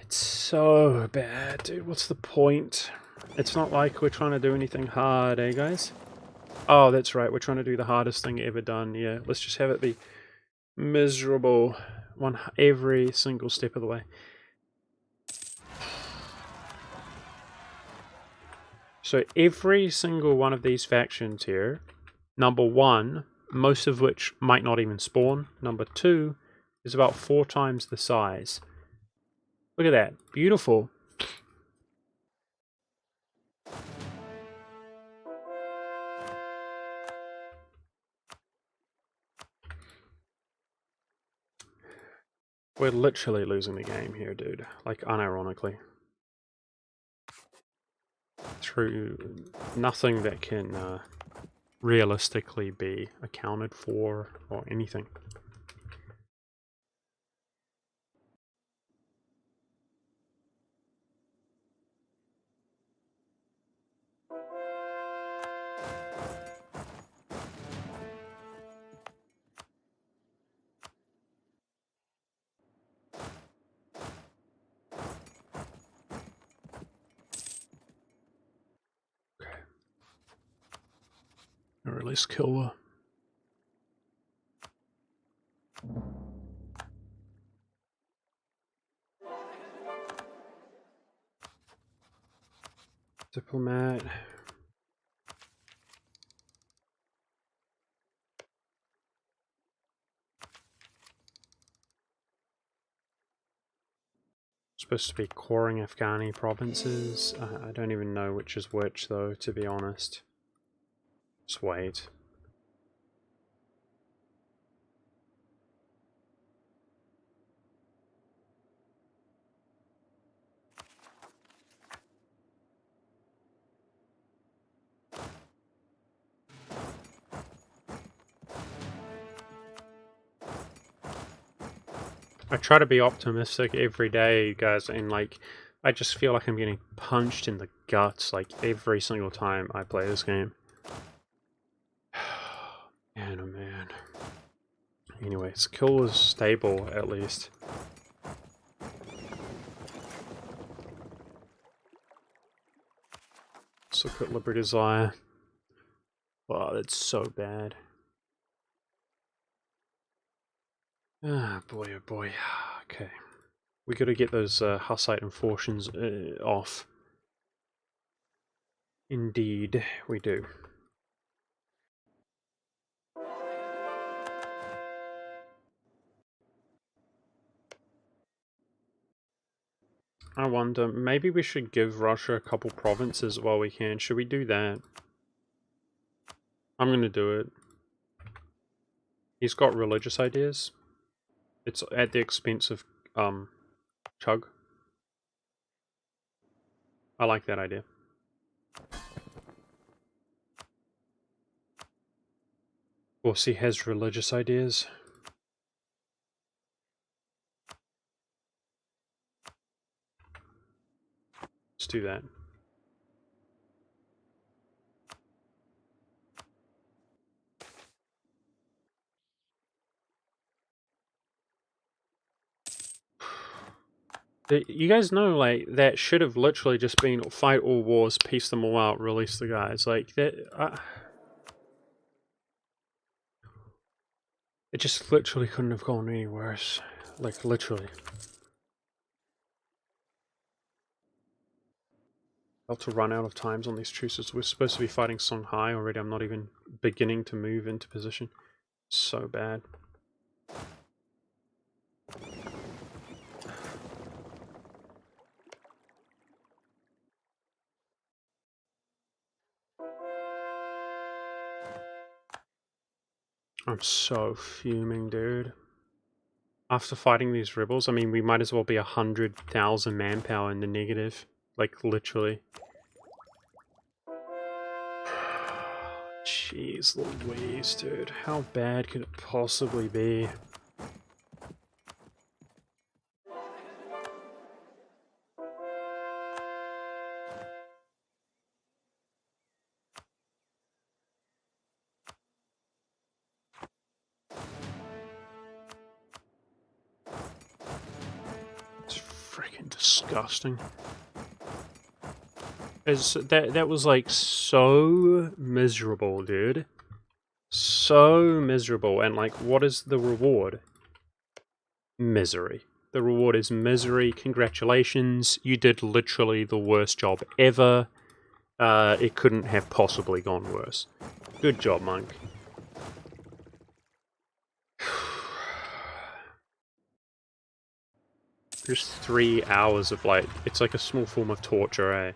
It's so bad, dude. What's the point? It's not like we're trying to do anything hard, eh, guys? Oh, that's right. We're trying to do the hardest thing ever done. Yeah, let's just have it be miserable every single step of the way. So every single one of these factions here, number 1, most of which might not even spawn. Number 2 is about 4 times the size. Look at that. Beautiful. We're literally losing the game here, dude. Like, unironically. Through nothing that can realistically be accounted for or anything. Or at least kill her. Diplomat. Supposed to be coring Afghani provinces. I don't even know which is which, though, to be honest. Just wait. I try to be optimistic every day, guys, and like, I just feel like I'm getting punched in the guts like every single time I play this game. Man, oh man. Anyways, kill is stable at least. Let's look at Liberty Desire. Wow, that's so bad. Ah, boy, oh boy. Okay. We gotta get those Hussite enforctions off. Indeed, we do. I wonder, maybe we should give Russia a couple provinces while we can. Should we do that? I'm gonna do it. He's got religious ideas. It's at the expense of, Chug. I like that idea. Of course, he has religious ideas. Let's do that. You guys know, like, that should have literally just been fight all wars, peace them all out, release the guys. Like, that... it just literally couldn't have gone any worse. Like, literally. About to run out of times on these truces. We're supposed to be fighting Songhai already. I'm not even beginning to move into position. So bad. I'm so fuming, dude. After fighting these rebels, I mean, we might as well be 100,000 manpower in the negative. Like, literally. Jeez Louise, dude. How bad could it possibly be? It's freaking disgusting. That was like so miserable, dude. So miserable. And like, what is the reward? Misery. The reward is misery. Congratulations. You did literally the worst job ever. It couldn't have possibly gone worse. Good job, Monk. Just 3 hours of like, it's like a small form of torture, eh?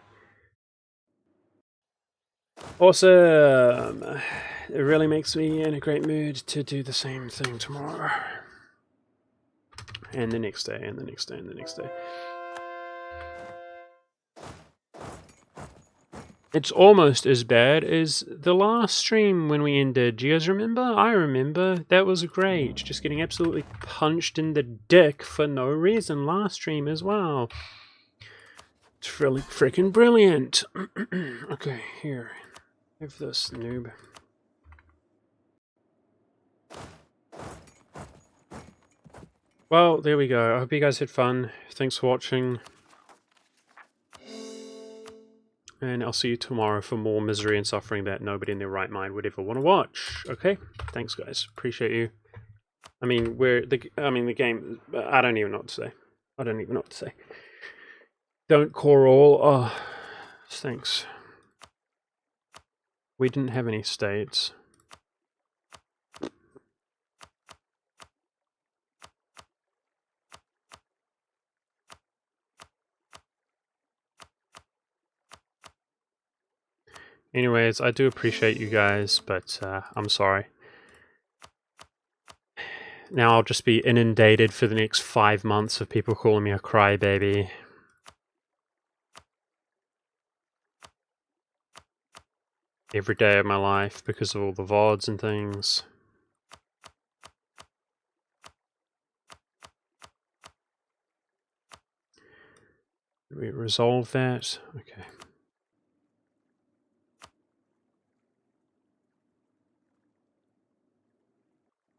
Awesome! It really makes me in a great mood to do the same thing tomorrow. And the next day, and the next day, and the next day. It's almost as bad as the last stream when we ended. Do you guys remember? I remember. That was great. Just getting absolutely punched in the dick for no reason last stream as well. It's really freaking brilliant. Okay, here. Have this, noob. Well, there we go. I hope you guys had fun. Thanks for watching. And I'll see you tomorrow for more misery and suffering that nobody in their right mind would ever want to watch. Okay? Thanks, guys. Appreciate you. I mean, the game... I don't even know what to say. I don't even know what to say. Don't core all. Oh, thanks. We didn't have any states. Anyways, I do appreciate you guys, but I'm sorry. Now I'll just be inundated for the next 5 months of people calling me a crybaby. Every day of my life because of all the VODs and things. Did we resolve that? Okay.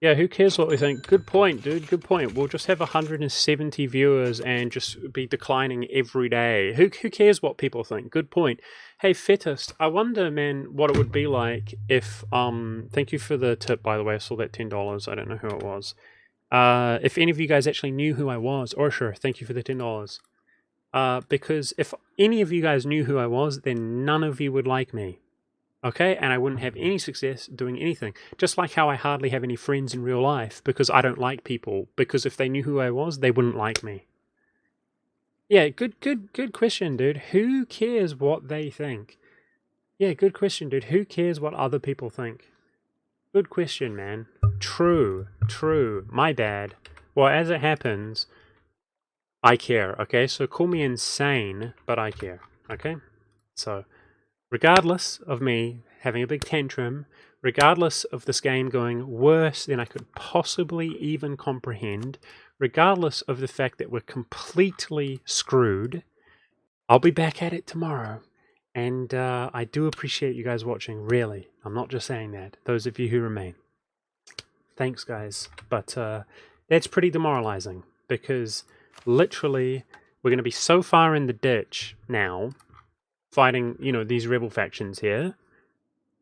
Yeah, who cares what we think? Good point, dude. Good point. We'll just have 170 viewers and just be declining every day. Who cares what people think? Good point. Hey, Fettist, I wonder, man, what it would be like if, thank you for the tip, by the way. I saw that $10. I don't know who it was. If any of you guys actually knew who I was, or sure, thank you for the $10. Because if any of you guys knew who I was, then none of you would like me. Okay, and I wouldn't have any success doing anything. Just like how I hardly have any friends in real life because I don't like people. Because if they knew who I was, they wouldn't like me. Yeah, good question, dude. Who cares what they think? Yeah, good question, dude. Who cares what other people think? Good question, man. True. My bad. Well, as it happens, I care, okay? So call me insane, but I care, okay? So... regardless of me having a big tantrum, regardless of this game going worse than I could possibly even comprehend, regardless of the fact that we're completely screwed, I'll be back at it tomorrow. And I do appreciate you guys watching, really. I'm not just saying that. Those of you who remain. Thanks, guys. But that's pretty demoralizing, because literally we're going to be so far in the ditch now, fighting, you know, these rebel factions here.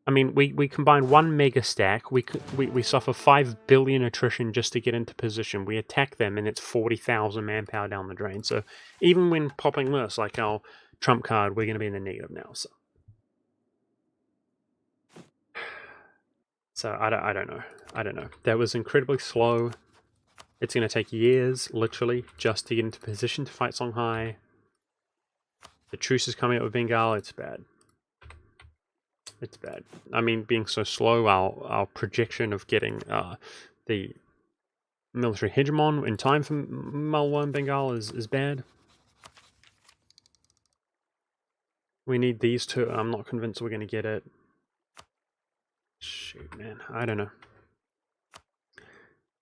I mean, we combine 1 mega stack, we suffer 5 billion attrition just to get into position. We attack them and it's 40,000 manpower down the drain. So even when popping this, like our trump card, we're going to be in the negative now. So I don't know. I don't know. That was incredibly slow. It's going to take years, literally, just to get into position to fight Songhai. The truce is coming up with Bengal. It's bad. It's bad. I mean, being so slow, our projection of getting the military hegemon in time for Malwa and Bengal is bad. We need these two. I'm not convinced we're going to get it. Shoot, man. I don't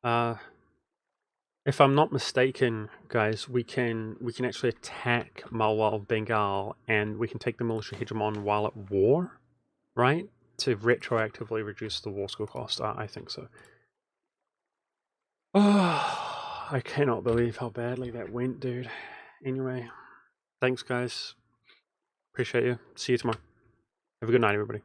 know. If I'm not mistaken, guys, we can actually attack Malwa of Bengal and we can take the military hegemon while at war, right? To retroactively reduce the war score cost. I think so. Oh, I cannot believe how badly that went, dude. Anyway, thanks, guys. Appreciate you. See you tomorrow. Have a good night, everybody.